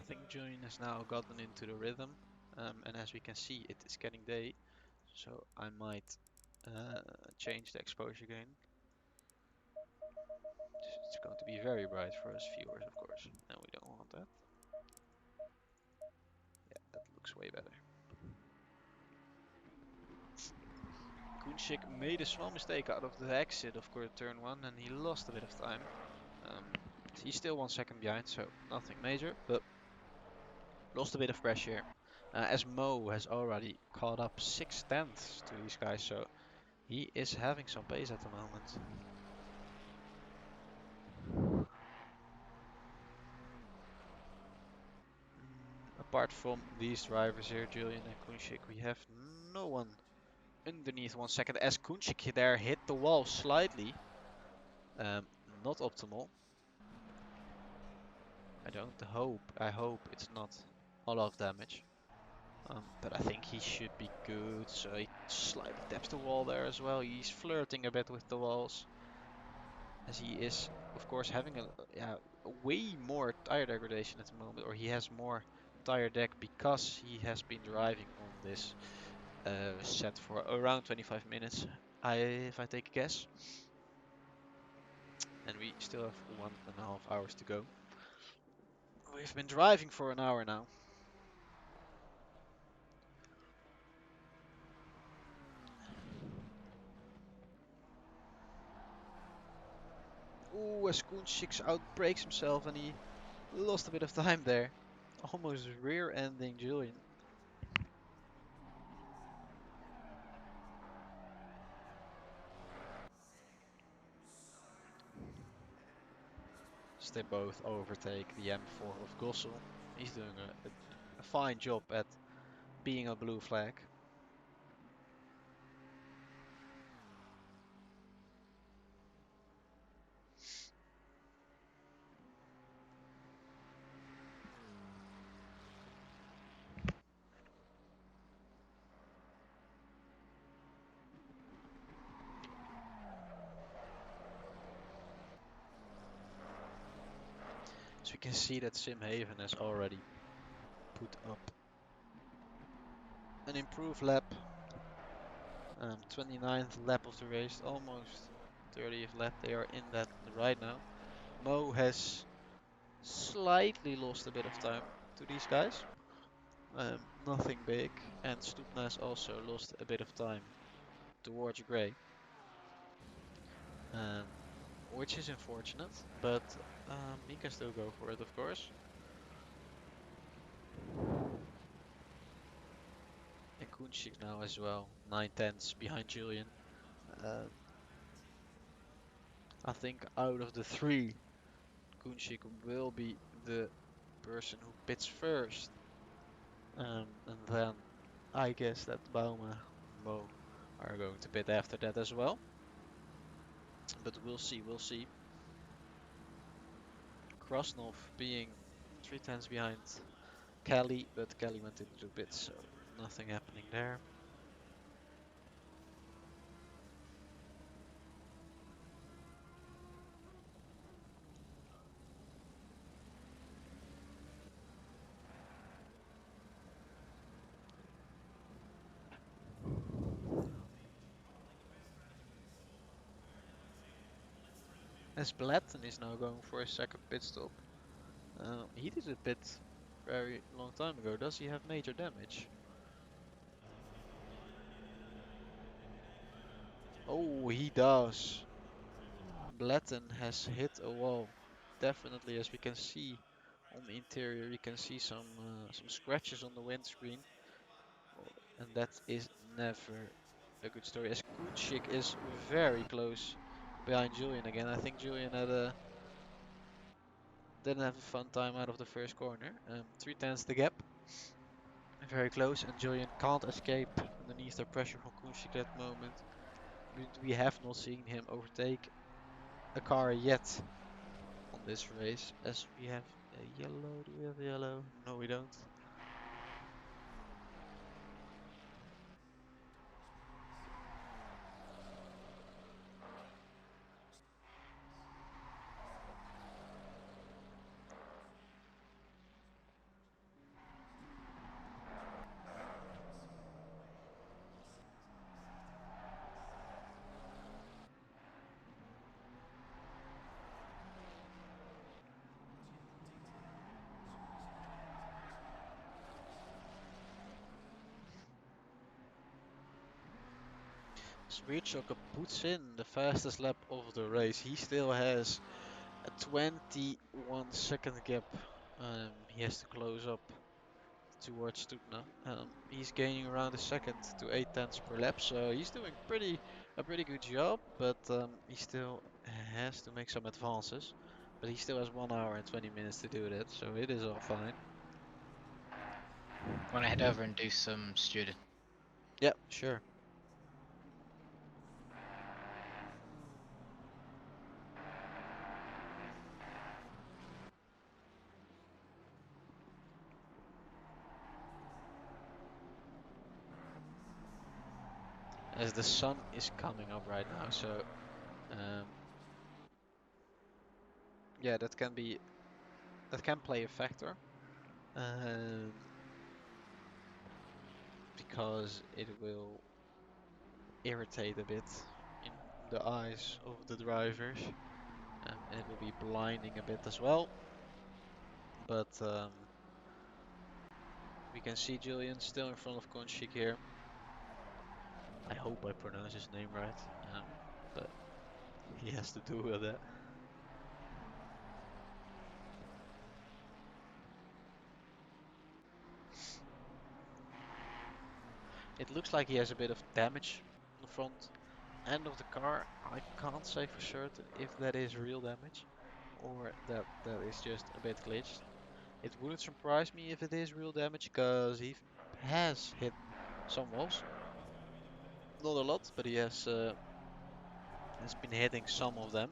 I think Julian has now gotten into the rhythm, and as we can see, it is getting day, so I might change the exposure gain. It's going to be very bright for us viewers, of course, and we don't want that. Yeah, that looks way better. Kunchik made a small mistake out of the exit of course turn 1, and he lost a bit of time. He's still 1 second behind, so nothing major, but lost a bit of pressure. As Mo has already caught up 6 tenths to these guys, so he is having some pace at the moment. Apart from these drivers here, Julian and Kunchik, we have no one underneath 1 second, as Kunchik there hit the wall slightly. Not optimal. I hope it's not a lot of damage. But I think he should be good, so he slightly taps the wall there as well. He's flirting a bit with the walls, as he is, of course, having a way more tire degradation at the moment, or he has more tire deck because he has been driving on this set for around 25 minutes, if I take a guess. And we still have 1.5 hours to go. We've been driving for an hour now. Ooh, as Kunchik outbrakes himself, and he lost a bit of time there. Almost rear-ending Julian. So they both overtake the M4 of Gossel. He's doing a fine job at being a blue flag. So we can see that Simhaven has already put up an improved lap. 29th lap of the race, almost 30th lap. They are in that right now. Mo has slightly lost a bit of time to these guys. Nothing big. And Stupna has also lost a bit of time towards Gray. Which is unfortunate, but he can still go for it, of course. And Kunchik now as well, 9/10 behind Julian. I think out of the three, Kunchik will be the person who pits first. And then I guess that Bauma and Mo are going to pit after that as well. But we'll see, we'll see. Krasnov being 3/10 behind Kelly, but Kelly went into the pits, so nothing happening there. As Blatten is now going for a second pit stop. He did a pit very long time ago. Does he have major damage? Oh, he does. Blatten has hit a wall. Definitely, as we can see on the interior, you can see some scratches on the windscreen, and that is never a good story. As Kunchik is very close behind Julian again. I think Julian didn't have a fun time out of the first corner. 3/10 the gap. Very close, and Julian can't escape underneath the pressure from Kunchik at that moment. We have not seen him overtake a car yet on this race. As we have a yellow. Do we have a yellow? No, we don't. Sweetchoker puts in the fastest lap of the race. He still has a 21-second gap. He has to close up towards Stupna. He's gaining around a second to 8/10 per lap, so he's doing a pretty good job. But he still has to make some advances. But he still has 1 hour and 20 minutes to do that, so it is all fine. Want to head over and do some student? Yeah, sure. As the sun is coming up right now, so yeah, that can play a factor, because it will irritate a bit in the eyes of the drivers, and it will be blinding a bit as well. But we can see Julian still in front of Konchik here. I hope I pronounce his name right, but he has to do with that. It looks like he has a bit of damage on the front end of the car. I can't say for certain if that is real damage or that is just a bit glitched. It wouldn't surprise me if it is real damage, because he has hit some walls. Not a lot, but he has been hitting some of them.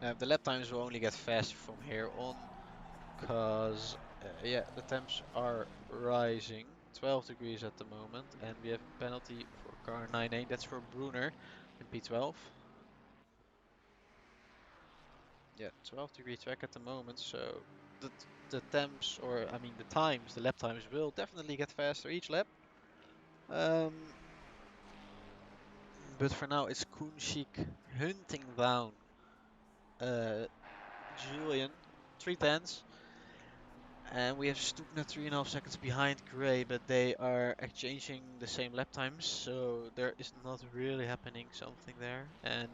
The lap times will only get faster from here on, because yeah, the temps are rising. 12 degrees at the moment, and we have a penalty for car 9A. That's for Brunner in P12. Yeah, 12-degree track at the moment, so the temps, or I mean the times, the lap times will definitely get faster each lap. Um, but for now it's Kunshik hunting down uh, Julian, 3 tenths, and we have Stupna 3.5 seconds behind Gray, but they are exchanging the same lap times, so there is not really happening something there. And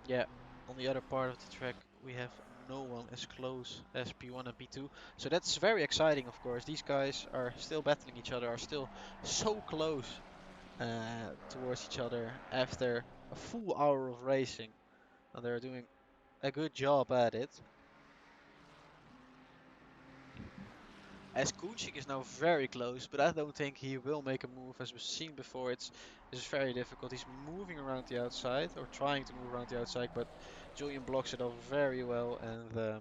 yeah, on the other part of the track, we have no one as close as P1 and P2. So that's very exciting, of course. These guys are still battling each other, are still so close towards each other after a full hour of racing. And they're doing a good job at it. As Kunchik is now very close, but I don't think he will make a move. As we've seen before, it's very difficult. He's moving around the outside, or trying to move around the outside, but Julian blocks it off very well, and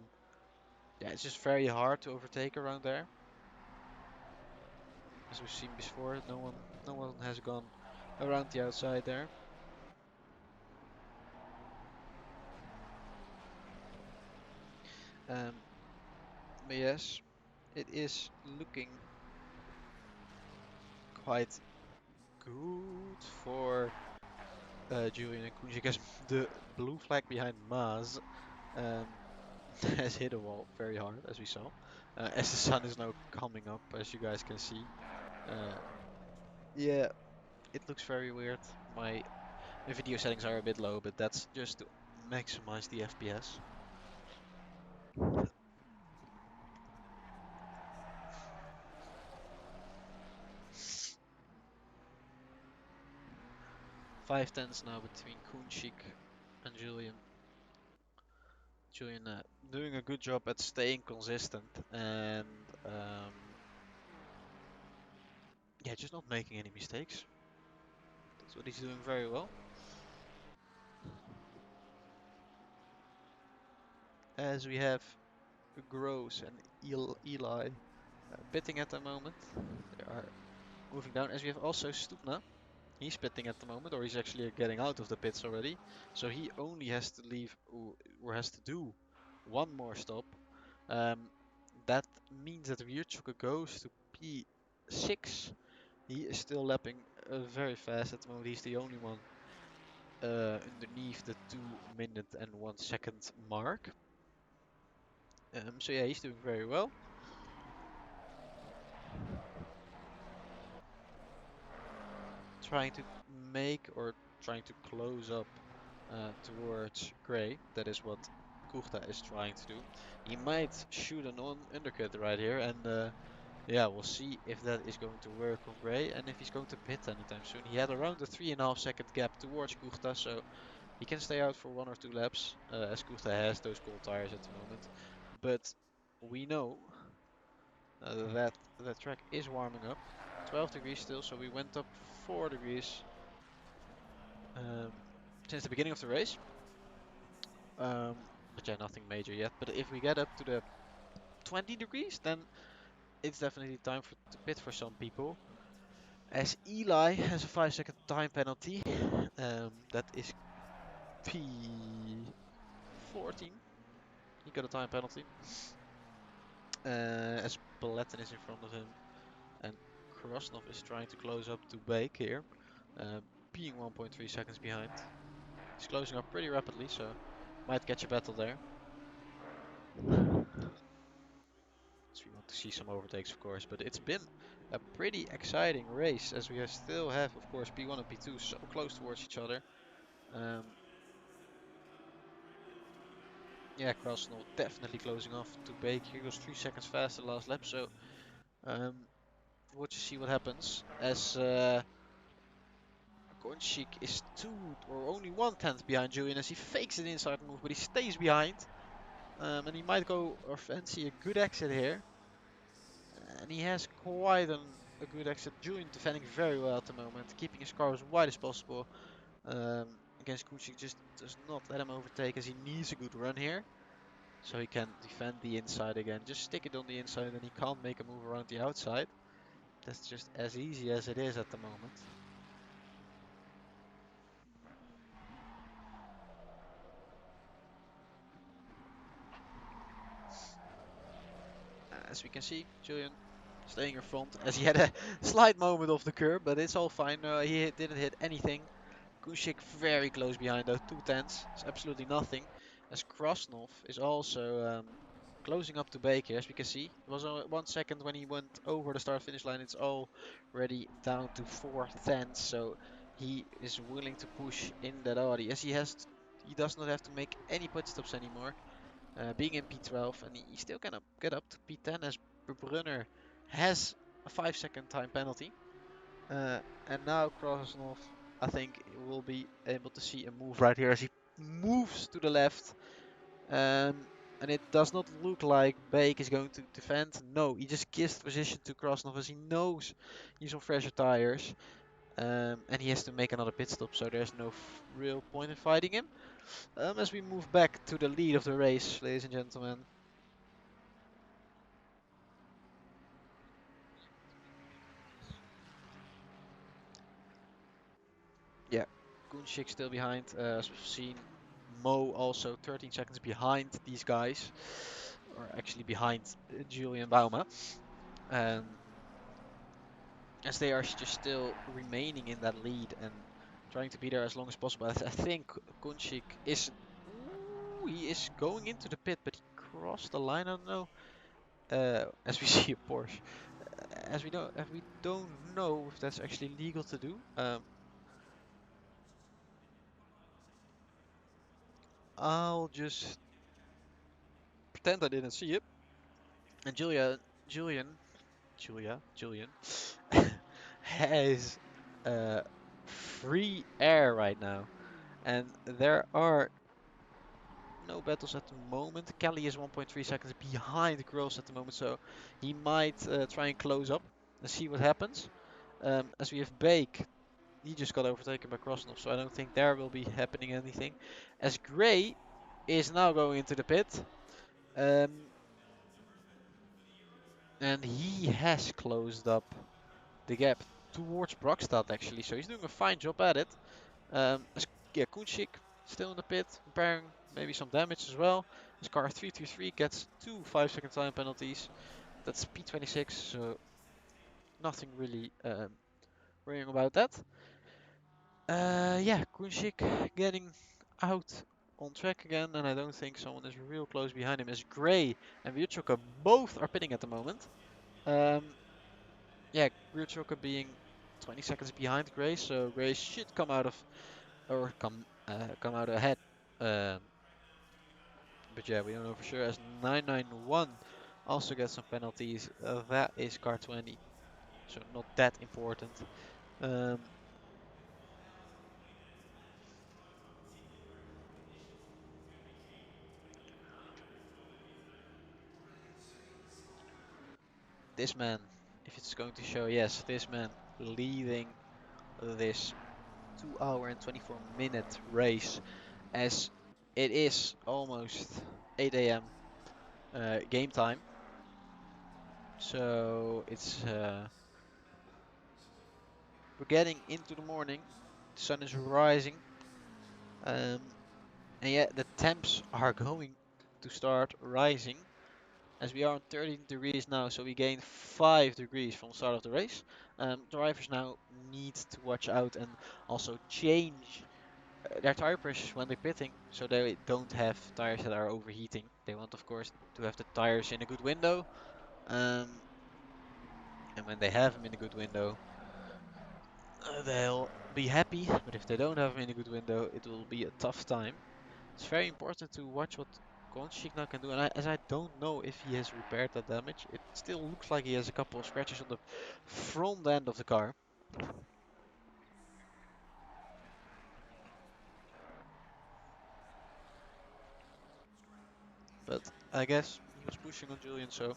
yeah, it's just very hard to overtake around there. As we've seen before, no one has gone around the outside there. But yes, it is looking quite good for Julian and Kunchik, as the blue flag behind Maz um, has hit a wall very hard, as we saw. As the sun is now coming up, as you guys can see. Uh, yeah, it looks very weird. My video settings are a bit low, but that's just to maximize the FPS. 5 tenths now between Kunchik and Julian. Julian doing a good job at staying consistent and yeah, just not making any mistakes. That's what he's doing very well. As we have Gross and Eli pitting at the moment. They are moving down, as we have also Stupna. He's pitting at the moment, or he's actually getting out of the pits already. So he only has to leave, or has to do one more stop. That means that Ryuchuka goes to P6. He is still lapping very fast at the moment. He's the only one underneath the 2 minute and 1 second mark. So yeah, he's doing very well. Trying to make, or trying to close up towards Gray. That is what Kuchta is trying to do. He might shoot an undercut right here, and yeah, we'll see if that is going to work on Gray and if he's going to pit anytime soon. He had around a 3.5 second gap towards Kuchta, so he can stay out for 1 or 2 laps, as Kuchta has those cold tires at the moment. But we know that the track is warming up. 12 degrees still, so we went up 4 degrees um, since the beginning of the race. But yeah, nothing major yet. But if we get up to the 20 degrees, then it's definitely time to pit for some people. As Eli has a 5 second time penalty. That is P14. He got a time penalty. As Paletin is in front of him. And Krosnov is trying to close up to Bake here. Being 1.3 seconds behind. He's closing up pretty rapidly, so might catch a battle there. So we want to see some overtakes, of course, but it's been a pretty exciting race, as we still have, of course, P1 and P2 so close towards each other. Yeah, Krasnov definitely closing off to Bake. He goes 3 seconds faster last lap, so we'll just see what happens. As Gonchik is 2 or only 1 tenth behind Julian, as he fakes an inside move, but he stays behind. And he might go or fancy a good exit here. And he has quite a good exit. Julian defending very well at the moment, keeping his car as wide as possible. Against Kuchik, just does not let him overtake, as he needs a good run here. So he can defend the inside again. Just stick it on the inside and he can't make a move around the outside. That's just as easy as it is at the moment. as we can see, Julian staying in front as he had a slight moment off the curb, but it's all fine. Didn't hit anything. Kushik very close behind though, 2 tenths. It's absolutely nothing. As Krasnov is also closing up to Baker, as we can see. It was 1 second when he went over the start finish line. It's already down to 4 tenths, so he is willing to push in that Audi as he does not have to make any pit stops anymore. Being in P12, and he still can get up to P10 as Brunner has a 5-second time penalty. And now Krasnov, I think, will be able to see a move right here as he moves to the left. And it does not look like Bake is going to defend. No, he just gives the position to Krasnov as he knows he's on fresher tires. And he has to make another pit stop, so there's no real point in fighting him. As we move back to the lead of the race, ladies and gentlemen. Yeah, Kunchik still behind, as we've seen. Mo also 13 seconds behind these guys, or actually behind Julian Bauma. As they are just still remaining in that lead and trying to be there as long as possible. I think Kunchik is, he is going into the pit, but he crossed the line. I don't know. As we see a Porsche, as we don't know if that's actually legal to do. I'll just pretend I didn't see it. And Julian has free air right now, and there are no battles at the moment. Kelly is 1.3 seconds behind Gross at the moment, so he might try and close up and see what happens. As we have Bake, he just got overtaken by Krasnov, so I don't think there will be happening anything. As Gray is now going into the pit, um, and he has closed up the gap towards Brockstad actually, so he's doing a fine job at it. Yeah, Kunchik still in the pit, repairing maybe some damage as well. His car 323 gets 2 5-second time penalties. That's P26, so nothing really worrying about that. Yeah, Kunchik getting out on track again, and I don't think someone is real close behind him as Gray and Virchoka both are pitting at the moment. Yeah, Virchoka being 20 seconds behind Gray, so Gray should come out of or come out ahead. But yeah, we don't know for sure. As 991 also gets some penalties. That is car 20, so not that important. Um, this man, if it's going to show, yes, this man leading this 2 hour and 24-minute race as it is almost 8 a.m. Game time. So it's we're getting into the morning. The sun is rising. Um, and yeah, the temps are going to start rising as we are on 13 degrees now, so we gained 5 degrees from the start of the race. Drivers now need to watch out and also change their tire pressures when they're pitting, so they don't have tires that are overheating. They want, of course, to have the tires in a good window, and when they have them in a good window, they'll be happy. But if they don't have them in a good window, it will be a tough time. It's very important to watch what Gonchik now can do, and as I don't know if he has repaired that damage, it still looks like he has a couple of scratches on the front end of the car. But I guess he was pushing on Julian, so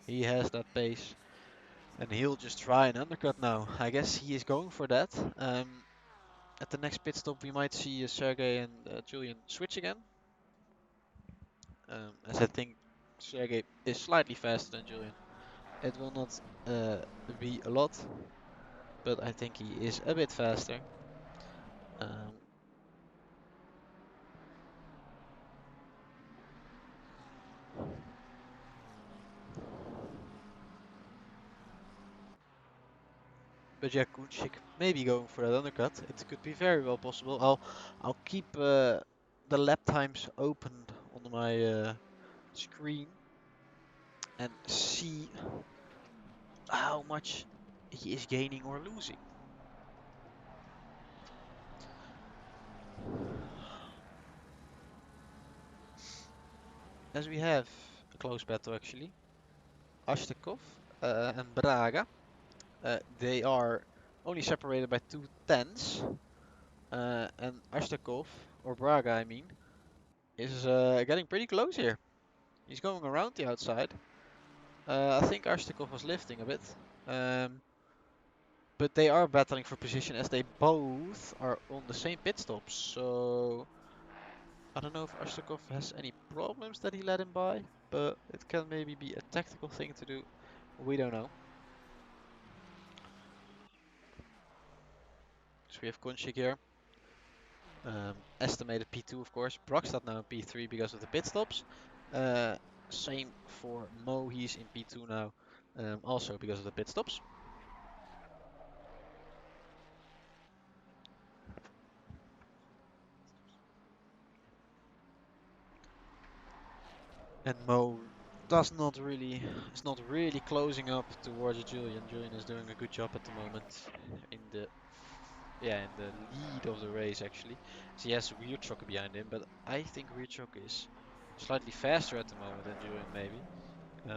he has that pace, and he'll just try an undercut now. I guess he is going for that. At the next pit stop, we might see Sergey and Julian switch again, as I think Sergey is slightly faster than Julian. It will not be a lot, but I think he is a bit faster. Um, But yeah, Kunchik maybe going for that undercut. It could be very well possible. I'll keep the lap times opened on my screen and see how much he is gaining or losing. As we have a close battle actually, Ashtekov and Braga. They are only separated by 2 tenths, and Ashtekov, or Braga I mean, is getting pretty close here. He's going around the outside. I think Ashtekov was lifting a bit. Um, but they are battling for position as they both are on the same pit stop. So I don't know if Ashtekov has any problems that he let him by, but it can maybe be a tactical thing to do. We don't know. So we have Kunchik here. Estimated P2 of course. Brockstad now in P3 because of the pit stops. Uh, Same for Mo, he's in P2 now, also because of the pit stops. And Mo is not really closing up towards Julian. Julian is doing a good job at the moment in the in the lead of the race actually. So he has Weirchok behind him, but I think Weirchok is slightly faster at the moment than Julian maybe.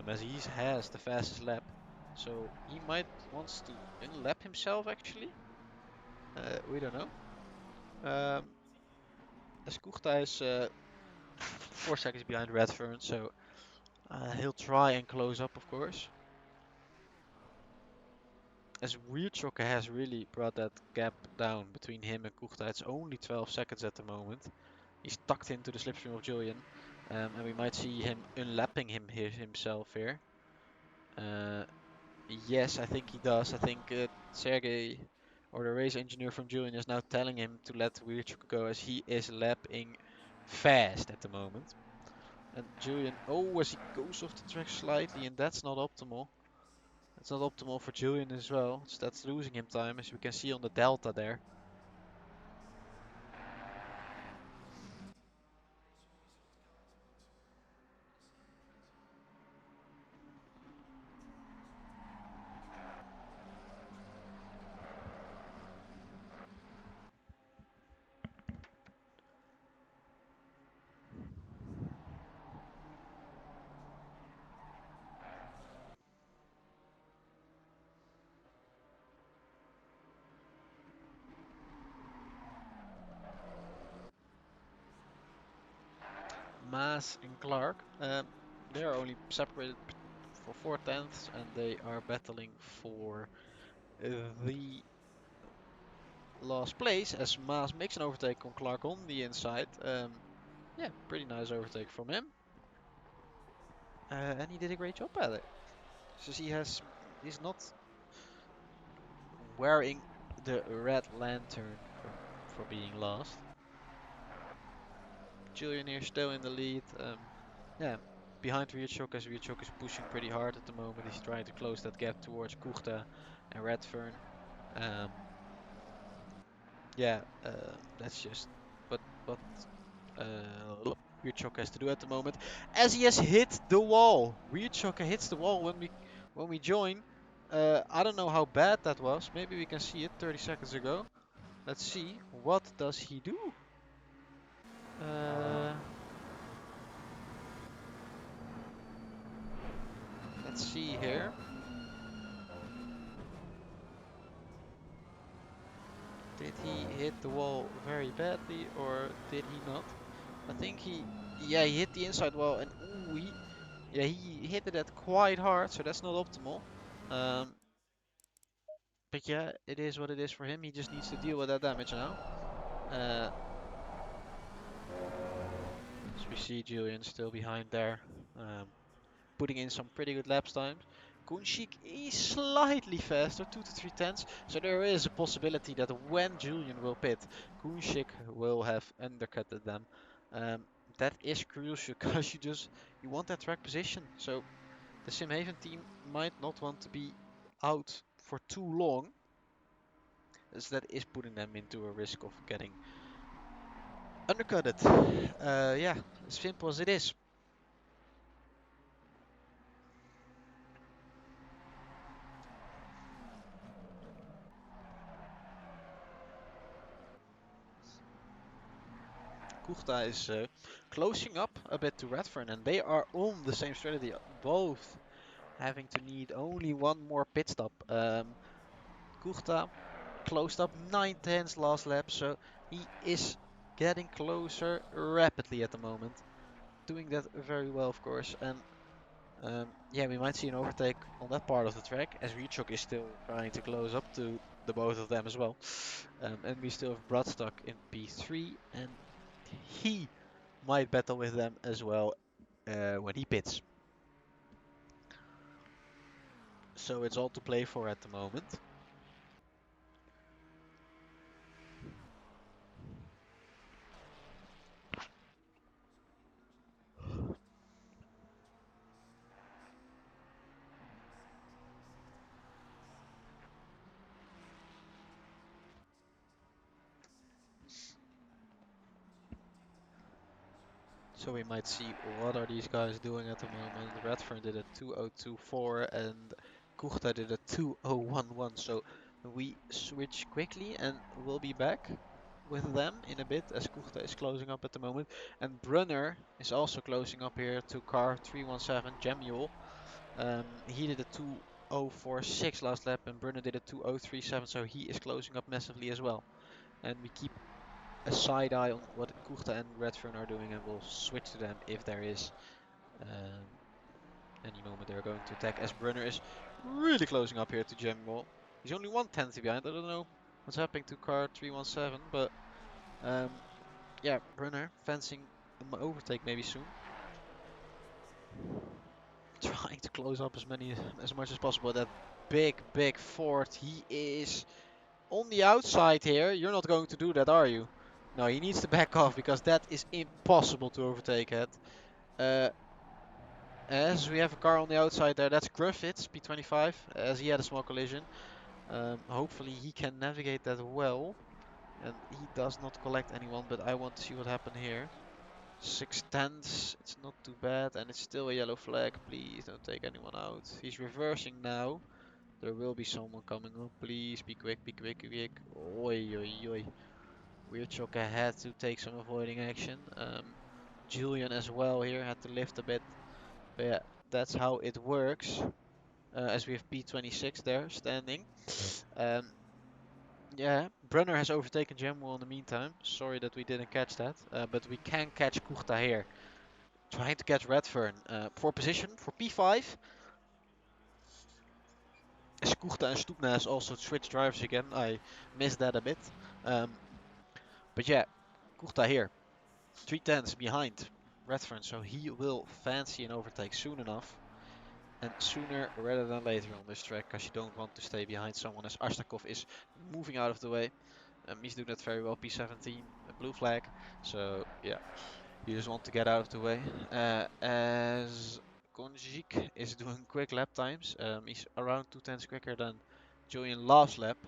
As he has the fastest lap. So he might wants to unlap himself actually. We don't know. Um, as Kuchta is 4 seconds behind Redfern, so he'll try and close up of course. As Weirchoker has really brought that gap down between him and Kuchta. It's only 12 seconds at the moment. He's tucked into the slipstream of Julian. And we might see him unlapping himself here. Yes, I think he does. I think Sergey, or the race engineer from Julian, is now telling him to let Weirchuk go as he is lapping fast at the moment. And Julian, oh, as he goes off the track slightly, and that's not optimal. That's not optimal for Julian as well. So that's losing him time, as we can see on the delta there. Maas and Clark, they are only separated for 4 tenths, and they are battling for the last place as Maas makes an overtake on Clark on the inside. Yeah, pretty nice overtake from him. And he did a great job at it. So he's not wearing the red lantern for being last. Julian here still in the lead. Yeah, behind Ryuchok as Ryuchok is pushing pretty hard at the moment. He's trying to close that gap towards Kuchta and Redfern. Yeah, that's just what Weird has to do at the moment, as he has hit the wall. Weird hits the wall when we join. I don't know how bad that was. Maybe we can see it 30 seconds ago. Let's see. What does he do? Let's see here. Did he hit the wall very badly or did he not? I think yeah, he hit the inside wall and ooh, he hit it quite hard, so that's not optimal. But yeah, it is what it is for him. He just needs to deal with that damage now. As we see Julian still behind there, putting in some pretty good laps times. Kunshik is slightly faster, 2 to 3 tenths. So there is a possibility that when Julian will pit, Kunshik will have undercutted them. That is crucial because you want that track position. So the Simhaven team might not want to be out for too long. as that is putting them into a risk of getting undercutted. Yeah, as simple as it is. Kuchta is closing up a bit to Redfern, and they are on the same strategy, both having to need only one more pit stop. Kuchta closed up 9 tenths last lap, so he is getting closer rapidly at the moment. Doing that very well, of course, and yeah, we might see an overtake on that part of the track, as Reachok is still trying to close up to the both of them as well. And we still have Bradstock in P3, and he might battle with them as well when he pits. So it's all to play for at the moment. So we might see what are these guys doing at the moment. Redfern did a 2024 and Kuchta did a 2011. So we switch quickly and we'll be back with them in a bit as Kuchta is closing up at the moment. And Brunner is also closing up here to car 317 Jemuel. He did a 2046 last lap and Brunner did a 2037, so he is closing up massively as well. And we keep a side eye on what Kuchta and Redfern are doing, and we'll switch to them if there is any moment they're going to attack. As Brunner is really closing up here to Jemuel. He's only 1/10 behind. I don't know what's happening to car 317, but yeah, Brunner fencing an overtake maybe soon. Trying to close up as much as possible. That big Ford, he is on the outside here. You're not going to do that, are you? No, he needs to back off because that is impossible to overtake it. As we have a car on the outside there, that's Griffiths, P25, as he had a small collision. Hopefully he can navigate that well. And he does not collect anyone, but I want to see what happened here. 6/10, it's not too bad, and it's still a yellow flag. Please don't take anyone out. He's reversing now. There will be someone coming up. Please be quick, be quick, be quick. Oi, oi, oi. Weird Choka had to take some avoiding action. Julian as well here had to lift a bit. But yeah, that's how it works. As we have P26 there standing. Yeah, Brunner has overtaken Gemwell in the meantime. Sorry that we didn't catch that. But we can catch Kuchta here. Trying to catch Redfern for position for P5. As Kuchta and Stoepnaas also switch drivers again. I missed that a bit. But yeah, Kuchta here. 3/10 behind Redfern, so he will fancy an overtake soon enough. And sooner rather than later on this track, because you don't want to stay behind someone as Ashtakov is moving out of the way. He's doing that very well, P17, a blue flag. So yeah, you just want to get out of the way. As Konjik is doing quick lap times, he's around 2/10 quicker than Julian last lap.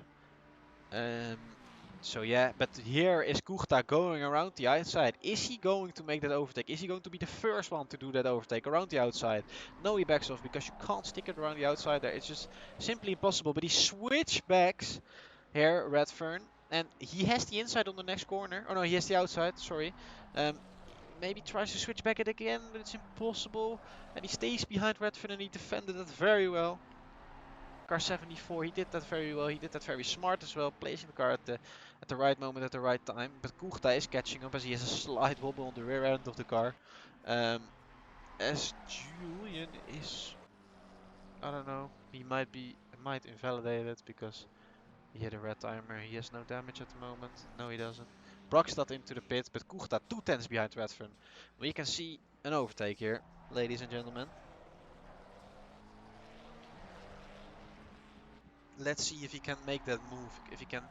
So yeah, but here is Kuchta going around the outside. Is he going to make that overtake? Is he going to be the first one to do that overtake around the outside? No, he backs off because you can't stick it around the outside there. It's just simply impossible. But he switchbacks here, Redfern, and he has the inside on the next corner. Oh no, he has the outside. Sorry. Maybe tries to switch back it again, but it's impossible. And he stays behind Redfern, and he defended it very well. Car 74, he did that very well. He did that very smart as well, placing the car at the right moment at the right time. But Kuchta is catching up as he has a slight wobble on the rear end of the car. As Julian is, I don't know, he might invalidate it because he hit a red timer. He has no damage at the moment. No, he doesn't. Brockstad into the pit, but Kuchta 2/10 behind Redfern. We can see an overtake here, ladies and gentlemen. Let's see if he can make that move. If he can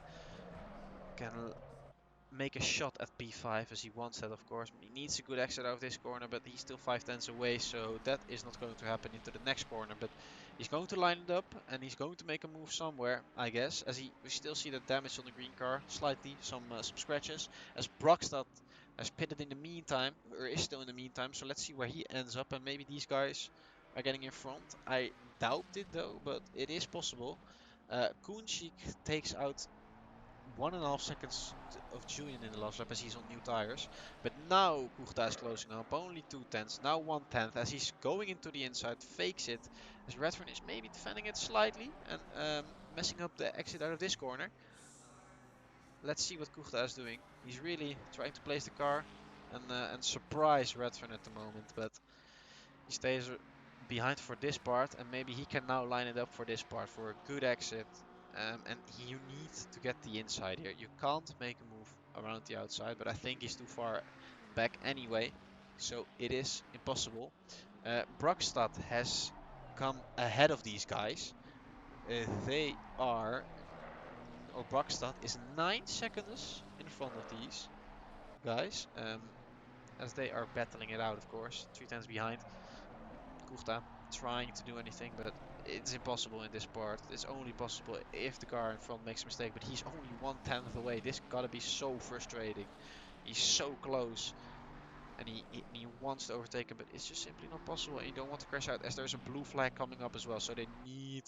make a shot at P5 as he wants that, of course. He needs a good exit out of this corner, but he's still 5 tenths away, so that is not going to happen into the next corner. But he's going to line it up, and he's going to make a move somewhere, I guess. As we still see the damage on the green car, slightly, some scratches. As Brockstad has pitted in the meantime, or is still in the meantime, so let's see where he ends up, and maybe these guys are getting in front. I doubt it though, but it is possible. Kunchik takes out 1.5 seconds of Julian in the last lap as he's on new tires. But now Kuchta is closing up, only 2 tenths, now 1/10 as he's going into the inside, fakes it. As Redfern is maybe defending it slightly and messing up the exit out of this corner. Let's see what Kuchta is doing. He's really trying to place the car and surprise Redfern at the moment, but he stays behind for this part, and maybe he can now line it up for this part for a good exit. And you need to get the inside here. You can't make a move around the outside, but I think he's too far back anyway, so it is impossible. Brockstad has come ahead of these guys. They are, or Brockstad is 9 seconds in front of these guys, as they are battling it out, of course. 3 tenths behind. Kuchta trying to do anything, but it's impossible in this part. It's only possible if the car in front makes a mistake, but he's only 1/10 away. This gotta be so frustrating. He's so close, and he wants to overtake him, but it's just simply not possible, and you don't want to crash out as there's a blue flag coming up as well, so they need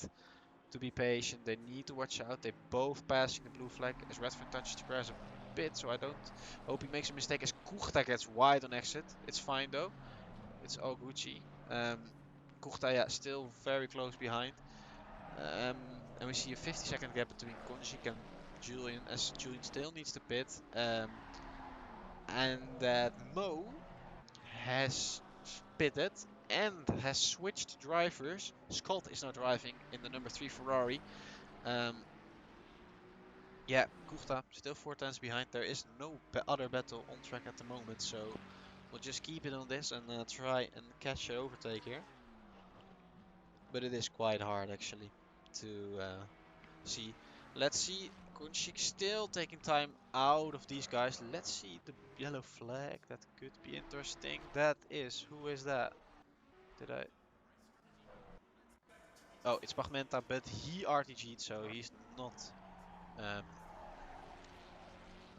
to be patient. They need to watch out. They're both passing the blue flag as Redfern touches the grass a bit, so I don't hope he makes a mistake as Kuchta gets wide on exit. It's fine though. It's all Gucci. Kuchta, yeah, still very close behind. And we see a 50-second gap between Konjik and Julian, as Julian still needs to pit. And that Mo has pitted and has switched drivers. Scott is now driving in the number 3 Ferrari. Yeah, Kuchta still 4 tenths behind. There is no other battle on track at the moment, so we'll just keep it on this and try and catch an overtake here. But it is quite hard actually to see. Let's see, Kunchik still taking time out of these guys. Let's see the yellow flag. That could be interesting. That is, who is that? Did I? Oh, it's Pagmenta, but he RTG'd, so he's not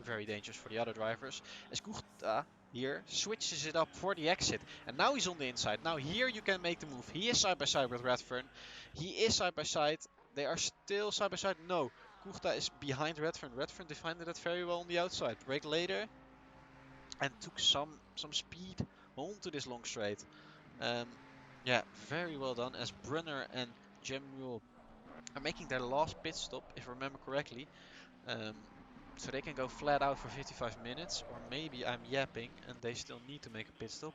very dangerous for the other drivers. As Kuchta here switches it up for the exit, and now he's on the inside. Now here you can make the move. He is side by side with Redfern. He is side by side. They are still side by side. No, Kuchta is behind Redfern. Redfern defended it very well on the outside. Brake later and took some speed onto this long straight. Yeah, very well done as Brunner and Jemuel are making their last pit stop, if I remember correctly. So they can go flat out for 55 minutes, or maybe I'm yapping and they still need to make a pit stop.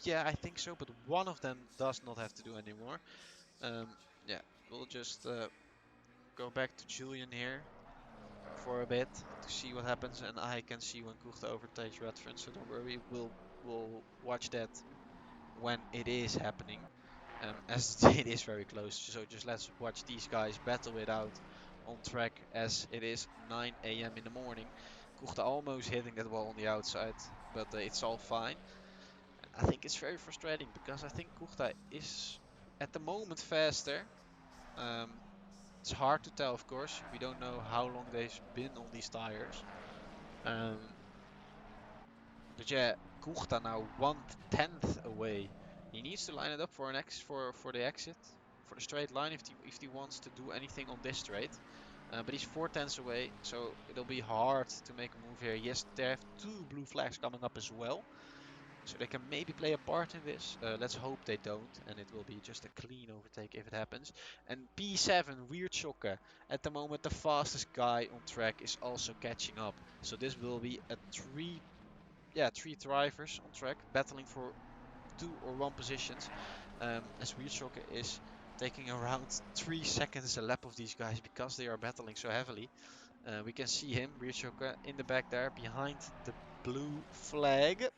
Yeah, I think so, but one of them does not have to do anymore. Yeah, we'll just go back to Julian here for a bit to see what happens, and I can see when Kuchta overtakes Redfern, so don't worry, we'll watch that when it is happening. As it is very close, so just let's watch these guys battle it out on track as it is 9 AM in the morning. Kuchta almost hitting that wall on the outside, but it's all fine. I think it's very frustrating because I think Kuchta is at the moment faster. It's hard to tell, of course. We don't know how long they've been on these tires. But yeah, Kuchta now 1/10 away. He needs to line it up for an for the exit, for the straight line if he wants to do anything on this straight. But he's 4 tenths away, so it'll be hard to make a move here. Yes, they have 2 blue flags coming up as well, so they can maybe play a part in this. Let's hope they don't, and it will be just a clean overtake if it happens. And P7, Weird Shocker, at the moment the fastest guy on track, is also catching up. So this will be a 3 drivers on track battling for 2 or 1 positions, as Weird Shocker is taking around 3 seconds a lap of these guys because they are battling so heavily. We can see him, Weird Shocker, in the back there behind the blue flag.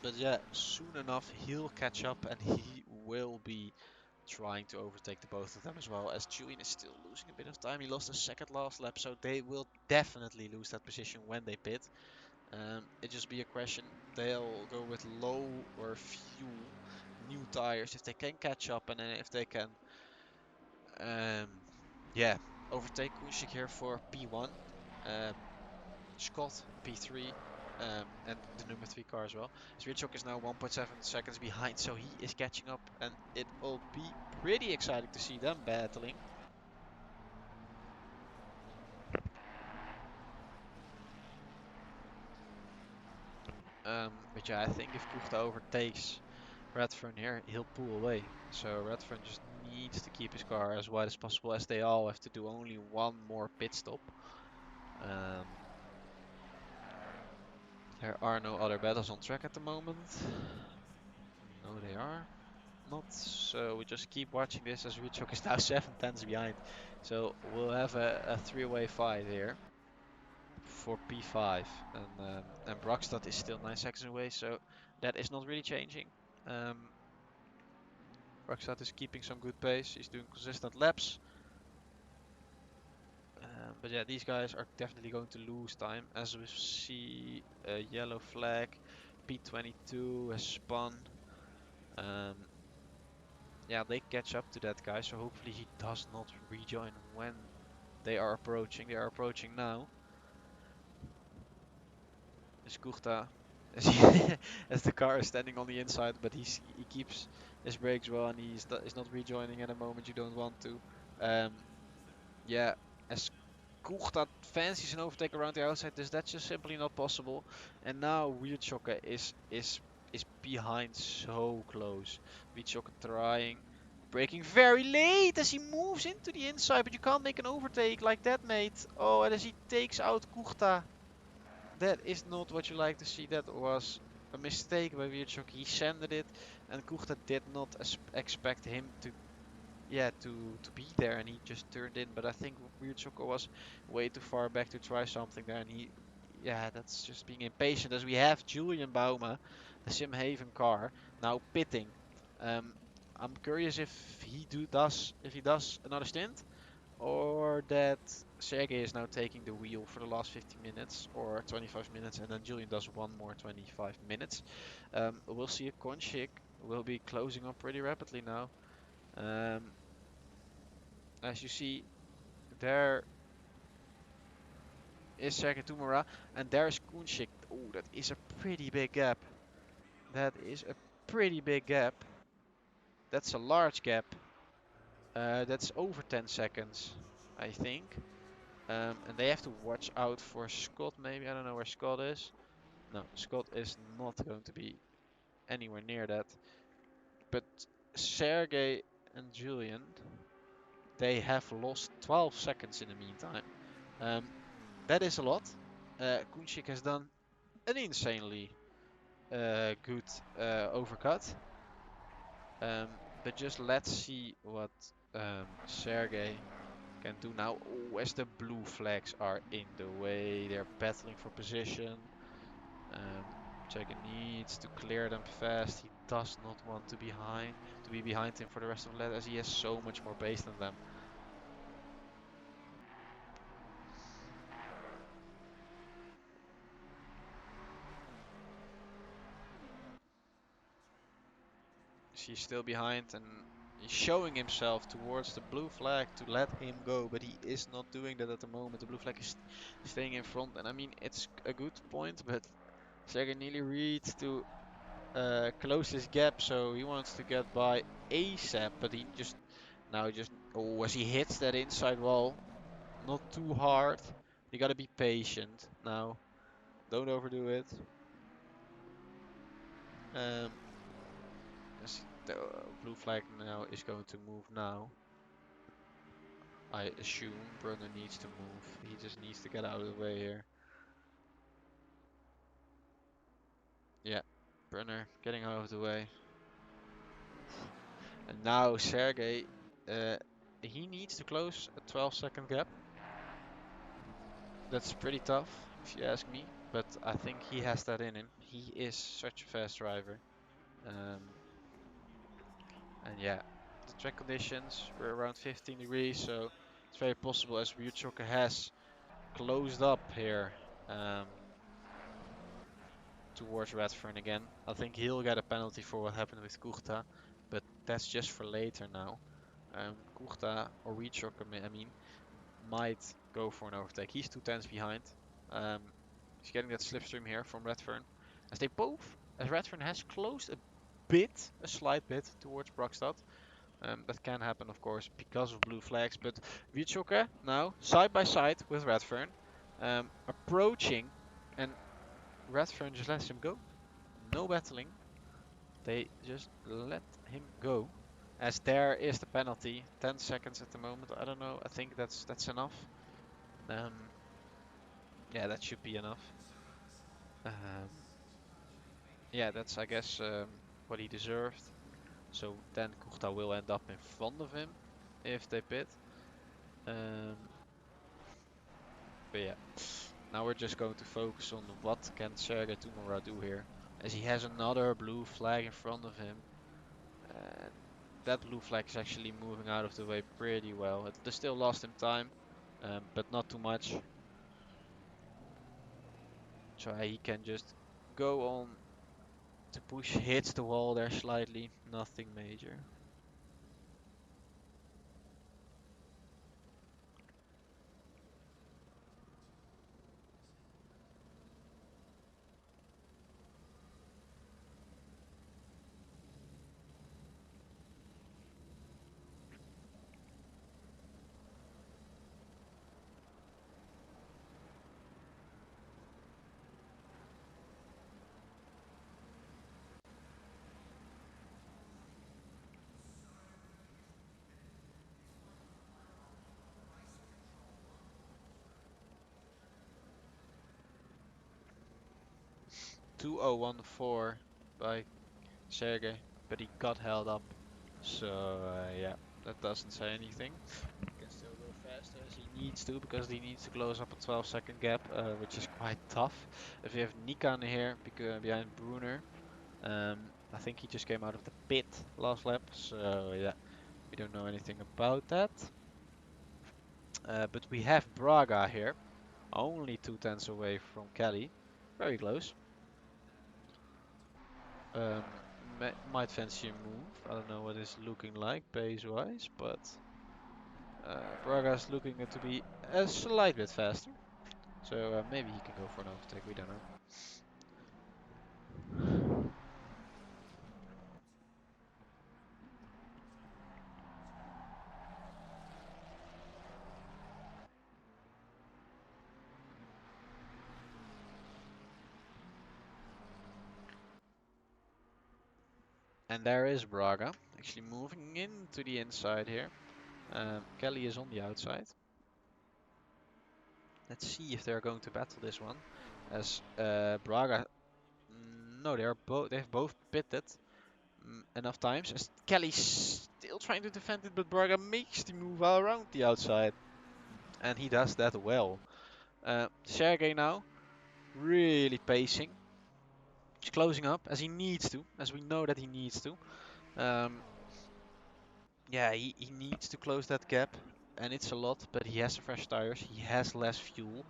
But yeah, soon enough he'll catch up and he will be trying to overtake the both of them as well, as Julian is still losing a bit of time. He lost the second last lap, so they will definitely lose that position when they pit. It just be a question. They'll go with low or few new tires if they can catch up, and then if they can, um, yeah, overtake Kunschik here for P1. Um, Scott P3. And the number 3 car as well. Svirchok is now 1.7 seconds behind, so he is catching up, and it will be pretty exciting to see them battling. But yeah, I think if Kuchta overtakes Redfern here, he'll pull away. So Redfern just needs to keep his car as wide as possible, as they all have to do only one more pit stop. There are no other battles on track at the moment. No, they are not. So we just keep watching this, as Richok is now 7 tenths behind. So we'll have a three-way fight here for P5, and Brockstad is still 9 seconds away, so that is not really changing. Brockstad is keeping some good pace. He's doing consistent laps. But yeah, these guys are definitely going to lose time, as we see a yellow flag. P22 has spun. Yeah, they catch up to that guy, so hopefully he does not rejoin when they are approaching. They are approaching now. Is Kuchta as the car is standing on the inside, but he keeps his brakes well, and he's not rejoining at a moment you don't want to. Yeah, as Kuchta fancies an overtake around the outside, that's just simply not possible. And now Wiertschokke is behind so close. Wiertschokke trying, braking very late as he moves into the inside, but you can't make an overtake like that, mate. Oh, and as he takes out Kuchta. That is not what you like to see. That was a mistake by Wiertschokke. He sanded it, and Kuchta did not expect him to to be there, and he just turned in. But I think Wiertschokke was way too far back to try something there, and that's just being impatient, as we have Julian Bauma, the Simhaven car, now pitting. I'm curious if he does another stint, or that Sergey is now taking the wheel for the last 50 minutes or 25 minutes, and then Julian does one more 25 minutes. We'll see a Konchik will be closing up pretty rapidly now. As you see, there is Sergey Tumura, and there's Kunchik. Oh, that is a pretty big gap. That is a pretty big gap. That's a large gap. That's over 10 seconds, I think. And they have to watch out for Scott, maybe. I don't know where Scott is. No, Scott is not going to be anywhere near that. But Sergey and Julian, they have lost 12 seconds in the meantime. That is a lot. Kunchik has done an insanely good overcut. But just let's see what Sergey can do now. Oh, as the blue flags are in the way, they're battling for position. Sergey needs to clear them fast. He does not want to be behind him for the rest of the lap, as he has so much more pace than them. He's still behind, and he's showing himself towards the blue flag to let him go, but he is not doing that at the moment. The blue flag is staying in front, and I mean, it's a good point, but Sergey nearly reads to close this gap, so he wants to get by ASAP, but he just oh, as he hits that inside wall, not too hard. You gotta be patient now. Don't overdo it. As the blue flag now is going to move now. I assume Brunner needs to move. He just needs to get out of the way here. Yeah, Brunner getting out of the way. And now Sergey, he needs to close a 12-second gap. That's pretty tough, if you ask me. But I think he has that in him. He is such a fast driver. And yeah, the track conditions were around 15 degrees, so it's very possible as Ryuchoka has closed up here towards Redfern again. I think he'll get a penalty for what happened with Kuchta, but that's just for later now. Kuchta or Ryuchoka, I mean, might go for an overtake. He's 2 tenths behind. He's getting that slipstream here from Redfern. As Redfern has closed a slight bit towards Brockstad. That can happen, of course, because of blue flags. But Ryuchoka now side by side with Redfern, approaching, and Redfern just lets him go. No battling. They just let him go. As there is the penalty, 10 seconds at the moment. I don't know. I think that's enough. Yeah, that should be enough. Yeah, that's I guess what he deserved. So then Kuchta will end up in front of him if they pit. But yeah, now we're just going to focus on what can Sergei Tumora do here, as he has another blue flag in front of him. And that blue flag is actually moving out of the way pretty well. They still lost him time, but not too much. So he can just go on to push, hits the wall there slightly, nothing major. 2014 by Sergey, but he got held up. So yeah, that doesn't say anything. He can still go faster as he needs to, because he needs to close up a 12-second gap, which is quite tough. If you have Nikan here behind Brunner, I think he just came out of the pit last lap, so yeah, we don't know anything about that. But we have Braga here, only 2 tenths away from Kelly, very close. Might fancy a move. I don't know what it's looking like pace-wise, but Braga's looking to be a slight bit faster. So maybe he can go for an overtake, we don't know. And there is Braga, actually moving into the inside here. Kelly is on the outside. Let's see if they're going to battle this one. As Braga, no, they've both pitted enough times. As Kelly's still trying to defend it, but Braga makes the move around the outside, and he does that well. Sergey now really pacing. He's closing up as he needs to, as we know that he needs to. Yeah, he needs to close that gap, and it's a lot, but he has fresh tires, he has less fuel,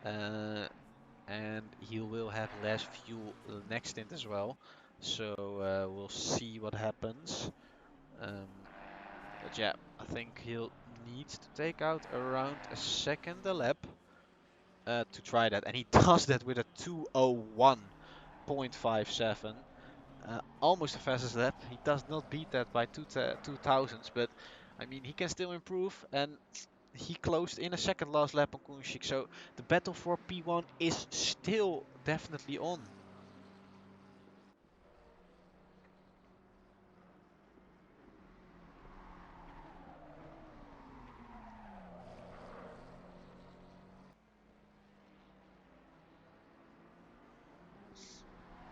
and he will have less fuel next stint as well. So we'll see what happens. But yeah, I think he'll need to take out around a second a lap to try that, and he does that with a 2:01.57. Almost the fastest lap. He does not beat that by 2 thousandths, but I mean he can still improve, and he closed in a second last lap on Kunshik, so the battle for P1 is still definitely on.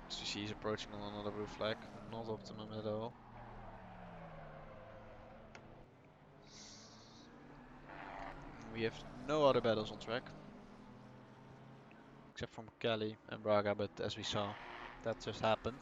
As you see, he's approaching on another blue flag, not optimum at all. We have no other battles on track, except from Kelly and Braga, but as we saw, that just happened.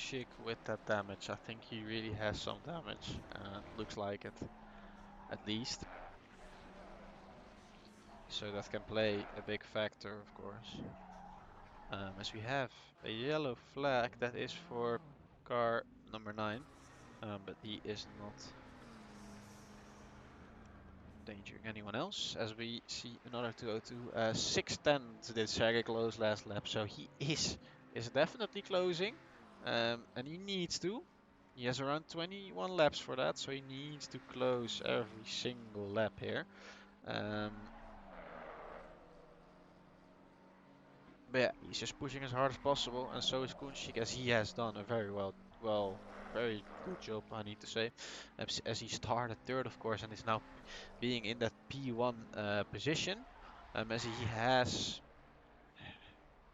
Kunchik with that damage. I think he really has some damage. Looks like it, at least. So that can play a big factor, of course. As we have a yellow flag that is for car number 9, but he is not endangering anyone else. As we see another 202, 610 did Sergey close last lap, so he is definitely closing, and he needs to. He has around 21 laps for that, so he needs to close every single lap here. But yeah, he's just pushing as hard as possible, and so is Kunchik, as he has done a very good job, I need to say, as he started third, of course, and is now being in that P1 position, as he has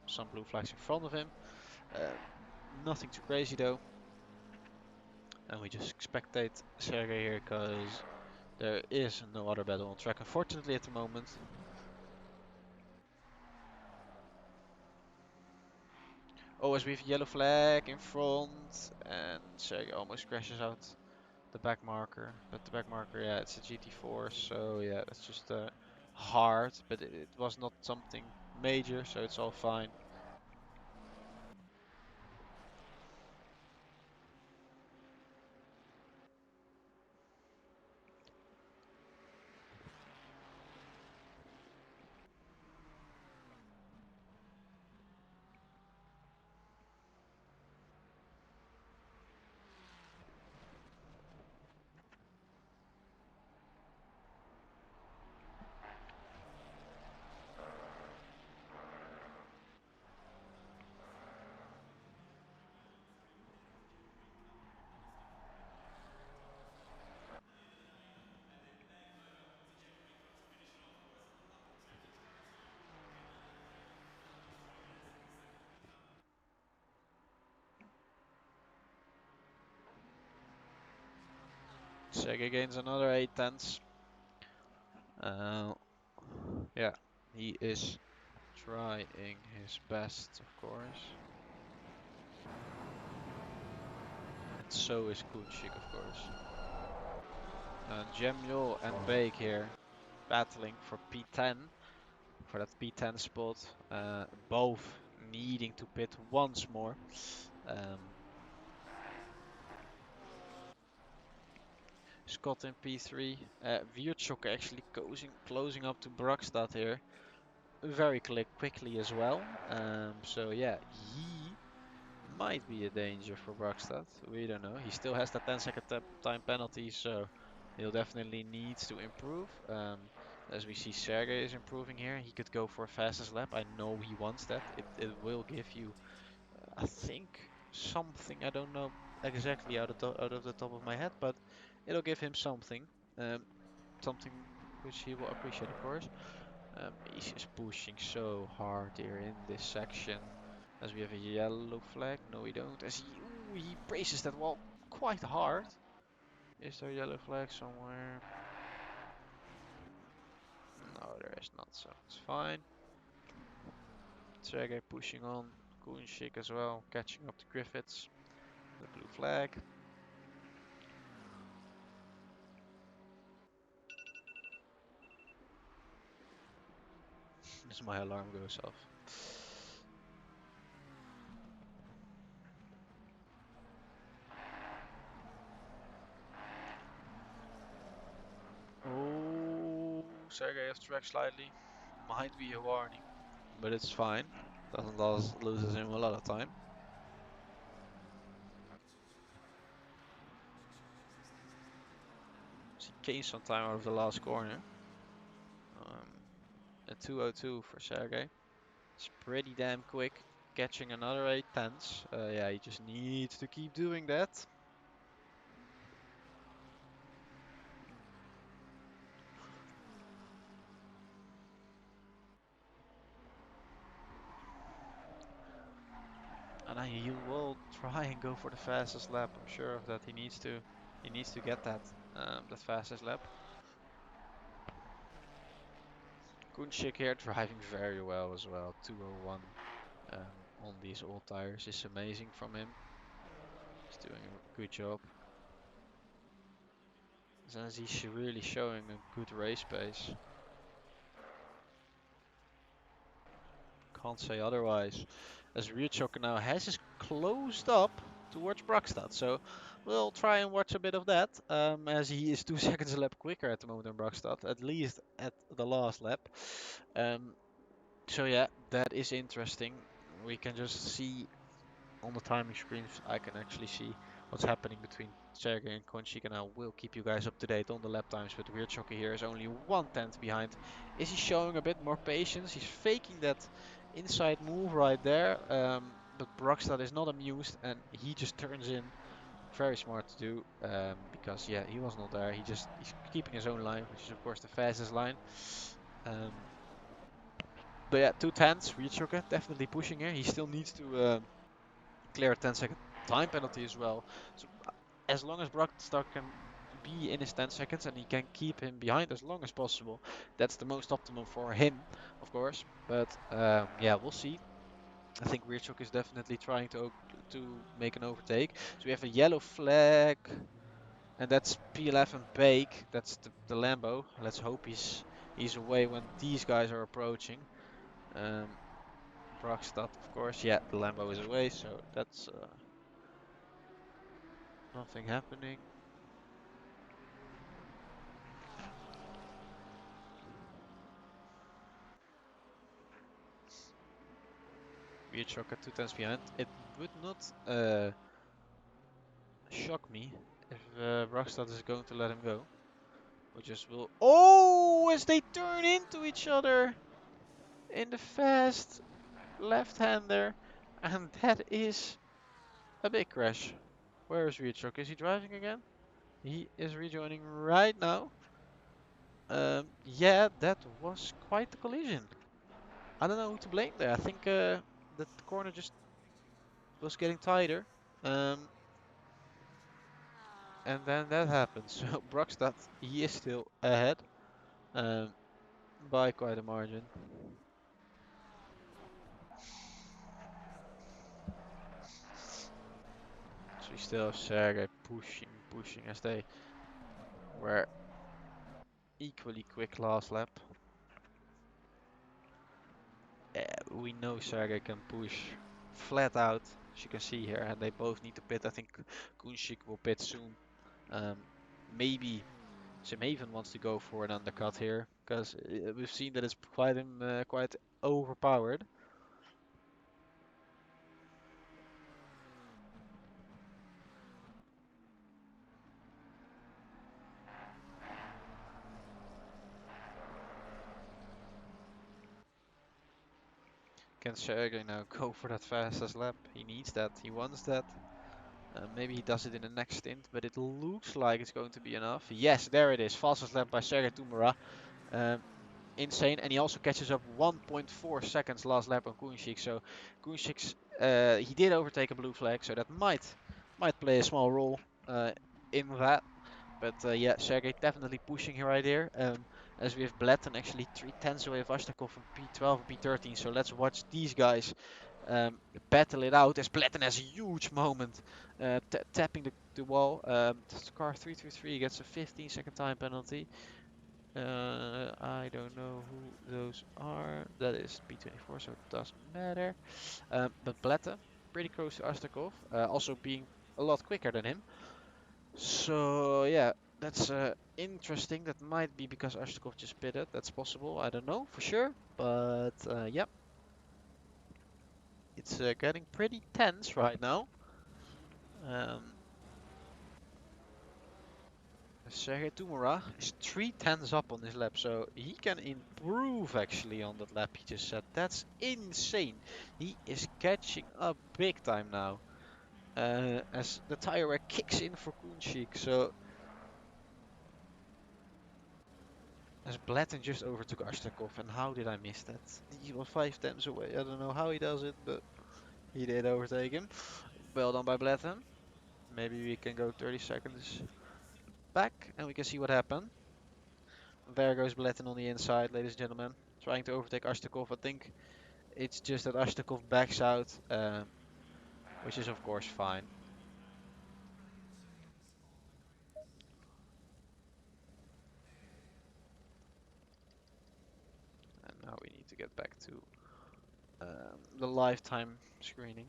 some blue flags in front of him. Nothing too crazy though, and we just spectate Sergey here because there is no other battle on track, unfortunately, at the moment. Oh, as we have yellow flag in front, and Sergey almost crashes out the back marker, but the back marker, yeah, it's a GT4, so yeah, that's just hard, but it was not something major, so it's all fine. Sergey gains another 8 tenths. Yeah, he is trying his best, of course. And so is Kunchik, of course. And Jemyul and Bake here battling for P10, for that P10 spot. Both needing to pit once more. Scott in P3. Wierchuk actually closing up to Brokstad here very quickly as well. So yeah, he might be a danger for Brokstad. We don't know. He still has that 10-second time penalty, so he'll definitely needs to improve. As we see, Sergey is improving here. He could go for a fastest lap. I know he wants that. It will give you, I think, something. I don't know exactly out of the top of my head, but it'll give him something. Um, Something which he will appreciate, of course. He's just pushing so hard here in this section. As we have a yellow flag. No, we don't. As he braces that wall quite hard. Is there a yellow flag somewhere? No, there is not, so it's fine. Sergey pushing on. Kunchik as well, catching up to Griffiths. The blue flag. As my alarm goes off. Oh, Sergey off track slightly. Might be a warning, but it's fine. Doesn't loses him a lot of time. So he gains some time out of the last corner. A 202 for Sergey. It's pretty damn quick. Catching another 8 tenths. Yeah, he just needs to keep doing that. And he will try and go for the fastest lap. I'm sure of that. He needs to. He needs to get that fastest lap. Kunchik here driving very well as well. 201 on these old tires is amazing from him. He's doing a good job. As he's really showing a good race pace. Can't say otherwise. As Ryuchoka now has his closed up towards Brockstad. So we'll try and watch a bit of that. As he is 2 seconds a lap quicker at the moment than Brockstad. At least at the last lap. So yeah, that is interesting. We can just see on the timing screens, I can actually see what's happening between Sergey and Konchik, and I will keep you guys up to date on the lap times. But Weird Shocker here is only 1/10 behind. Is he showing a bit more patience? He's faking that inside move right there, but Brockstad is not amused, and he just turns in. Very smart to do, because yeah, he was not there. He's keeping his own line, which is of course the fastest line. But yeah, 2/10s. Weird Shocker definitely pushing here. He still needs to clear a 10-second time penalty as well. So as long as Brockstad can be in his 10 seconds and he can keep him behind as long as possible, that's the most optimum for him, of course. But yeah, we'll see. I think Weirchuk is definitely trying to make an overtake. So we have a yellow flag, and that's P11 Bake. That's the Lambo. Let's hope he's away when these guys are approaching. Brockstad, of course. Yeah, the Lambo is away, so that's nothing happening. Weird shock at 2/10 behind. It would not shock me if Rockstad is going to let him go. We just will. Oh, as they turn into each other in the fast left-hander, and that is a big crash. Where is Weird Shock? Is he driving again? He is rejoining right now. Yeah, that was quite the collision. I don't know who to blame there. I think that the corner just was getting tighter. And then that happens. So Brockstad, he is still ahead um, by quite a margin. So we still have Sergey pushing as they were equally quick last lap. We know Sergey can push flat out, as you can see here, and they both need to pit. I think Kunshik will pit soon. Maybe Simhaven wants to go for an undercut here, because we've seen that it's quite overpowered. Can Sergey now go for that fastest lap? He needs that, he wants that. Maybe he does it in the next stint, but it looks like it's going to be enough. Yes, there it is. Fastest lap by Sergey Tumura. Insane, and he also catches up 1.4 seconds last lap on Kunshik. So Kunshik's he did overtake a blue flag, so that might play a small role in that. But yeah, Sergey definitely pushing here right here. As we have Blatten actually 3/10 away of Ashtakov in P12 and P13. So let's watch these guys battle it out. As Blatten has a huge moment tapping the wall. Car 333 gets a 15-second time penalty. I don't know who those are. That is P24, so it doesn't matter. But Blatten, pretty close to Ashtakov, also being a lot quicker than him. So yeah, that's interesting. That might be because Ashtakov just pitted. That's possible. I don't know for sure. But yeah, it's getting pretty tense right now. Sergey Tumura is 3/10 up on this lap, so he can improve actually on that lap he just set. That's insane. He is catching up big time now. As the tire wear kicks in for Kunshik, so as Blatten just overtook Ashtakov, and how did I miss that? He was 5 temps away. I don't know how he does it, but he did overtake him. Well done by Blatten. Maybe we can go 30 seconds back and we can see what happened. There goes Blatten on the inside, ladies and gentlemen, trying to overtake Ashtakov. I think it's just that Ashtakov backs out, which is of course fine. get back to the lifetime screening.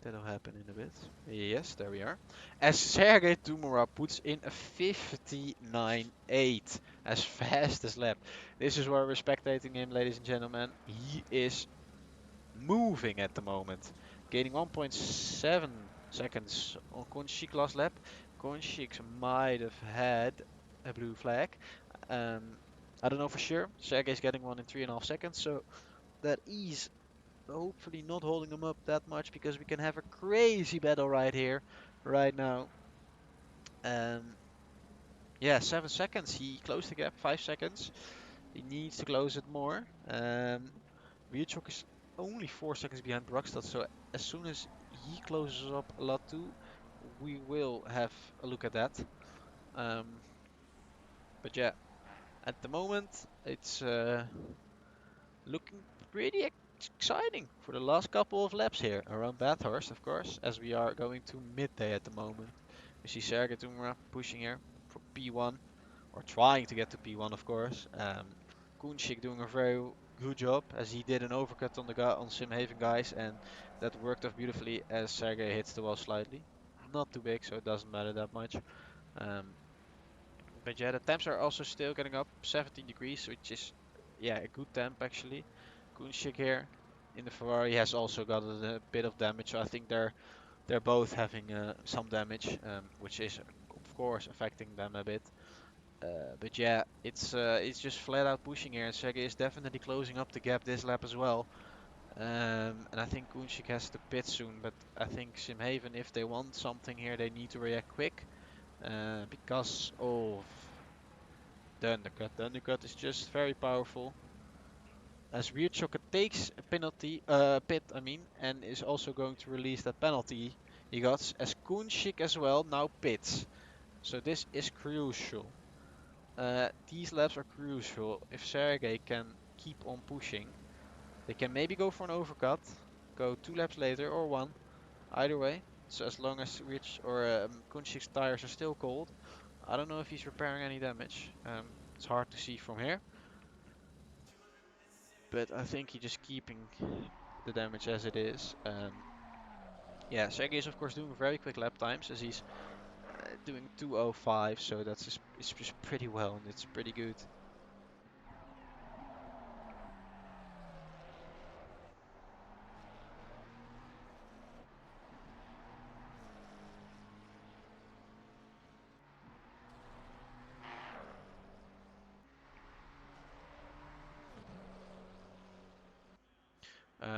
That'll happen in a bit. Yes, there we are. As Sergey Tumura puts in a 59.8 as fast as lap. This is where we're spectating him, ladies and gentlemen. He is moving at the moment. Gaining 1.7 seconds on Konchik last lap. Konchik might have had a blue flag. I don't know for sure. Sergey's getting one in 3.5 seconds, so that is hopefully not holding him up that much because we can have a crazy battle right here, right now. Yeah, 7 seconds. He closed the gap. 5 seconds. He needs to close it more. Ryuchok is only 4 seconds behind Brockstad, so as soon as he closes up a lot too, we will have a look at that. But yeah, at the moment it's looking pretty exciting for the last couple of laps here around Bathurst, of course, as we are going to midday at the moment. We see Sergey Tumra pushing here for P1, or trying to get to P1, of course. Kunchik doing a very good job, as he did an overcut on the guy on Simhaven guys, and that worked off beautifully as Sergey hits the wall slightly. Not too big, so it doesn't matter that much. But yeah, the temps are also still getting up, 17 degrees, which is, yeah, a good temp actually. Kunchik here in the Ferrari has also got a bit of damage, so I think they're both having some damage, which is of course affecting them a bit. But yeah, it's just flat out pushing here, and Sergey is definitely closing up the gap this lap as well. And I think Kunchik has to pit soon, but I think Simhaven, if they want something here, they need to react quick. Because of the undercut. The undercut is just very powerful. As Weirdshocker takes a penalty, pit, I mean, and is also going to release that penalty he got, as Kunchik as well now pits. So this is crucial. These laps are crucial. If Sergey can keep on pushing, they can maybe go for an overcut, go 2 laps later or 1, either way. So as long as Kunchik's tires are still cold, I don't know if he's repairing any damage. It's hard to see from here. But I think he's just keeping the damage as it is. Yeah, Sergey is of course doing very quick lap times, as he's doing 2:05, so it's just pretty well, and it's pretty good.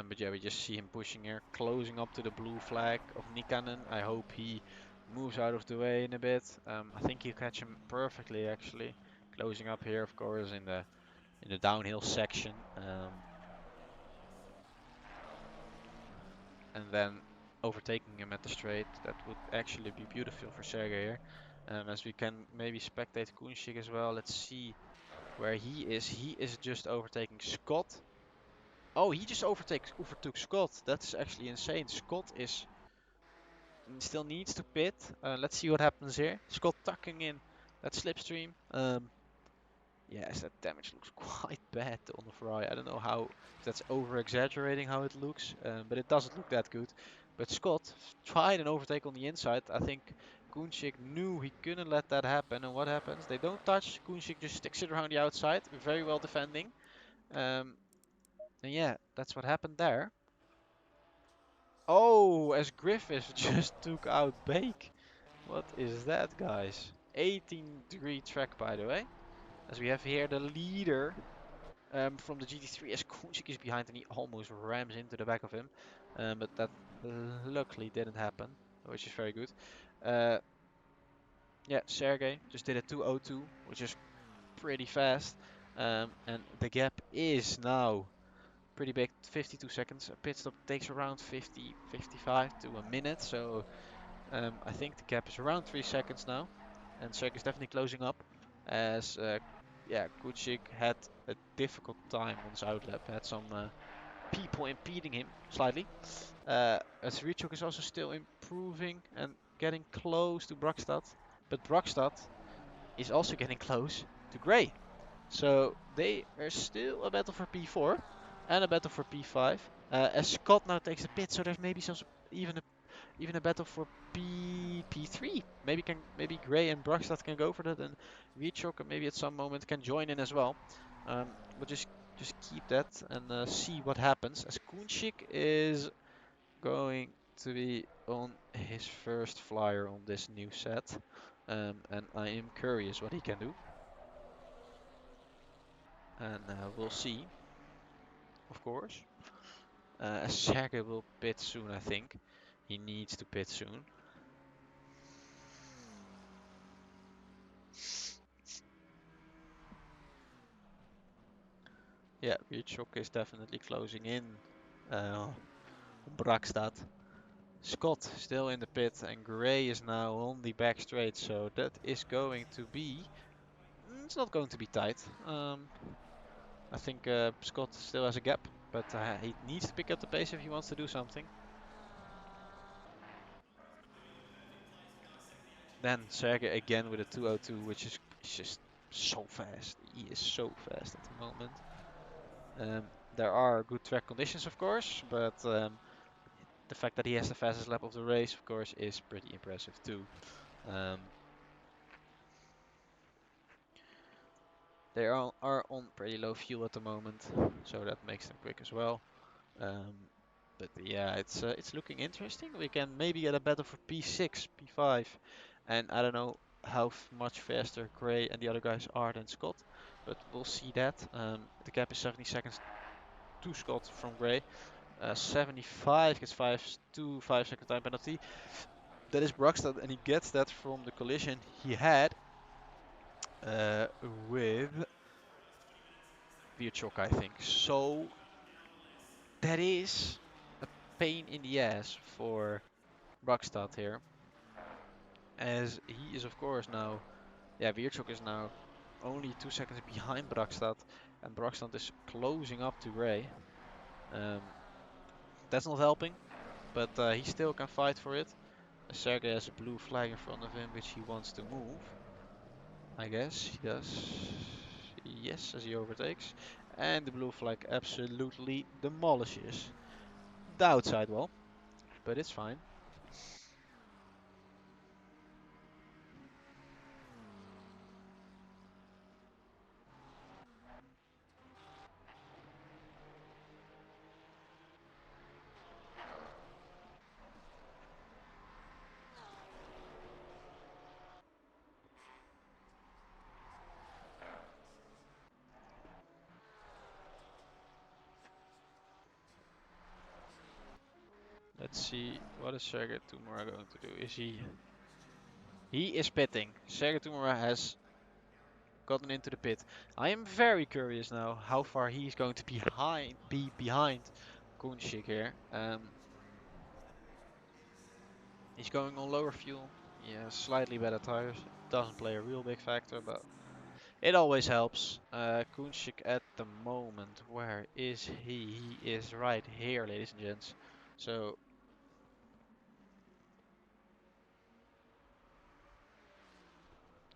But yeah, we just see him pushing here, closing up to the blue flag of Nikanen. I hope he moves out of the way in a bit. I think he'll catch him perfectly actually. Closing up here, of course, in the downhill section. And then overtaking him at the straight. That would actually be beautiful for Sergey here. As we can maybe spectate Kunchik as well. Let's see where he is. He is just overtaking Scott. Oh, he just overtook Scott. That's actually insane. Scott is still needs to pit. Let's see what happens here. Scott tucking in that slipstream. Yes, that damage looks quite bad on the Ferrari. I don't know if that's over exaggerating how it looks, but it doesn't look that good. But Scott tried an overtake on the inside. I think Kunchik knew he couldn't let that happen. And what happens? They don't touch. Kunchik just sticks it around the outside. Very well defending. And yeah, that's what happened there. Oh, as Griffiths just took out Bake. What is that, guys? 18-degree track, by the way. As we have here the leader from the GT3, as Kunchik is behind and he almost rams into the back of him. But that luckily didn't happen, which is very good. Yeah, Sergey just did a 2:02, which is pretty fast. And the gap is now pretty big, 52 seconds. A pit stop takes around 50, 55 to a minute. So I think the gap is around 3 seconds now. And Sergey is definitely closing up, as yeah, Kuchik had a difficult time on his outlap, had some people impeding him slightly. As Richok is also still improving and getting close to Brockstad, but Brockstad is also getting close. to Gray. So they are still a battle for P4 and a battle for P5. As Scott now takes the pit, so there's maybe some even a battle for P3. Maybe Gray and Brogstad can go for that, and Wiechok maybe at some moment can join in as well. We'll just keep that and see what happens. As Kunchik is going to be on his first flyer on this new set, and I am curious what he can do. And we'll see, of course. Sergey will pit soon, I think. He needs to pit soon. Yeah, Wiechok is definitely closing in on Brakstad. Scott still in the pit, and Gray is now on the back straight, so that is going to be... It's not going to be tight. I think Scott still has a gap, but he needs to pick up the pace if he wants to do something. Then Sergey again with a 202, which is just so fast. He is so fast at the moment. There are good track conditions, of course, but the fact that he has the fastest lap of the race, of course, is pretty impressive too. They are on pretty low fuel at the moment, so that makes them quick as well. But yeah, it's looking interesting. We can maybe get a battle for P6, P5, and I don't know how much faster Gray and the other guys are than Scott, but we'll see that. The gap is 70 seconds to Scott from Gray. 75 gets 5 second time penalty. That is Brogstad, and he gets that from the collision he had with Wiechok, I think. So that is a pain in the ass for Brogstad here, as he is of course now, yeah, Wiechok is now only 2 seconds behind Brogstad, and Brogstad is closing up to Gray. That's not helping, but he still can fight for it. Sergey has a blue flag in front of him, which he wants to move. I guess he does. Yes, as he overtakes. And the blue flag absolutely demolishes the outside wall, but it's fine. Let's see, what is Sergey Tumura going to do? He is pitting. Sergey Tumura has gotten into the pit. I am very curious now how far he's going to be behind Kunchik here. He's going on lower fuel. He has slightly better tires. Doesn't play a real big factor, but it always helps. Kunchik at the moment, where is he? He is right here, ladies and gents. So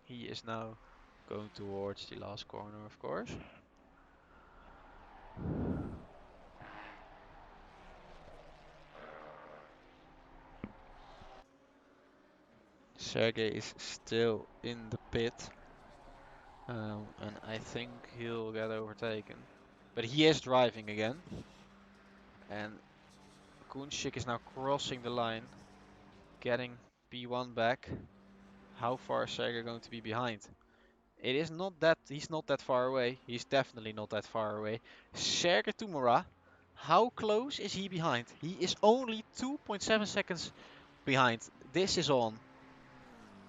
he is now going towards the last corner, of course. Sergey is still in the pit, and I think he'll get overtaken. But he is driving again, and Kunchik is now crossing the line, getting P1 back. How far is Sergey going to be behind? It is not that he's not that far away. He's definitely not that far away. Sergey Tumura, how close is he behind? He is only 2.7 seconds behind. This is on.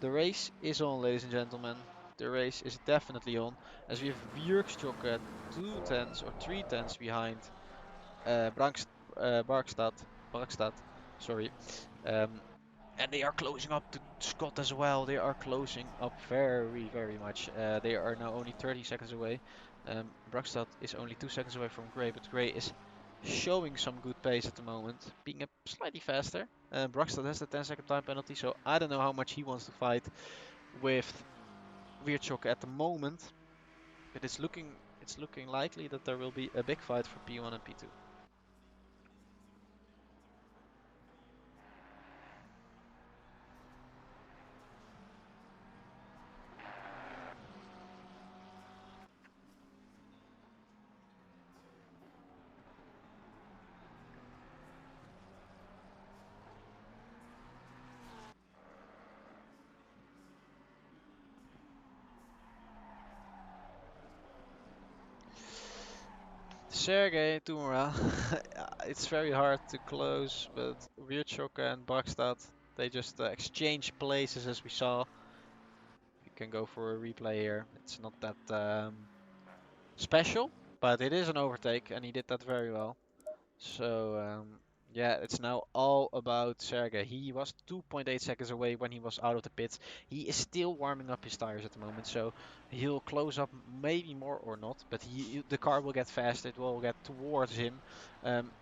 The race is on, ladies and gentlemen. The race is definitely on, as we have Björkström at 2 tenths or 3 tenths behind Brakstad, sorry. And they are closing up to Scott as well. They are closing up very, very much. They are now only 30 seconds away. Brakstad is only 2 seconds away from Gray, but Gray is showing some good pace at the moment, being a slightly faster. Brakstad has the 10-second time penalty, so I don't know how much he wants to fight with Wiechok at the moment. But it's looking likely that there will be a big fight for P1 and P2. Sergey Tumura, it's very hard to close, but Virchoka and Bakstad, they just exchange places as we saw. You can go for a replay here. It's not that special, but it is an overtake, and he did that very well. So yeah, it's now all about Sergey. He was 2.8 seconds away when he was out of the pits. He is still warming up his tires at the moment, so he'll close up maybe more or not. But the car will get faster. It will get towards him. Um,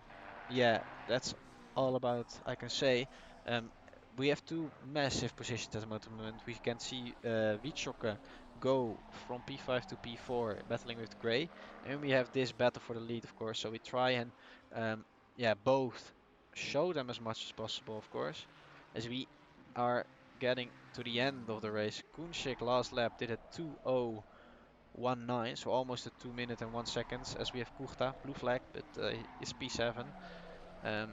yeah, that's all about I can say. Um, we have two massive positions at the moment. We can see Witschokke go from P5 to P4, battling with Gray, and we have this battle for the lead, of course. So we try and um, yeah, both show them as much as possible, of course, as we are getting to the end of the race. Kunschik last lap did a 2:0:19, so almost a 2 minute and 1 seconds. As we have Kuchta, blue flag, but is P7. Um,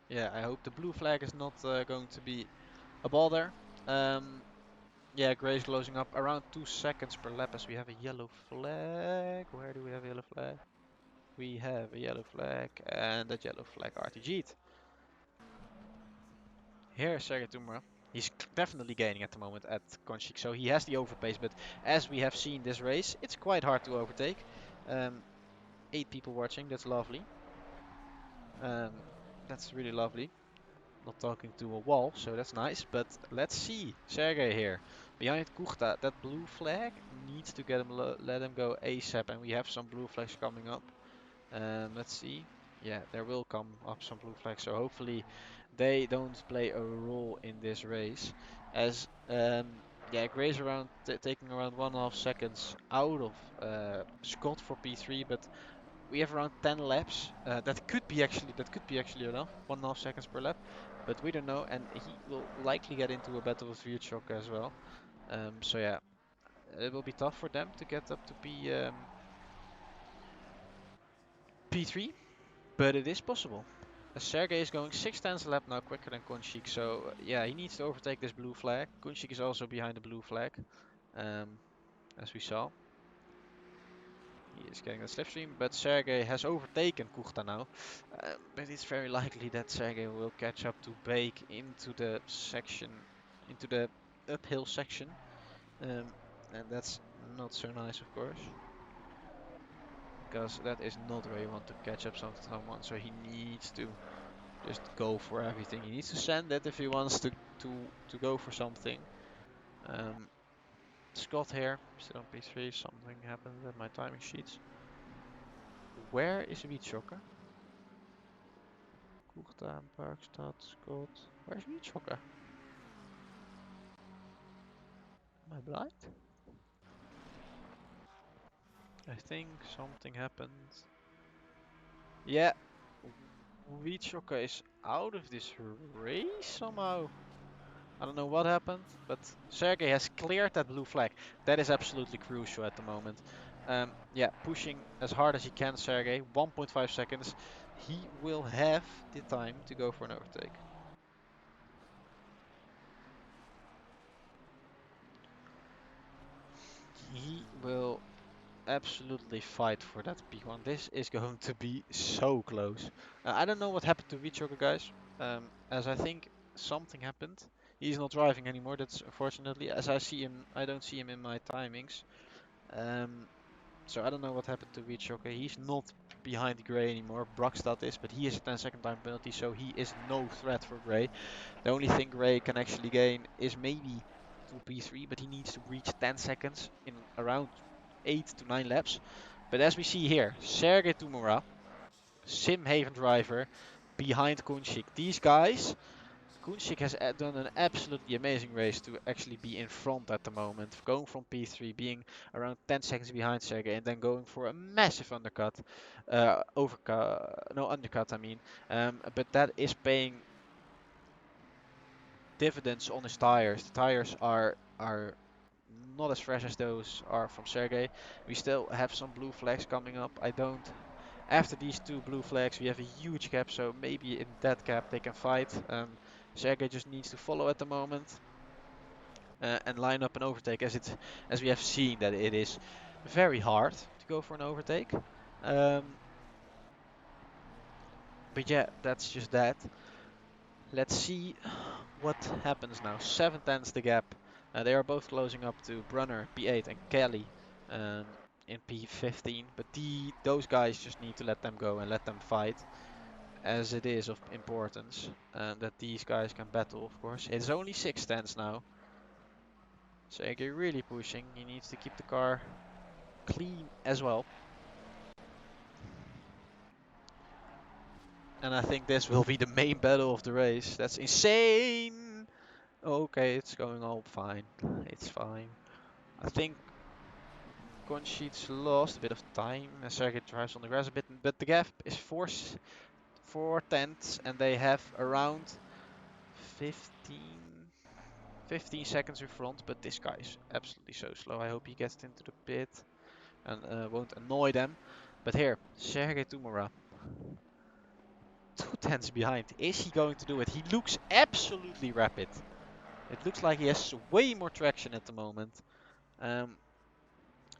yeah, I hope the blue flag is not going to be a bother. Yeah, Gray's closing up around 2 seconds per lap as we have a yellow flag. Where do we have a yellow flag? We have a yellow flag and a yellow flag RTG'd. Here, Sergey Tumra. He's definitely gaining at the moment at Konchik, so he has the overpace, but as we have seen this race, it's quite hard to overtake. 8 people watching, that's lovely. That's really lovely. Not talking to a wall, so that's nice. But let's see Sergey here behind Kuchta. That blue flag needs to get him let him go ASAP, and we have some blue flags coming up. Let's see. Yeah, there will come up some blue flags, so hopefully they don't play a role in this race. As yeah, Gray's around taking around 1.5 seconds out of Scott for P3, but we have around 10 laps. That could be actually enough, 1.5 seconds per lap, but we don't know. And he will likely get into a battle with Vujoka as well. So yeah, it will be tough for them to get up to P3, but it is possible. Sergey is going 6 tenths a lap now quicker than Konchik, so yeah, he needs to overtake this blue flag. Konchik is also behind the blue flag, as we saw. He is getting the slipstream, but Sergey has overtaken Kuchta now. But it's very likely that Sergey will catch up to Bake into the section, into the uphill section. And that's not so nice, of course, because that is not where you want to catch up someone. So he needs to just go for everything. He needs to send it if he wants to go for something. Scott here, still on P3. Something happened at my timing sheets. Where is Wietschokker? Kuchta, Parkstad, Scott. Where's Wietschokker? Am I blind? I think something happened. Yeah, Wietschokker is out of this race somehow. I don't know what happened, but Sergey has cleared that blue flag. That is absolutely crucial at the moment. Yeah, pushing as hard as he can, Sergey. 1.5 seconds. He will have the time to go for an overtake. He will absolutely fight for that P1. This is going to be so close. I don't know what happened to Vichoka, guys. As I think something happened. He's not driving anymore. That's unfortunately. As I see him, I don't see him in my timings. So I don't know what happened to Vichoka. He's not behind Gray anymore. Brockstad is, but he is a 10-second time penalty, so he is no threat for Gray. The only thing Gray can actually gain is maybe to P3, but he needs to reach 10 seconds in around 8 to 9 laps. But as we see here, Sergey Tumura, Simhaven driver, behind Kunchik. These guys, Kunchik has done an absolutely amazing race to actually be in front at the moment, going from P3, being around 10 seconds behind Sergey, and then going for a massive undercut, undercut, I mean. But that is paying dividends on his tires. The tires are not as fresh as those are from Sergey. We still have some blue flags coming up. I don't. After these two blue flags, we have a huge gap, so maybe in that gap they can fight. Sergey just needs to follow at the moment and line up an overtake, as we have seen that it is very hard to go for an overtake. But yeah, that's just that. Let's see what happens now. 7/10 the gap. They are both closing up to Brunner P8 and Kelly in P15. But those guys just need to let them go and let them fight, as it is of importance that these guys can battle, of course. It's only 6/10 now. So Sergey really pushing. He needs to keep the car clean as well. And I think this will be the main battle of the race. That's insane! Okay, it's going all fine. It's fine. I think Conchit's lost a bit of time. Sergey drives on the grass a bit, but the gap is 4/10, and they have around 15 seconds in front. But this guy is absolutely so slow. I hope he gets into the pit and won't annoy them. But here, Sergey Tumura, 2/10 behind. Is he going to do it? He looks absolutely rapid. It looks like he has way more traction at the moment. And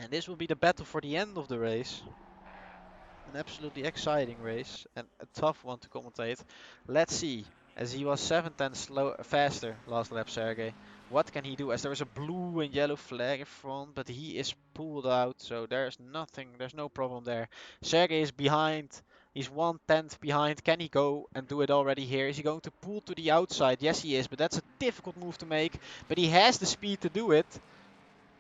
this will be the battle for the end of the race. An absolutely exciting race and a tough one to commentate. Let's see, as he was 7/10 faster last lap, Sergey. What can he do? As there is a blue and yellow flag in front, but he is pulled out, so there's nothing, there's no problem there. Sergey is behind. He's 1/10 behind. Can he go and do it already here? Is he going to pull to the outside? Yes, he is, but that's a difficult move to make. But he has the speed to do it.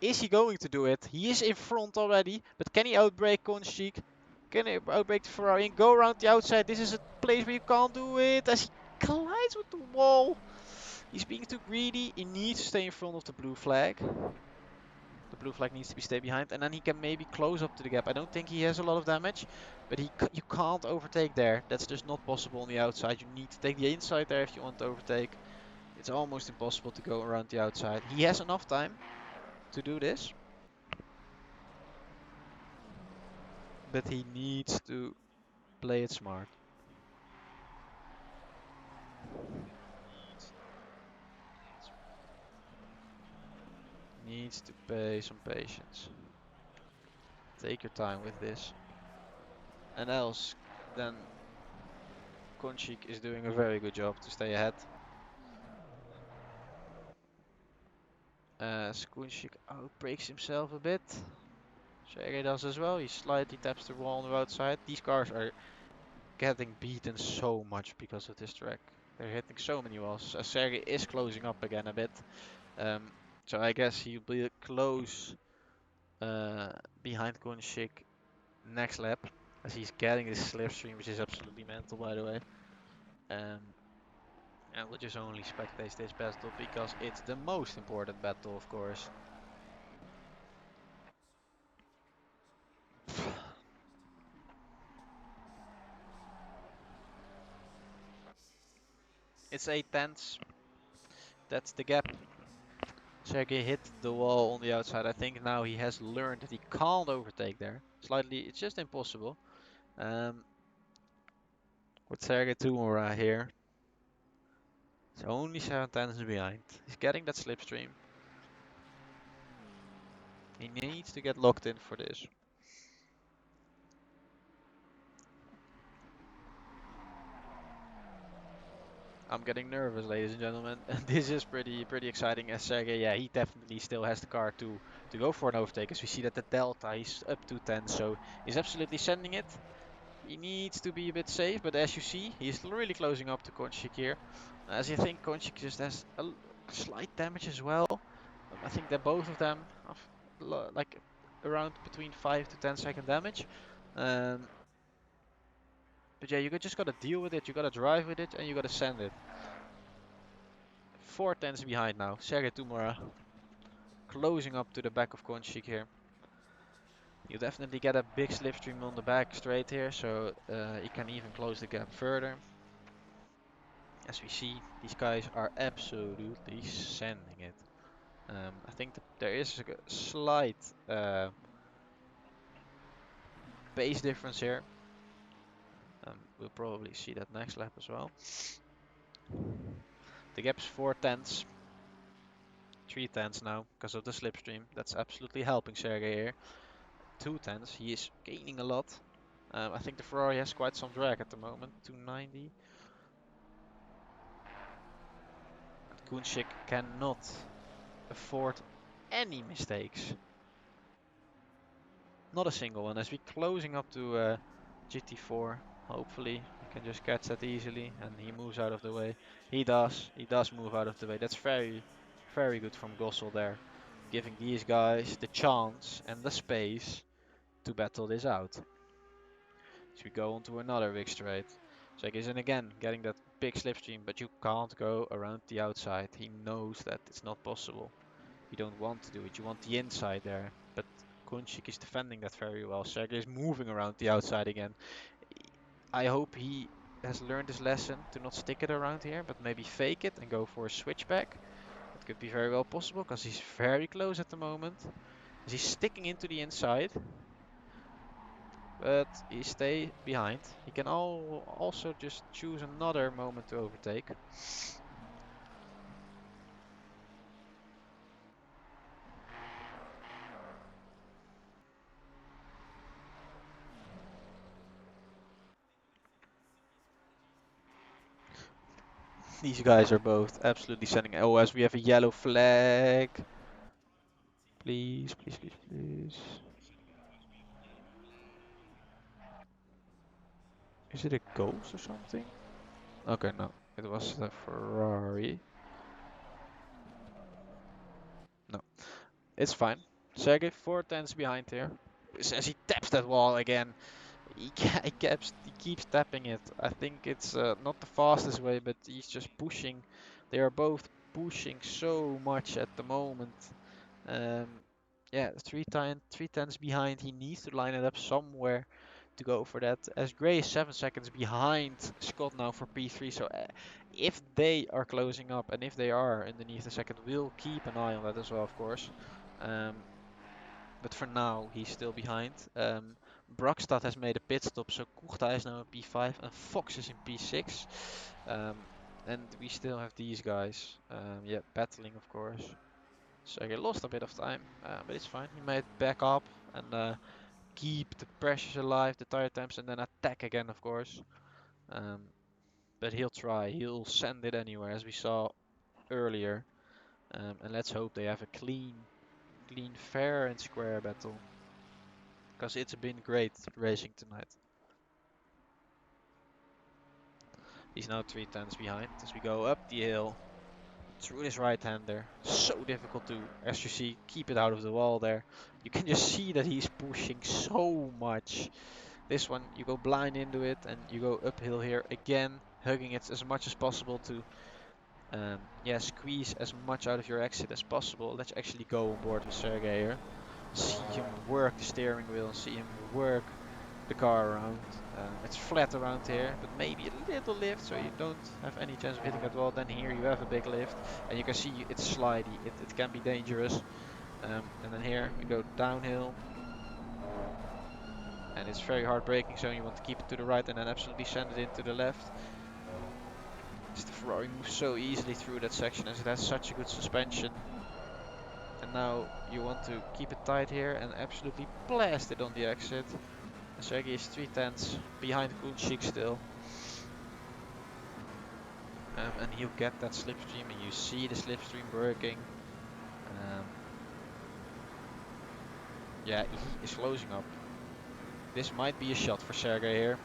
Is he going to do it? He is in front already, but can he outbrake Konchik? Can he outbrake the Ferrari and go around the outside? This is a place where you can't do it, as he collides with the wall. He's being too greedy. He needs to stay in front of the blue flag. The blue flag needs to be stay behind, and then he can maybe close up to the gap. I don't think he has a lot of damage, but you can't overtake there. That's just not possible on the outside. You need to take the inside there if you want to overtake. It's almost impossible to go around the outside. He has enough time to do this, but he needs to play it smart. Needs to pay some patience. Take your time with this. And else, then Konchik is doing a very good job to stay ahead. As Konchik outbreaks himself a bit. Sergey does as well. He slightly taps the wall on the outside. These cars are getting beaten so much because of this track. They're hitting so many walls. Sergey is closing up again a bit. So I guess he'll be close behind Konchik next lap, as he's getting this slipstream, which is absolutely mental, by the way. And we'll just only spectate this battle because it's the most important battle, of course. It's 8/10. That's the gap. Sergey hit the wall on the outside. I think now he has learned that he can't overtake there. Slightly, it's just impossible. With Sergey Tumura here. It's only 7/10 behind. He's getting that slipstream. He needs to get locked in for this. I'm getting nervous, ladies and gentlemen. This is pretty exciting, as Sergey, yeah, he definitely still has the car to go for an overtake, as we see that the delta is up to 10, so he's absolutely sending it. He needs to be a bit safe, but as you see, he's really closing up to Konchik here. As you think, Konchik just has a slight damage as well. I think that both of them have like around between 5 to 10 second damage. Um, but yeah, just gotta deal with it. You gotta drive with it, and you gotta send it. 4 tenths behind now. Sergey Tumora closing up to the back of Konchik here. You definitely get a big slipstream on the back straight here, so he can even close the gap further. As we see, these guys are absolutely sending it. I think there is a slight pace difference here. We'll probably see that next lap as well. The gap's 4 tenths. 3 tenths now because of the slipstream. That's absolutely helping Sergey here. 2 tenths. He is gaining a lot. I think the Ferrari has quite some drag at the moment. 290. And Kunchik cannot afford any mistakes. Not a single one. As we're closing up to GT4, hopefully he can just catch that easily and he moves out of the way. He does. He does move out of the way. That's very, very good from Gossel there. Giving these guys the chance and the space to battle this out. So we go on to another big straight. Zegizin again getting that big slipstream, but you can't go around the outside. He knows that it's not possible. You don't want to do it. You want the inside there. But Kunchik is defending that very well. Sergey is moving around the outside again. I hope he has learned his lesson to not stick it around here, but maybe fake it and go for a switchback. That could be very well possible because he's very close at the moment. As he's sticking into the inside. But he stay behind. He can also just choose another moment to overtake. These guys are both absolutely sending. Oh, as we have a yellow flag. Please, please, please, please. Is it a ghost or something? Okay, no. It was the Ferrari. No. It's fine. Sergey 4 tenths behind here. As he taps that wall again. He keeps tapping it. I think it's not the fastest way, but he's just pushing. They are both pushing so much at the moment. Yeah, 3 tenths behind. He needs to line it up somewhere to go for that. As Gray is 7 seconds behind Scott now for P3. So if they are closing up and if they are underneath the second, we'll keep an eye on that as well, of course. But for now, he's still behind. Brockstad has made a pit stop, so Kuchta is now in P5 and Fox is in P6. And we still have these guys, yeah, battling, of course. So he lost a bit of time, but it's fine. He might back up and keep the pressures alive, the tire temps, and then attack again, of course. But he'll try. He'll send it anywhere, as we saw earlier. And let's hope they have a clean, fair, and square battle. Because it's been great racing tonight. He's now 3 tenths behind as we go up the hill through this right-hander. So difficult to, as you see, keep it out of the wall there. You can just see that he's pushing so much. This one, you go blind into it and you go uphill here again, hugging it as much as possible to yeah, squeeze as much out of your exit as possible. Let's actually go on board with Sergey here. See him work the steering wheel, see him work the car around. It's flat around here, but maybe a little lift, so you don't have any chance of hitting that wall. Then here you have a big lift, and you can see it's slidey. It can be dangerous. And then here we go downhill, and it's very hard braking, so you want to keep it to the right and then absolutely send it into the left. The Ferrari moves so easily through that section as it has such a good suspension. And now you want to keep it tight here and absolutely blast it on the exit. Sergey is 3 tenths behind Kunchik still. And he'll get that slipstream, and you see the slipstream working. Yeah, he is closing up. This might be a shot for Sergey here.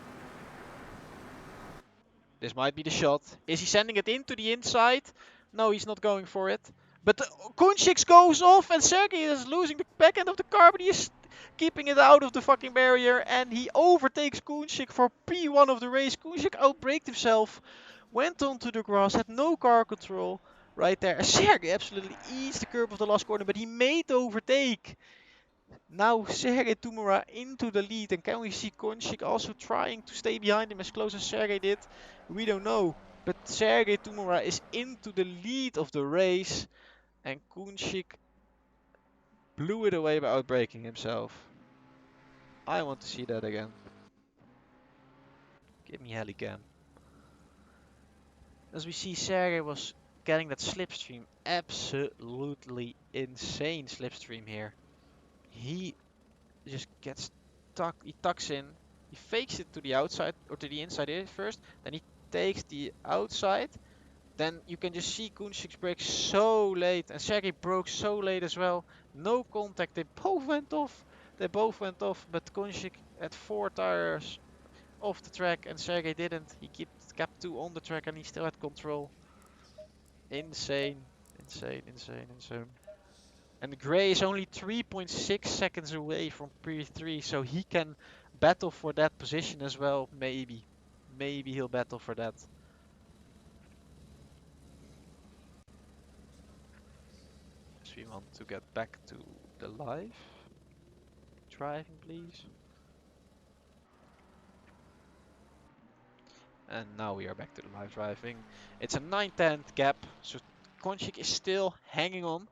This might be the shot. Is he sending it into the inside? No, he's not going for it. But Kunchik goes off and Sergey is losing the back end of the car, but he is keeping it out of the fucking barrier and he overtakes Kunchik for P1 of the race. Kunchik outbraked himself, went onto the grass, had no car control right there. Sergey absolutely eats the curb of the last corner, but he made the overtake. Now Sergey Tumura into the lead, and can we see Kunchik also trying to stay behind him as close as Sergey did? We don't know. But Sergey Tumura is into the lead of the race. And Kunchik blew it away by outbreaking himself. I want to see that again. Give me Helicam. As we see, Sergey was getting that slipstream. Absolutely insane slipstream here. He just gets stuck. He tucks in. He fakes it to the outside or to the inside first. Then he takes the outside. Then you can just see Kunchik's brake so late, and Sergey broke so late as well. No contact. They both went off. But Kunchik had 4 tires off the track, and Sergey didn't. He kept 2 on the track, and he still had control. Insane. And Gray is only 3.6 seconds away from P3, so he can battle for that position as well. Maybe he'll battle for that. So we want to get back to the live driving, please. And now we are back to the live driving. It's a 9/10 gap, so Konchik is still hanging on.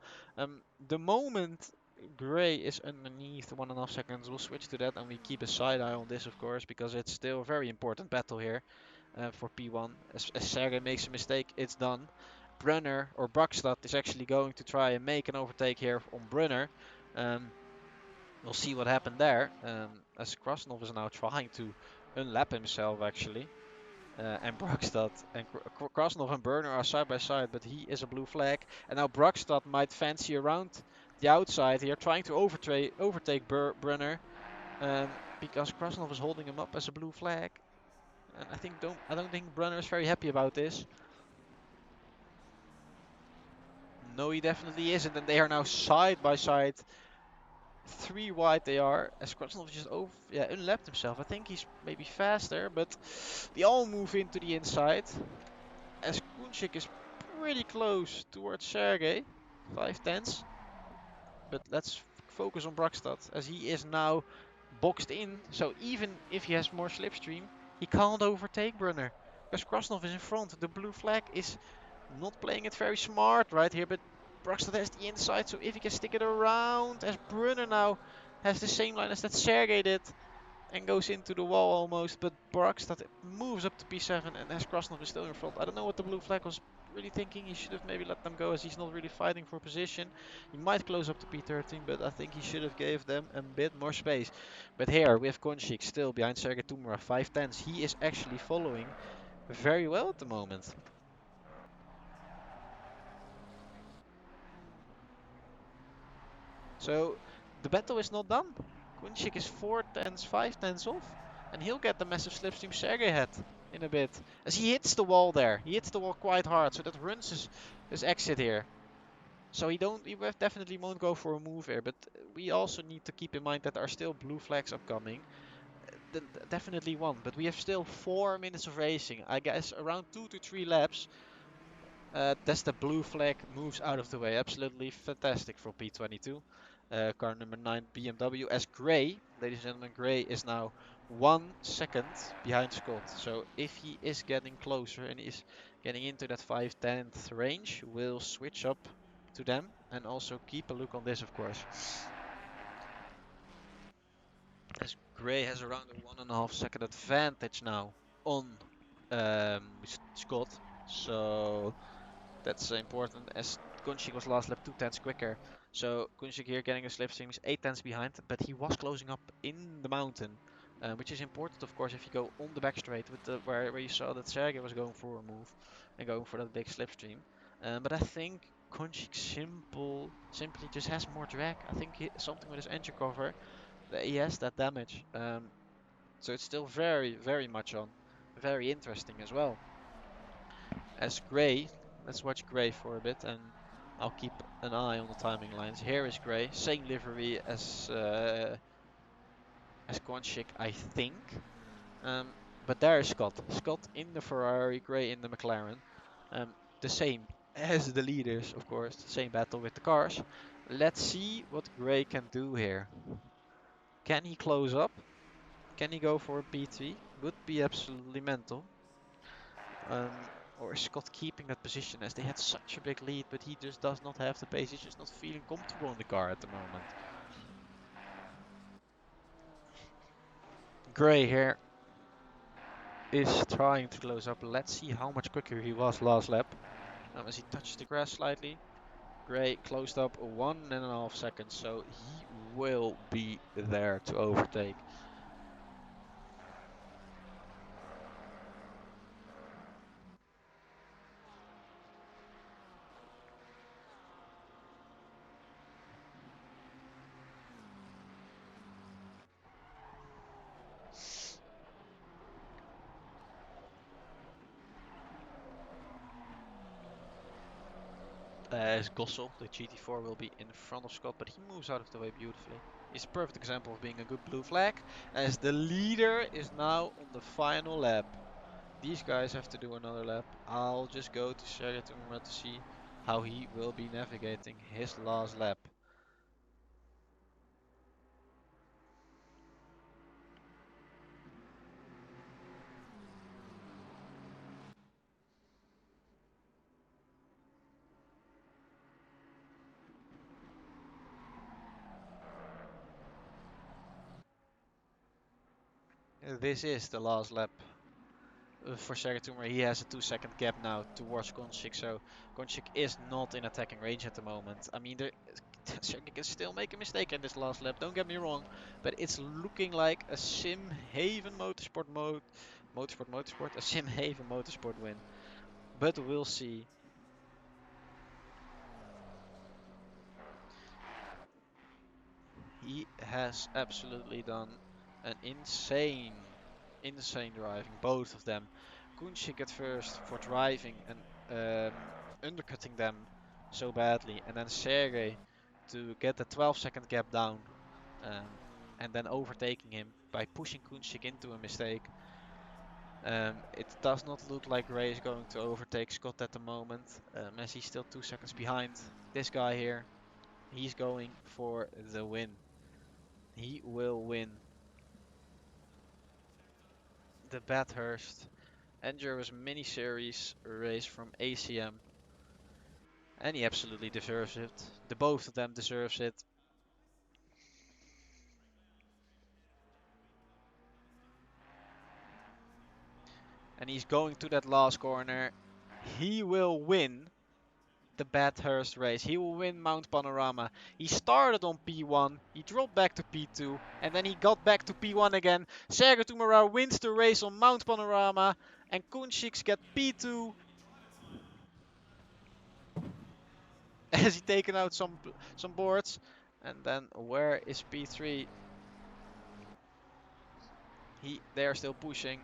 The moment Gray is underneath 1.5 seconds, we'll switch to that and we keep a side eye on this, of course, because it's still a very important battle here for P1. As Sergey makes a mistake, it's done. Brunner or Brokstad is actually going to try and make an overtake here on Brunner. We'll see what happened there. As Krasnov is now trying to unlap himself actually. And Brokstad and Krasnov and Burner are side by side, but he is a blue flag. And now Brokstad might fancy around the outside here, trying to overtake Brunner, because Krasnov is holding him up as a blue flag. And I don't think Brunner is very happy about this. No, he definitely isn't, and they are now side by side. 3 wide they are, as Krasnov just unlapped himself. I think he's maybe faster, but they all move into the inside. As Kunchik is pretty close towards Sergey, 5/10. But let's focus on Brokstad, as he is now boxed in. So even if he has more slipstream, he can't overtake Brunner, because Krasnov is in front. The blue flag is not playing it very smart right here, but Brokstad has the inside, so if he can stick it around, as Brunner now has the same line as that Sergey did, and goes into the wall almost, but Brokstad moves up to P7, and as Krasnov is still in front. I don't know what the blue flag was really thinking. He should have maybe let them go, as he's not really fighting for position. He might close up to P13, but I think he should have gave them a bit more space. But here we have Konchik still behind Sergey Tumura, 5/10. He is actually following very well at the moment. So the battle is not done. Kunchik is 4/10, 5/10 off, and he'll get the massive slipstream Sergey had in a bit. As he hits the wall there, he hits the wall quite hard, so that ruins his exit here. So he definitely won't go for a move here, but we also need to keep in mind that there are still blue flags upcoming. Definitely one, but we have still 4 minutes of racing. I guess around 2 to 3 laps. That's the blue flag moves out of the way. Absolutely fantastic for P22. Car number 9 BMW as Gray, ladies and gentlemen, Gray is now 1 second behind Scott. So if he is getting closer and is getting into that 5/10 range, we'll switch up to them and also keep a look on this, of course. As Gray has around a 1.5 second advantage now on Scott. So that's important, as Kunchik was last lap 2/10 quicker. So Kunchik here getting a slipstream is 8/10 behind, but he was closing up in the mountain, which is important, of course, if you go on the back straight with where you saw that Sergey was going for a move and going for that big slipstream. But I think Kunchik simply just has more drag. I think something with his engine cover, that he has that damage. So it's still very much on. Very interesting as well. As Gray, let's watch Gray for a bit, and I'll keep an eye on the timing lines. Here is Gray, same livery as Konchik, I think. But there is Scott. Scott in the Ferrari, Gray in the McLaren. The same as the leaders, of course. The same battle with the cars. Let's see what Gray can do here. Can he close up? Can he go for a P3? Would be absolutely mental. Or is Scott keeping that position as they had such a big lead, but he just does not have the pace. He's just not feeling comfortable in the car at the moment. Gray here is trying to close up. Let's see how much quicker he was last lap. As he touched the grass slightly. Gray closed up 1.5 seconds, so he will be there to overtake. As Gossel, the GT4 will be in front of Scott, but he moves out of the way beautifully. He's a perfect example of being a good blue flag, as the leader is now on the final lap. These guys have to do another lap. I'll just go to Sergetumra to see how he will be navigating his last lap. This is the last lap for Sergetumra. He has a 2-second gap now towards Konchik, so Konchik is not in attacking range at the moment. I mean, Sergey can still make a mistake in this last lap, don't get me wrong, but it's looking like a Sim Haven Motorsport a Sim Haven Motorsport win. But we'll see. He has absolutely done an insane driving, both of them. Kunchik at first for driving and undercutting them so badly, and then Sergey to get the 12-second gap down, and then overtaking him by pushing Kunchik into a mistake. It does not look like Ray is going to overtake Scott at the moment, as he's still 2 seconds behind. This guy here, he's going for the win. He will win the Bathurst Endurance Mini Series race from ACM. And he absolutely deserves it. The both of them deserves it. And he's going to that last corner. He will win the Bathurst race. He will win Mount Panorama. He started on P1, he dropped back to P2, and then he got back to P1 again. Sergey Tumara wins the race on Mount Panorama, and Kunčiks get P2 as he taken out some boards. And then where is P3? They are still pushing.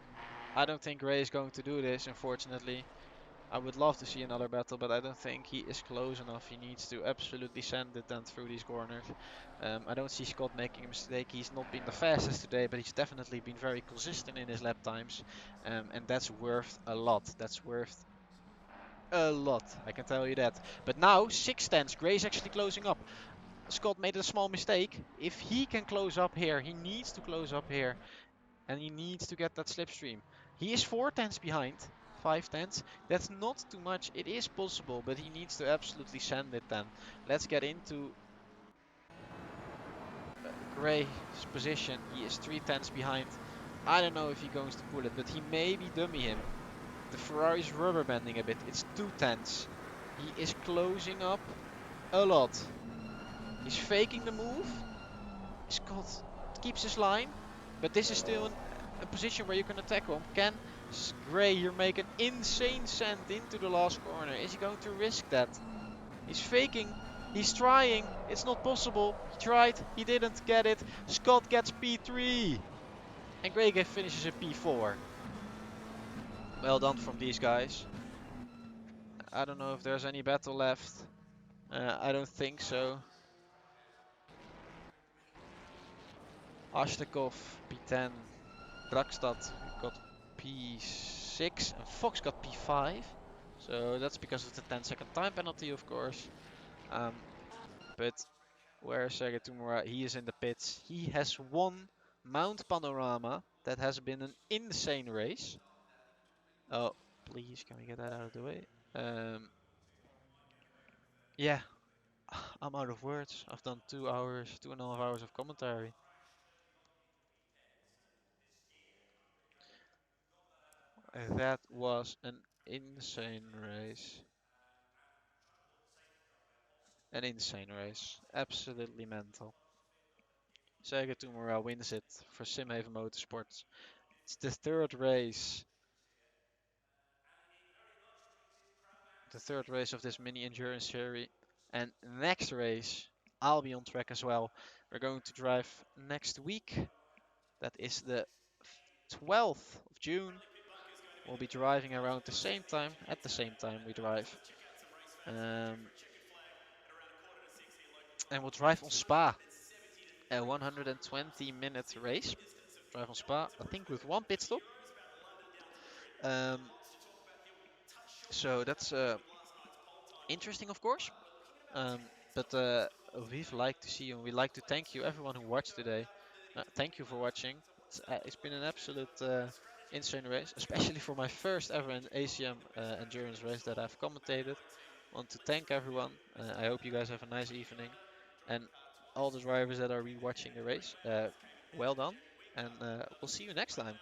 I don't think Ray is going to do this, unfortunately. I would love to see another battle, but I don't think he is close enough. He needs to absolutely send it then through these corners. I don't see Scott making a mistake. He's not been the fastest today, but he's definitely been very consistent in his lap times. And that's worth a lot. That's worth a lot, I can tell you that. But now, 6 tenths. Gray's actually closing up. Scott made a small mistake. If he can close up here, he needs to close up here. And he needs to get that slipstream. He is 4 tenths behind. 5 tenths. That's not too much. It is possible, but he needs to absolutely send it then. Let's get into Gray's position. He is 3 tenths behind. I don't know if he goes to pull it, but he may be dummy him. The Ferrari's rubber banding a bit. It's 2 tenths. He is closing up a lot. He's faking the move. Scott keeps his line, but this is still a position where you can attack him. Can Gray here make an insane send into the last corner? Is he going to risk that? He's faking. He's trying. It's not possible. He tried. He didn't get it. Scott gets P3. And Gray finishes at P4. Well done from these guys. I don't know if there's any battle left. I don't think so. Ashtekov P10, Brakstad got P6, and Fox got P5. So that's because of the 10-second time penalty, of course. But where's Sergei Tumura? He is in the pits. He has won Mount Panorama. That has been an insane race. Oh, please, can we get that out of the way? Yeah, I'm out of words. I've done 2 hours, 2.5 hours of commentary. That was an insane race. An insane race. Absolutely mental. Sega Tumura wins it for Simhaven Motorsports. It's the third race. The third race of this mini endurance series. And next race, I'll be on track as well. We're going to drive next week. That is the 12th of June. We'll be driving around the same time, at the same time we drive. And we'll drive on Spa. A 120-minute race. Drive on Spa, I think with 1 pit stop. So that's interesting, of course. But we'd like to see you, and we'd like to thank you, everyone who watched today. Thank you for watching. It's been an absolute insane race, especially for my first ever ACM endurance race that I've commentated. Want to thank everyone. I hope you guys have a nice evening, and all the drivers that are rewatching the race, well done, and we'll see you next time.